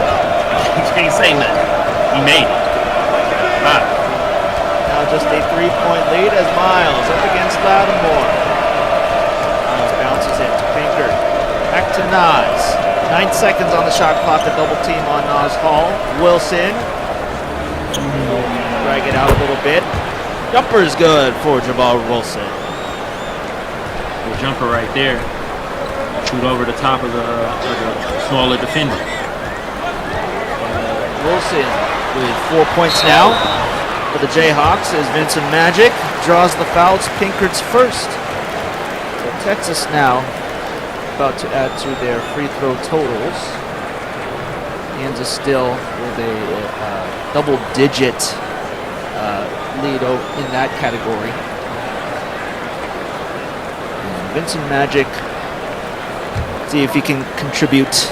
Can't say nothing. He made it. Wow. Now just a 3-point lead as Miles up against Lattimore. Miles bounces it to Pinker. Back to Nas. 9 seconds on the shot clock. A double team on Nas Hall. Wilson. Drag it out a little bit. Jumper is good for Jabbar Wilson. Good jumper right there. Shoot over the top of the smaller defender. Wilson with 4 points now for the Jayhawks as Vincent Magic draws the fouls. Pinkert's first. So Texas now about to add to their free throw totals. Kansas still with a double-digit lead in that category. And Vincent Magic, see if he can contribute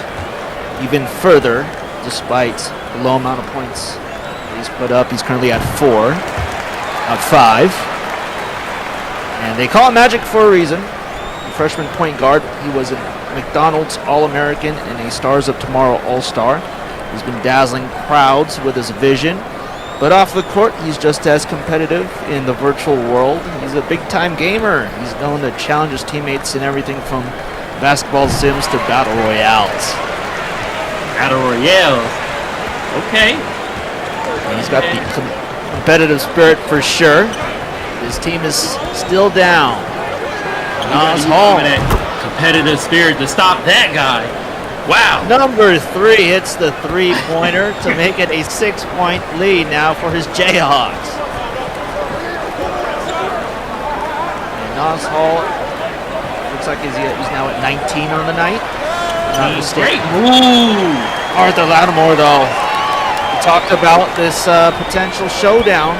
even further despite the low amount of points he's put up. He's currently at 5. And they call him Magic for a reason. The freshman point guard, he was a McDonald's All-American and a Stars of Tomorrow All-Star. He's been dazzling crowds with his vision. But off the court, he's just as competitive in the virtual world. He's a big-time gamer. He's known to challenge his teammates in everything from basketball sims to battle royales. Battle royales. Okay. He's got the competitive spirit for sure. His team is still down. Nas Hall. That competitive spirit to stop that guy. Wow. Number 3 hits the three-pointer to make it a 6-point lead now for his Jayhawks. And Nas Hall looks like he's now at 19 on the night. Great move. Arthur Lattimore, though, we talked about this potential showdown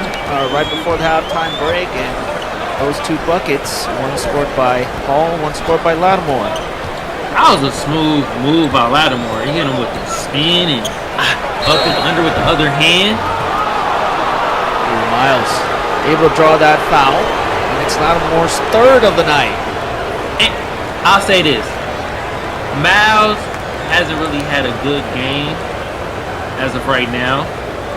right before the halftime break, and those 2 buckets, one scored by Hall, one scored by Lattimore. That was a smooth move by Lattimore. He hit him with the spin and bucket under with the other hand. Miles able to draw that foul, and it's Lattimore's 3rd of the night. And I'll say this. Miles hasn't really had a good game as of right now,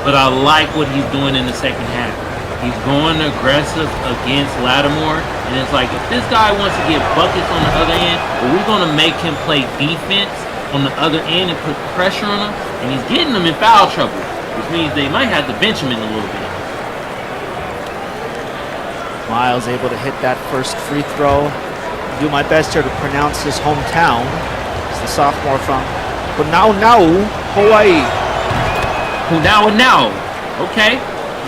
but I like what he's doing in the second half. He's going aggressive against Lattimore, and it's like, if this guy wants to get buckets on the other end, well, we're going to make him play defense on the other end and put pressure on him, and he's getting them in foul trouble, which means they might have to bench him in a little bit. Miles able to hit that first free throw. Do my best here to pronounce his hometown. He's the sophomore from Hunau, Hawaii. Hunau. Okay.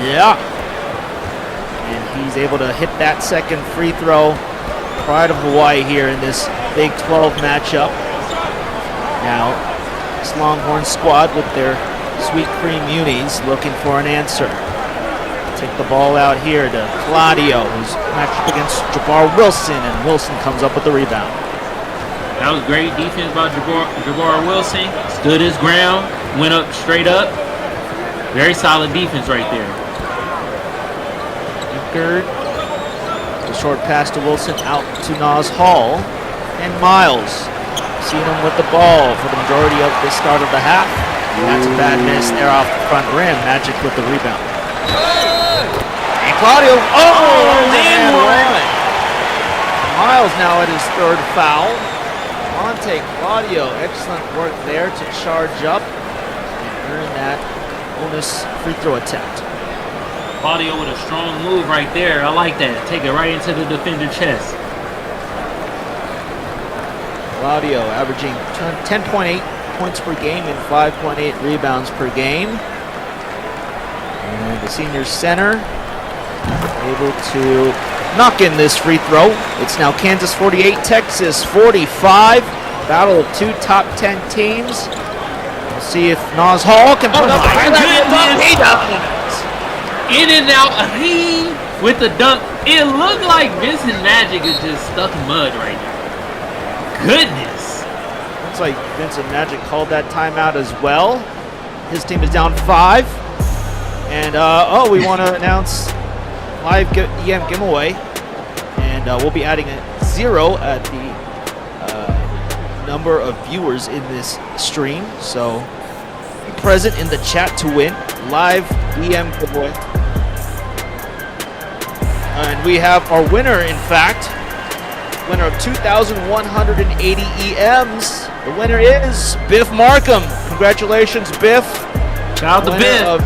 Yeah. And he's able to hit that second free throw. Pride of Hawaii here in this Big 12 matchup. Now, this Longhorn squad with their Sweet Cream unis looking for an answer. Take the ball out here to Claudio, who's matched up against Jabbar Wilson, and Wilson comes up with the rebound. That was great defense by Jabbar Wilson. Stood his ground, went up straight up. Very solid defense right there. The short pass to Wilson out to Nas Hall, and Miles seen him with the ball for the majority of the start of the half. That's a bad miss there off the front rim. Magic with the rebound. And Claudio, man, Miles now at his 3rd foul. Monte Claudio, excellent work there to charge up and earn that bonus free throw attempt. Claudio with a strong move right there. I like that. Take it right into the defender chest. Claudio averaging 10.8 points per game and 5.8 rebounds per game. And the senior center able to knock in this free throw. It's now Kansas 48, Texas 45. Battle of 2 top 10 teams. We'll see if Nas Hall can put up a He does. In and out, he with the dunk. It looked like Vincent Magic is just stuck in mud right now. Goodness. Looks like Vincent Magic called that timeout as well. His team is down 5. And, we want to announce live EM giveaway. And we'll be adding a 0 at the number of viewers in this stream. So be present in the chat to win live EM giveaway. And we have our winner, in fact, winner of 2,180 EMs. The winner is Biff Markham. Congratulations, Biff. Shout out to Biff. Of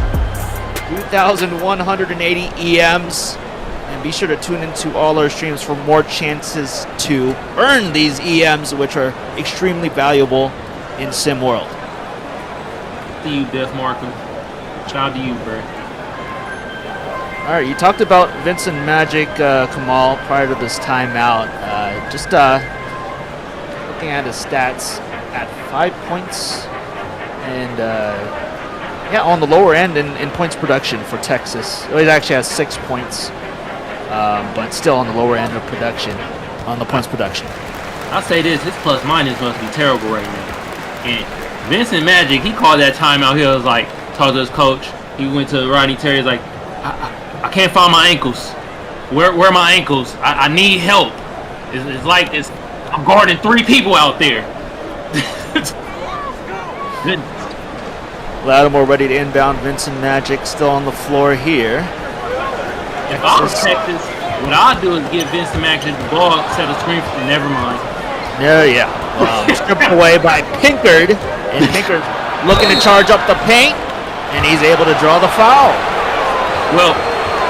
2,180 EMs. And be sure to tune into all our streams for more chances to earn these EMs, which are extremely valuable in SimWorld. See you, Biff Markham. Shout out to you, bro. All right, you talked about Vincent Magic, Kamal, prior to this timeout. Just looking at his stats, at 5 points and on the lower end in points production for Texas. Well, he actually has 6 points, but still on the lower end of production, on the points production. I'll say this, his plus minus must be terrible right now. And Vincent Magic, he called that timeout. He was like, talked to his coach. He went to Rodney Terry. He's like, I can't find my ankles. Where are my ankles? I need help. It's like I'm guarding 3 people out there. Lattimore ready to inbound. Vincent Magic still on the floor here. If I was Texas, what I'd do is give Vincent Magic the ball, set a screen for never mind. Yeah. Stripped away by Pinkard. And Pinkard looking to charge up the paint. And he's able to draw the foul. Well,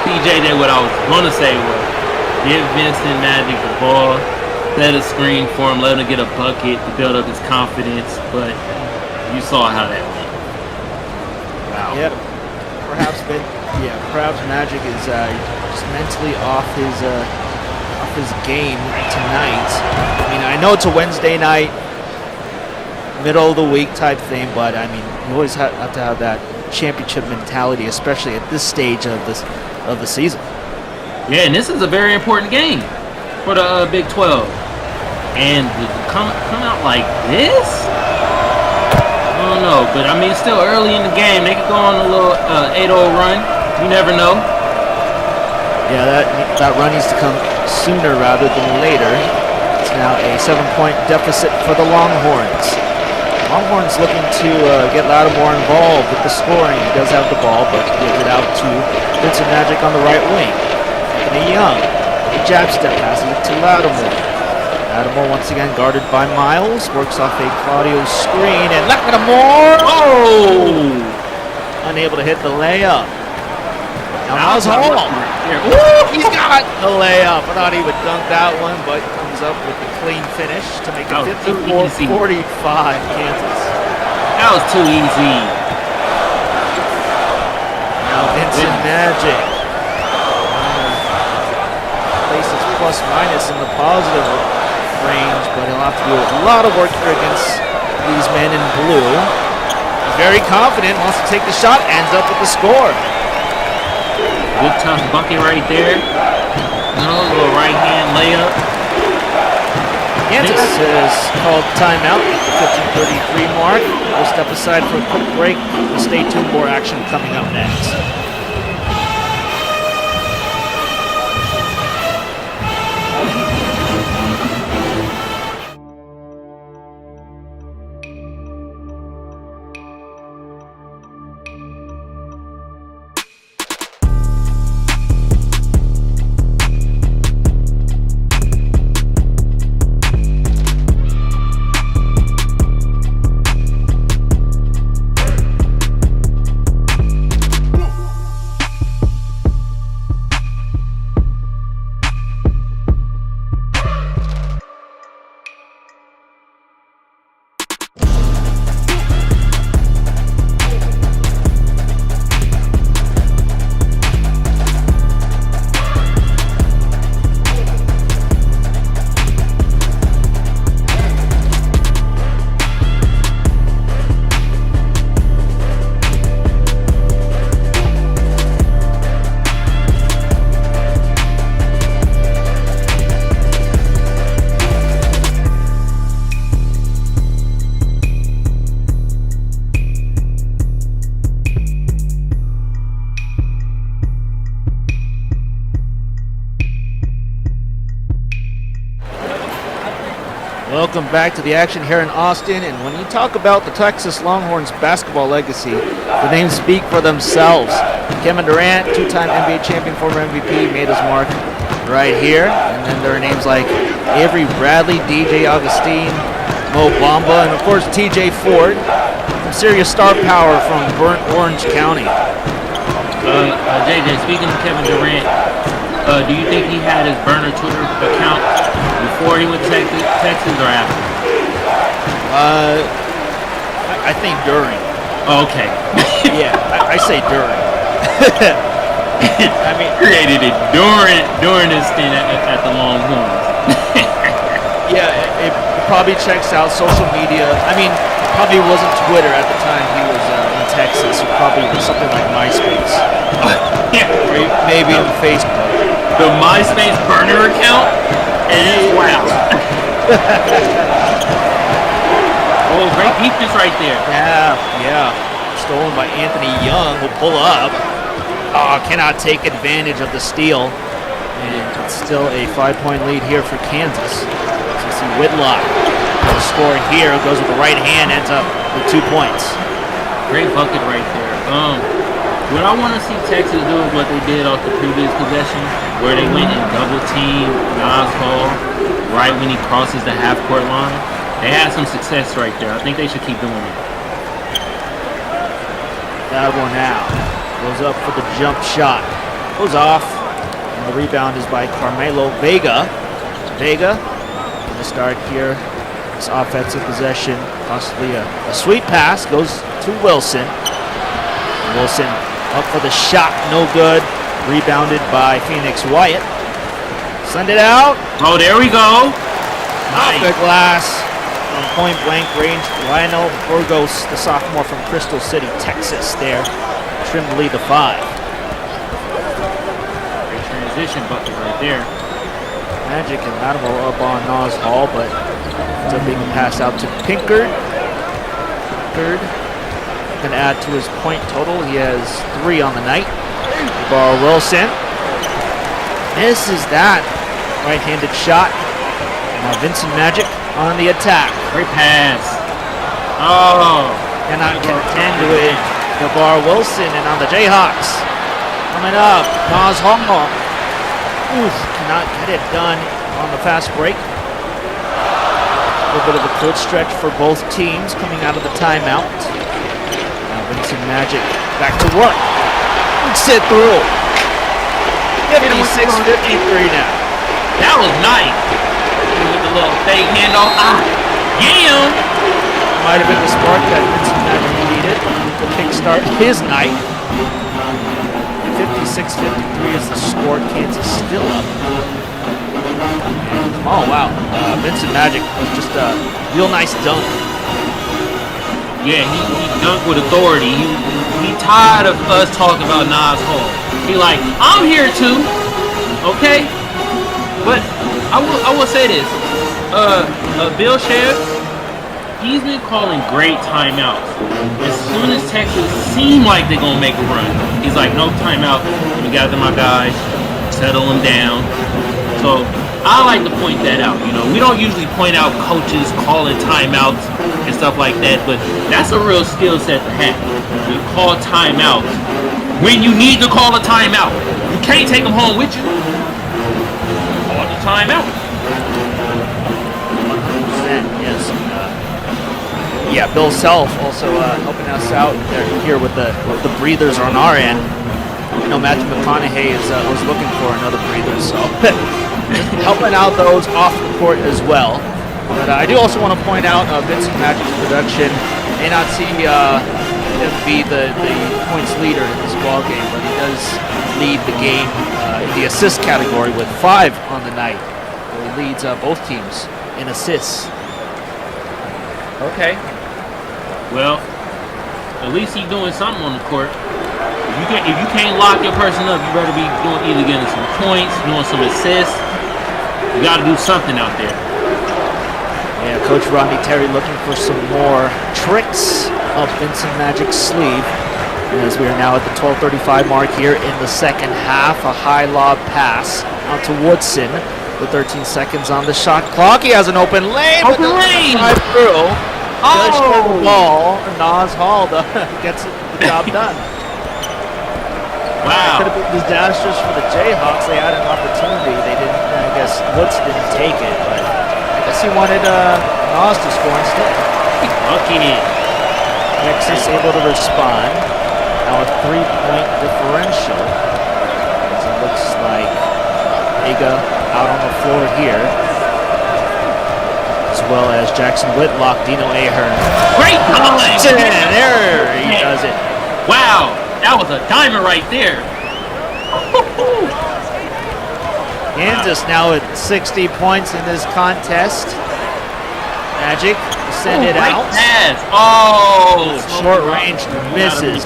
PJ did what I was going to say was give Vincent Magic the ball, set a screen for him, let him get a bucket to build up his confidence. But you saw how that went. Wow. Yep. Perhaps Magic is just mentally off his game tonight. I mean, I know it's a Wednesday night, middle of the week type thing, but I mean, you always have to have that championship mentality, especially at this stage of the season. Yeah, and this is a very important game for the Big 12. And to come out like this? I don't know, but I mean, it's still early in the game. They could go on a little 8-0 run. You never know. Yeah, that run needs to come sooner rather than later. It's now a 7-point deficit for the Longhorns. Longhorns looking to get Lattimore involved with the scoring. He does have the ball, but gives it out to Vincent Magic on the right wing. Anthony Young, the jab step passes it to Lattimore. Lattimore once again guarded by Miles, works off a Claudio screen, and Lattimore, unable to hit the layup. Now Miles Hall, he's got the layup. I thought he would dunk that one, but comes up with the clean finish to make it 54-45 Kansas. That was too easy. Now Vincent Magic places plus minus in the positive range, but he'll have to do a lot of work here against these men in blue. He's very confident, wants to take the shot, ends up with the score. Good tough bucket right there. Little right hand layup. Kansas has called timeout at the 15:33 mark. We'll step aside for a quick break. We'll stay tuned, more action coming up next. Welcome back to the action here in Austin, and when you talk about the Texas Longhorns basketball legacy, the names speak for themselves. Kevin Durant, two-time NBA champion, former MVP, made his mark right here, and then there are names like Avery Bradley, DJ Augustine, Mo Bamba, and of course TJ Ford, some serious star power from burnt Orange County. JJ, speaking of Kevin Durant, do you think he had his burner Twitter account before he went to Texas or after? I think during. Oh, okay. Yeah, I say during. I mean, created it during this stint at the Longhorns. Yeah, it probably checks out social media. I mean, probably wasn't Twitter at the time he was in Texas. It probably was something like MySpace. Or maybe in Facebook. The MySpace burner account? Wow. Oh, great defense right there. Yeah. Stolen by Anthony Young. Will pull up. Oh, cannot take advantage of the steal. And it's still a 5-point lead here for Kansas. So you see Whitlock. The score here goes with the right hand, ends up with 2 points. Great bucket right there. What I want to see Texas do is what they did off the previous possession, where they went and double team Nas Hall right when he crosses the half-court line. They had some success right there. I think they should keep doing it. That one now. Goes up for the jump shot. Goes off. And the rebound is by Carmelo Vega. Vega going to start here. This offensive possession. Possibly a sweet pass. Goes to Wilson. Wilson up for the shot. No good. Rebounded by Phoenix Wyatt. Send it out. Oh, there we go. Off the glass. From point blank range. Lionel Burgos, the sophomore from Crystal City, Texas there. Trimmed the lead to 5. Great transition bucket right there. Magic and Latimer up on Nas Hall, but ends up being a pass out to Pinkard. Pinkard can add to his point total. He has 3 on the night. Bar Wilson. Misses that right-handed shot. Now Vincent Magic on the attack. Great pass. Oh. Cannot contend with Bar Wilson and on the Jayhawks. Coming up, Nas Hall. Oof, cannot get it done on the fast break. A little bit of a cold stretch for both teams coming out of the timeout. Now Vincent Magic back to work. Sit through. 56-53 now. That was nice. With the little fake handoff. Yeah. Might have been the spark that Vincent Magic needed to kickstart his night. 56-53 is the score. Kansas still up. Oh, wow. Vincent Magic was just a real nice dunk. Yeah, he dunked with authority. He tired of us talking about Nas Hall. He like, I'm here too. Okay? But I will say this. Bill Sheriff, he's been calling great timeouts. As soon as Texas seem like they're gonna make a run, he's like, no timeout. We gather my guys, settle them down. So I like to point that out. You know, we don't usually point out coaches calling timeouts and stuff like that, but that's a real skill set to have. You call timeouts when you need to call a timeout. You can't take them home with you. Call the timeout. 100%, yes. Yeah, Bill Self also helping us out here with the breathers on our end. I know Matthew McConaughey was looking for another breather, so helping out those off the court as well. But I do also want to point out Vincent Magic's production. May not see him be the points leader in this ball game, but he does lead the game in the assist category with 5 on the night. So he leads both teams in assists. Okay. Well, at least he's doing something on the court. If you can't lock your person up, you better be either getting some points, doing some assists. You got to do something out there. Yeah, Coach Rodney Terry looking for some more tricks up Vincent Magic's sleeve. As we are now at the 12:35 mark here in the second half, a high lob pass out to Woodson with 13 seconds on the shot clock. He has an open lane, but doesn't drive through. Does show the ball. Nas Hall gets the job done. Wow. Could have been disastrous for the Jayhawks. They had an opportunity. They didn't. I guess Woods didn't take it, but I guess he wanted Nas to score instead. Okay. Texas able to respond. Now a 3-point differential. As it looks like Vega out on the floor here. as well as Jackson Whitlock, Dino Ahern. Great time! There he does it. Wow, that was a diamond right there. Kansas now at 60 points in this contest. Magic send it great out. Pass. Oh, Short range misses.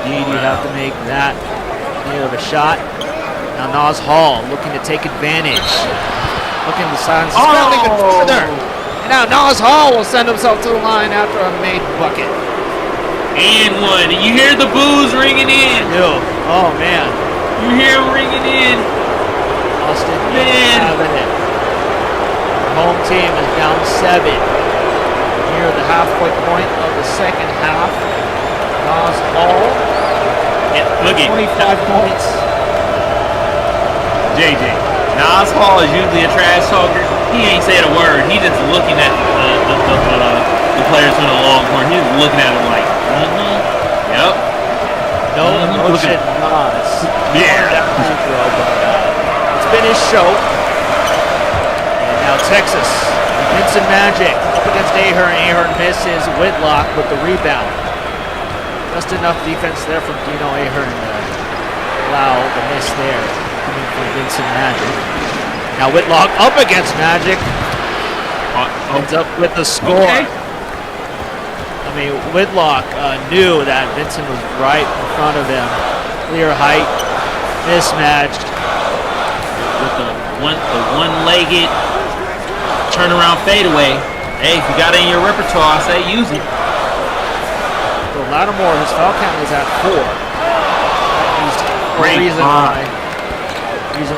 Indeed, you have to make that near of a shot. Now Nas Hall looking to take advantage. Looking to silence his penalty consider. And now Nas Hall will send himself to the line after a made bucket. And one. And you hear the boos ringing in. Oh man. You hear them ringing in. Austin Man. having it. Home team is down 7. Near the halfway point of the second half. Nas Hall. Look at 25 points. JJ. Nas Hall is usually a trash talker. He ain't saying a word. He just looking at the players in the long horn. He's looking at them like, yep. No emotion, Nas. Yeah. It's been his show. And now Texas. Vincent Magic up against Ahern. Ahern misses. Whitlock with the rebound. Just enough defense there from Dino Ahern to allow the miss there coming from Vincent Magic. Now Whitlock up against Magic. Ends up with the score. Okay. I mean, Whitlock knew that Vincent was right in front of him. Clear height, mismatched. With the one-legged turnaround fadeaway. Hey, if you got it in your repertoire, I say use it. So Lattimore, his foul count is at 4. Great reason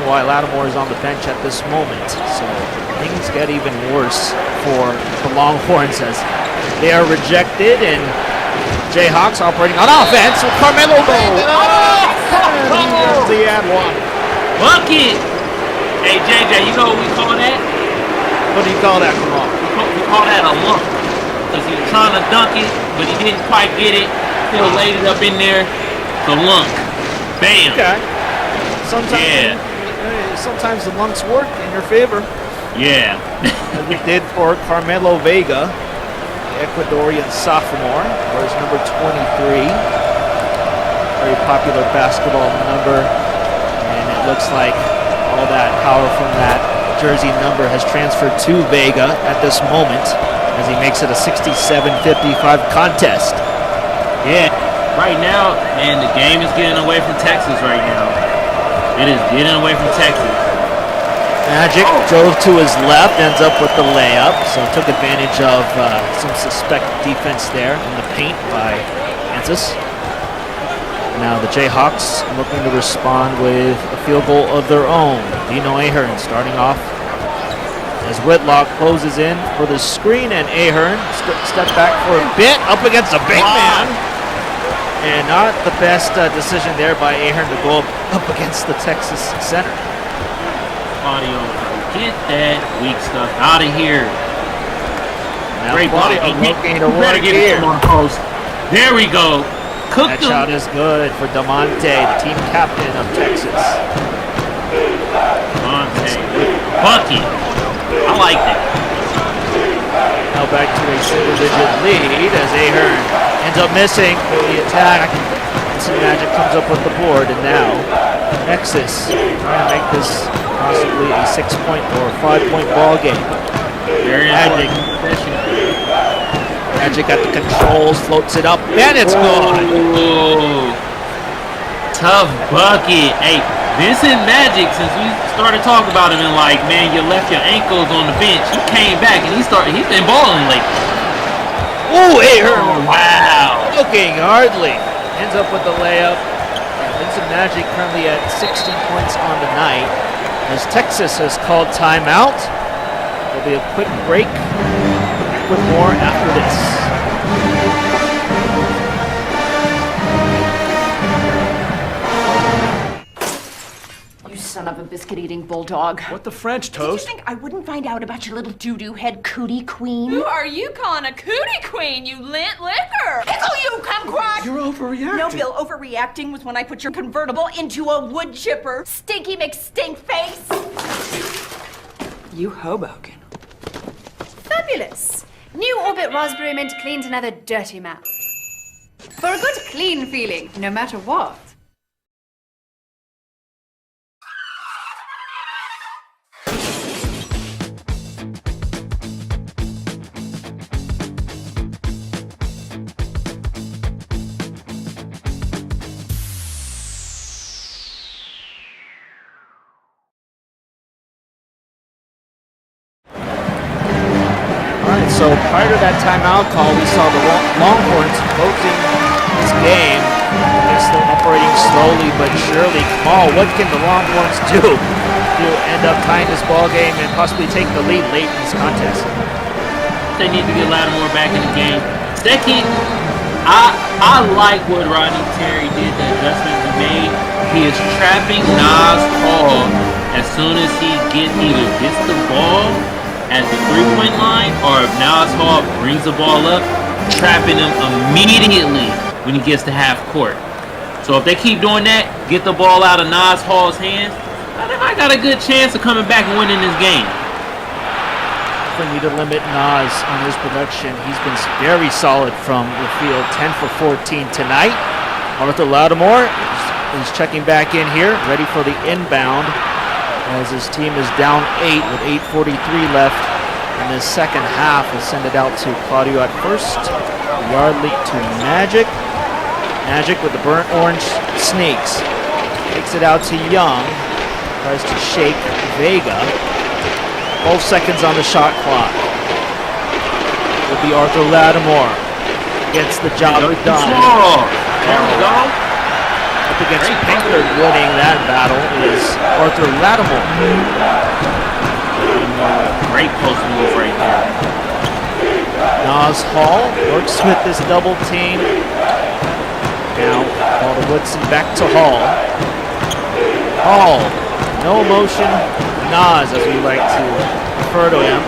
why Lattimore is on the bench at this moment. So things get even worse for the Longhorns as they are rejected, and Jayhawks operating on offense with Carmelo Vega. He had one. Bucket! Hey, JJ, you know what we call that? What do you call that, Kamal? We call that a lump. Because he was trying to dunk it, but he didn't quite get it. Still laid it up in there. The lunk. Bam. Okay. Sometimes the lunks work in your favor. Yeah. As we did for Carmelo Vega, the Ecuadorian sophomore, wears number 23. Very popular basketball number. And it looks like all that power from that jersey number has transferred to Vega at this moment as he makes it a 67-55 contest. Yeah. Right now, man, the game is getting away from Texas right now. It is getting away from Texas. Magic drove to his left, ends up with the layup, so took advantage of some suspect defense there in the paint by Kansas. Now the Jayhawks looking to respond with a field goal of their own. Dino Ahern starting off as Whitlock closes in for the screen, and Ahern step back for a bit up against a big man. And not the best decision there by Ahern to go up against the Texas center. Claudio, get that weak stuff out of here. Now Great body. Claudio Better get it on the post. There we go. That shot is good for DeMonte, the team captain of Texas. DeMonte, bucket. I like that. Now back to a single-digit lead as Ahern ends up missing for the attack. Vincent Magic comes up with the board, and now Texas trying to make this possibly a 6-point or 5-point ball game. Magic at the controls, floats it up, and it's gone. Tough bucket. Hey, Vincent Magic, since we started talking about him and like, man, you left your ankles on the bench, he came back and he's been balling lately. Ooh, Ahern. Wow. Looking hardly. Ends up with the layup. And Vincent Magic currently at 16 points on the night. As Texas has called timeout. There'll be a quick break. With more after this. You son of a biscuit-eating bulldog. What the French Did you toast? think I wouldn't find out about your little doo-doo head cootie queen? Who are you calling a cootie queen, you lint liquor? Pickle you, kumquat! You're overreacting. No, Bill, overreacting was when I put your convertible into a wood chipper. Stinky McStink face! You Hoboken. Fabulous. New Orbit Raspberry Mint cleans another dirty mouth. For a good clean feeling, no matter what. Alright, so prior to that timeout call, we saw the Longhorns closing this game. They're still operating slowly but surely. Kamal, what can the Longhorns do to end up tying this ball game and possibly take the lead late in this contest? They need to get Lattimore back in the game. Second, I like what Rodney Terry did, the adjustment he made. He is trapping Nas Hall as soon as he either gets the ball at the three-point line, or if Nas Hall brings the ball up, trapping him immediately when he gets to half court. So if they keep doing that, get the ball out of Nas Hall's hands, I think I got a good chance of coming back and winning this game. We need to limit Nas on his production. He's been very solid from the field, 10 for 14 tonight. Arthur Lattimore is checking back in here, ready for the inbound, as his team is down 8 with 8:43 left in the second half. We'll send it out to Claudio at first. Yardley to Magic. Magic with the burnt orange sneaks. Takes it out to Young. Tries to shake Vega. 12 seconds on the shot clock. Will be Arthur Lattimore. Gets the job done. There we go. Up against Pinker, winning that battle is Arthur Lattimore. Great post move right there. Nas Hall works with this double team. Now, Alden Woodson back to Hall. Hall, no motion. Nas, as we like to refer to him.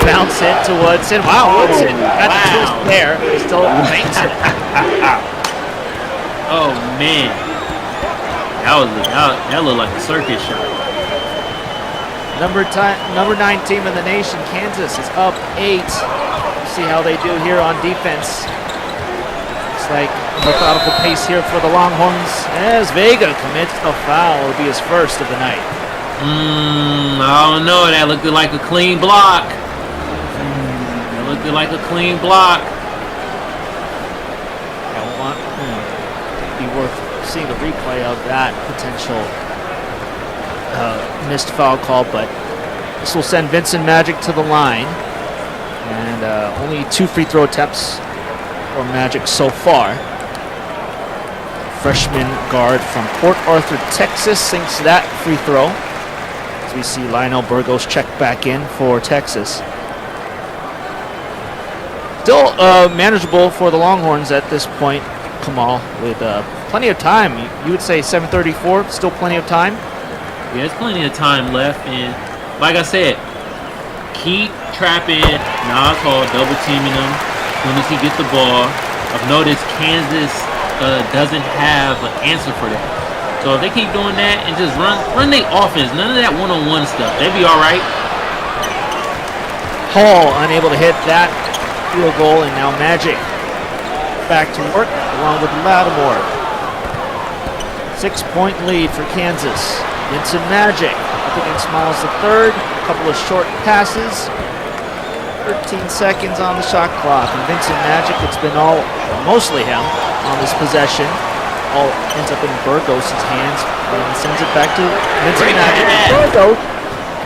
Bounce it to Woodson. Wow, Woodson got the twist there. He still makes it. Oh man, that looked like a circus shot. Number 9 team in the nation, Kansas, is up 8. See how they do here on defense. Looks like methodical pace here for the Longhorns as Vega commits a foul. It'll be his first of the night. I don't know. That looked like a clean block. That looked like a clean block. Be worth seeing a replay of that potential missed foul call, but this will send Vincent Magic to the line, and only 2 free throw attempts for Magic so far. Freshman guard from Port Arthur, Texas, sinks that free throw, as we see Lionel Burgos check back in for Texas. Still manageable for the Longhorns at this point, Kamal, with plenty of time. You would say 7:34, still plenty of time? Yeah, there's plenty of time left, and like I said, keep trapping Nas Hall, double teaming him as soon as he gets the ball. I've noticed Kansas doesn't have an answer for that. So if they keep doing that and just run their offense, none of that one-on-one stuff, they'd be all right. Hall unable to hit that field goal, and now Magic back to work along with Lattimore. 6-point lead for Kansas. Vincent Magic up against Miles III. A couple of short passes. 13 seconds on the shot clock. And Vincent Magic, it's been mostly him on this possession. All ends up in Burgos' hands and sends it back to Vincent Magic. Burgos.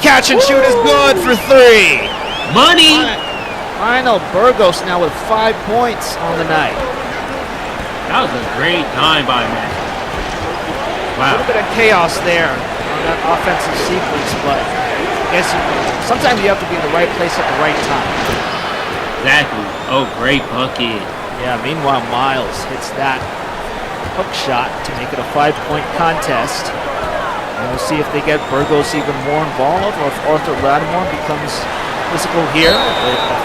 Catch and shoot is good for 3. Money! Lionel Burgos now with 5 points on the night. That was a great time by Magic. Wow. A little bit of chaos there on that offensive sequence, but I guess sometimes you have to be in the right place at the right time. Exactly. Oh, great bucket. Yeah, meanwhile, Miles hits that hook shot to make it a 5-point contest. And we'll see if they get Burgos even more involved, or if Arthur Lattimore becomes physical here.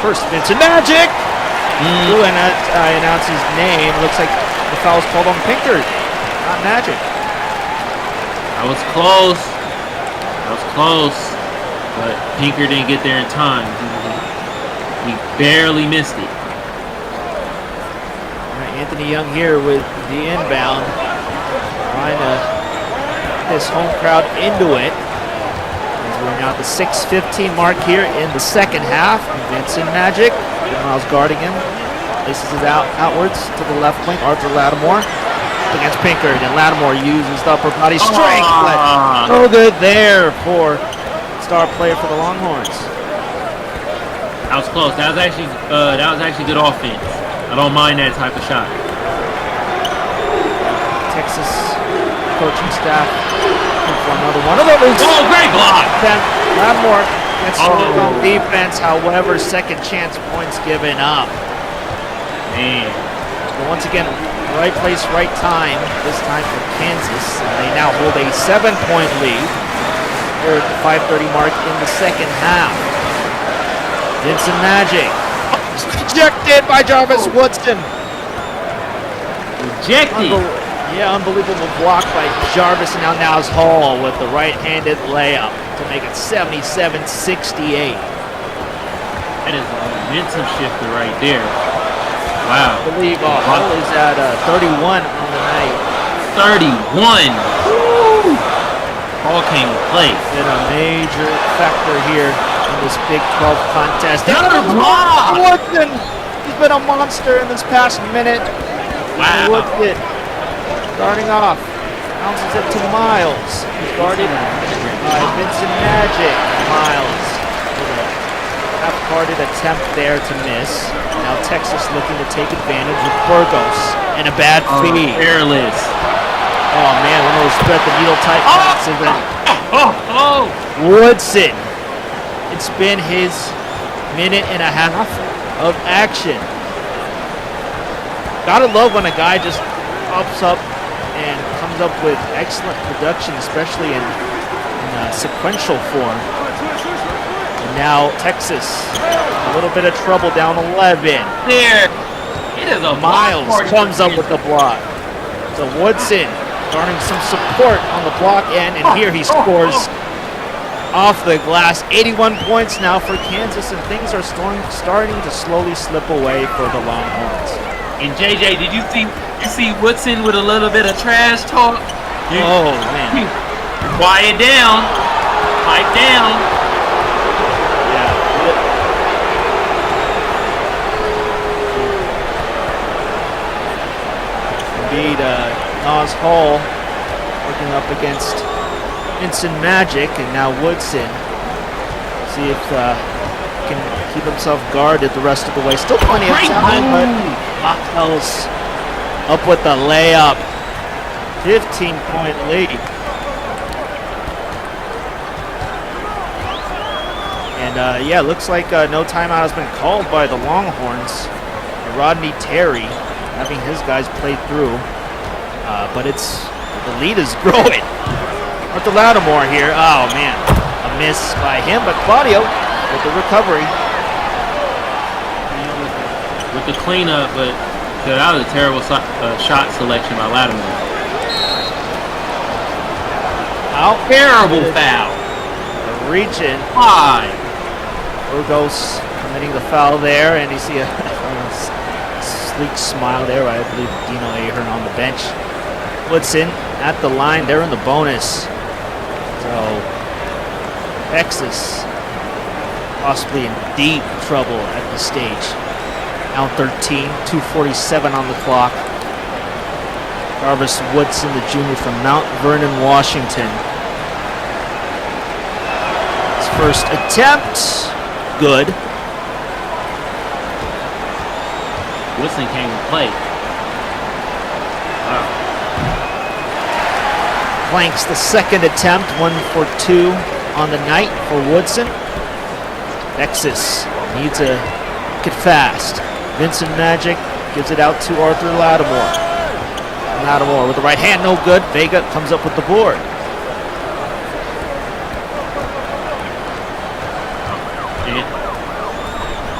First, Vincent Magic! Who announce his name. Looks like the foul's called on Pinker, not Magic. That was close. That was close. But Pinker didn't get there in time. barely missed it. All right, Anthony Young here with the inbound. Trying to get this home crowd into it. As we're now at the 6:15 mark here in the second half. Vincent Magic, Miles guarding him. Places it outwards to the left wing. Arthur Lattimore against Pinkard, and Lattimore uses the upper body strength, but no good there for star player for the Longhorns. That was close. That was actually good offense. I don't mind that type of shot. Texas coaching staff for another one of those. Oh, great block! Lattimore gets on defense. However, second chance points given up. Man. But once again, right place, right time. This time for Kansas. They now hold a 7-point lead. They're at the 5:30 mark in the second half. Vincent Magic. Rejected by Jarvis Woodson. Rejected. Yeah, unbelievable block by Jarvis, and now Now's Hall with the right-handed layup to make it 77-68. That is a momentum shifter right there. Wow. I believe Hall is at 31 on the night. 31. Woo! Hall came to play. Been a major factor here in this Big 12 contest. Another block! Woodson! He's been a monster in this past minute. Wow. Woodson starting off. Bounces it to Miles. He's guarded by Vincent Magic. Miles with a half-guarded attempt there to miss. Now Texas looking to take advantage of Burgos and a bad feed. Careless. Oh man, one of those thread the needle type passes. Woodson. It's been his minute and a half of action. Gotta love when a guy just pops up and comes up with excellent production, especially in sequential form. And now Texas, a little bit of trouble down 11. There. It is a Miles comes up with the block. So Woodson garnering some support on the block end, and here he scores off the glass. 81 points now for Kansas, and things are starting to slowly slip away for the Longhorns. And JJ, did you see Woodson with a little bit of trash talk? Oh man! Quiet down, pipe down. Yeah. Indeed, Nas Hall working up against Vincent Magic, and now Woodson. See if can keep himself guarded the rest of the way. Still plenty of time, but Mocktails up with the layup. 15-point lead. And yeah, looks like no timeout has been called by the Longhorns. Rodney Terry having his guys play through, but the lead is growing. Arthur Lattimore here. Oh man, a miss by him, but Claudio with the recovery. With the cleanup, but that was a terrible shot selection by Lattimore. Terrible foul. Region. Why? Burgos committing the foul there, and you see a sleek smile there. I believe Dino Ahern on the bench. Woodson at the line. They're in the bonus. So Texas possibly in deep trouble at this stage. Now 13, 2:47 on the clock. Jarvis Woodson, the junior from Mount Vernon, Washington. His first attempt, good. Woodson came to play. Wow. Blanks the second attempt, 1 for 2 on the night for Woodson. Texas needs to get fast. Vincent Magic gives it out to Arthur Lattimore. Lattimore with the right hand, no good. Vega comes up with the board.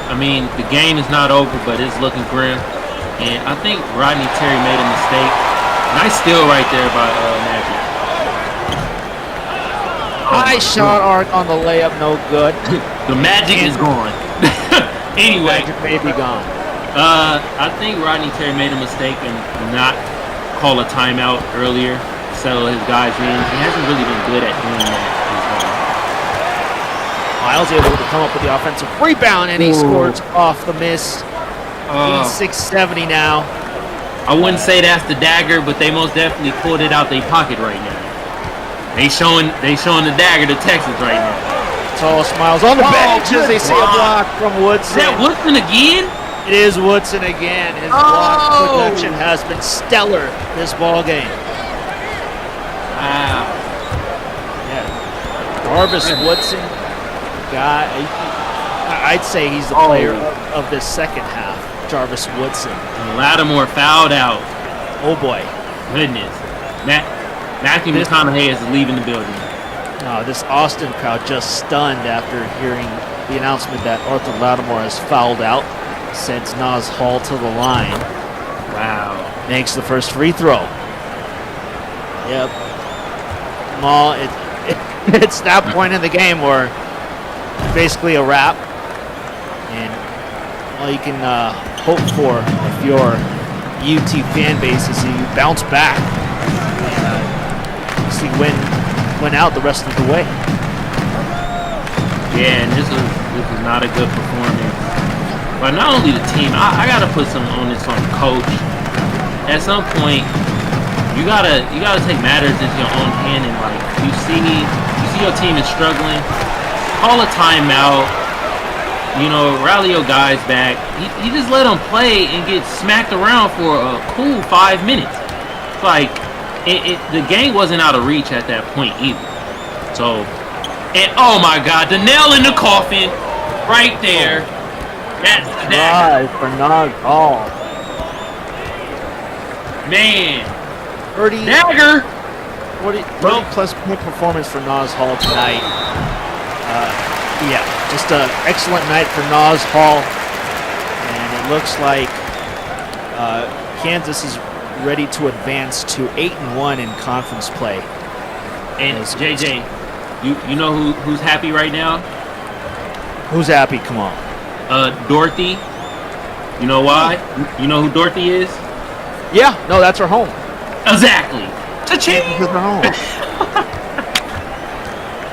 I mean, the game is not over, but it's looking grim. And I think Rodney Terry made a mistake. Nice steal right there by Magic. High shot arc on the layup, no good. The magic is gone. Anyway, Magic may be gone. I think Rodney Terry made a mistake in not call a timeout earlier, settle his guys in. He hasn't really been good at doing that. Miles able to come up with the offensive rebound, and he scores off the miss. 86-70 now. I wouldn't say that's the dagger, but they most definitely pulled it out their pocket right now. They showing the dagger to Texas right now. Tall Smiles on the bench as they see a block from Woodson. Is that Woodson again? It is Woodson again. His block production has been stellar this ball game. Wow. Yeah. Jarvis Woodson, guy, I'd say he's the player of this second half. Jarvis Woodson. And Lattimore fouled out. Oh boy. Goodness. Matthew McConaughey is leaving the building. This Austin crowd just stunned after hearing the announcement that Arthur Lattimore has fouled out. Sends Nas Hall to the line. Wow. Makes the first free throw. Yep. Well, it's that point in the game where it's basically a wrap. And all you can hope for if you're UT fan base is you bounce back and see win out the rest of the way. Yeah, and this was not a good performance. But not only the team, I gotta put some onus on the coach. At some point, you gotta take matters into your own hand, and like you see your team is struggling, call a timeout. Rally your guys back. You just let them play and get smacked around for a cool 5 minutes. It's like the game wasn't out of reach at that point either. So, and oh my God, the nail in the coffin, right there. That's the dagger. For Nas Hall. Man. 30 dagger. 40 plus point performance for Nas Hall tonight. Yeah, just an excellent night for Nas Hall. And it looks like Kansas is ready to advance to 8-1 in conference play. And JJ, you know who's happy right now? Who's happy? Come on. Dorothy. You know why? You know who Dorothy is? Yeah, no, that's her home. Exactly. Cha-ching! Her home.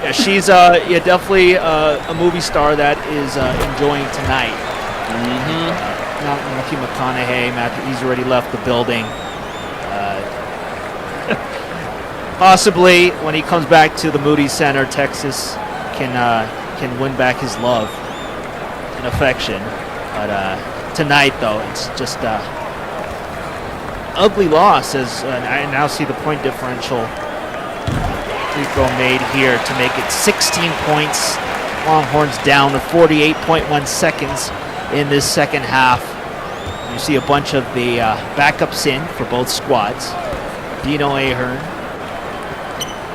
Yeah, she's definitely a movie star that is enjoying tonight. Matthew McConaughey, he's already left the building. Possibly when he comes back to the Moody Center, Texas can win back his love and affection. But tonight, though, it's just ugly loss as I now see the point differential. Free throw made here to make it 16 points. Longhorns down to 48.1 seconds in this second half. You see a bunch of the backups in for both squads. Dino Ahern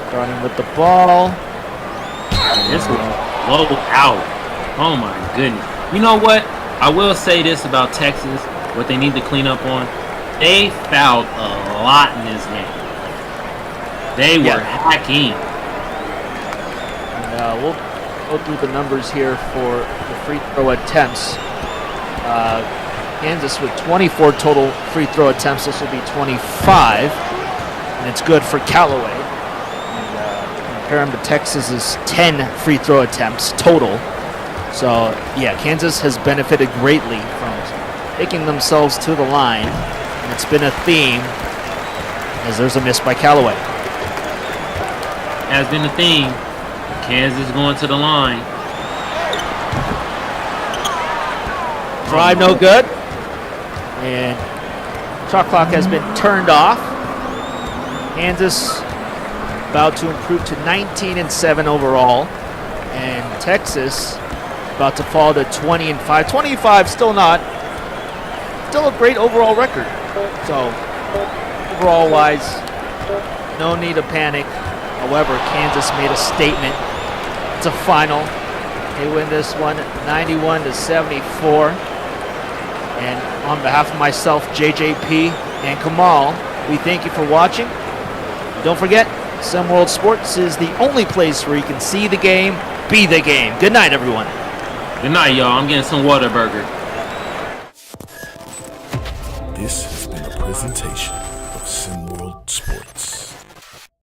starting with the ball. This was low out. Oh my goodness. You know what? I will say this about Texas, what they need to clean up on. They fouled a lot in this game. They were hacking. And, we'll go through the numbers here for the free throw attempts. Kansas with 24 total free throw attempts. This will be 25. And it's good for Callaway. And compare him to Texas's 10 free throw attempts total. So, yeah, Kansas has benefited greatly from taking themselves to the line. And it's been a theme as there's a miss by Callaway. Has been a theme. Kansas going to the line. Drive no good. And shot clock has been turned off. Kansas about to improve to 19-7 overall. And Texas about to fall to 20-5. 25 still a great overall record. So overall wise, no need to panic. However, Kansas made a statement. It's a final. They win this one 91-74. And on behalf of myself, JJP, and Kamal, we thank you for watching. Don't forget, SimWorld Sports is the only place where you can see the game, be the game. Good night, everyone. Good night, y'all. I'm getting some Whataburger. This has been a presentation of SimWorld.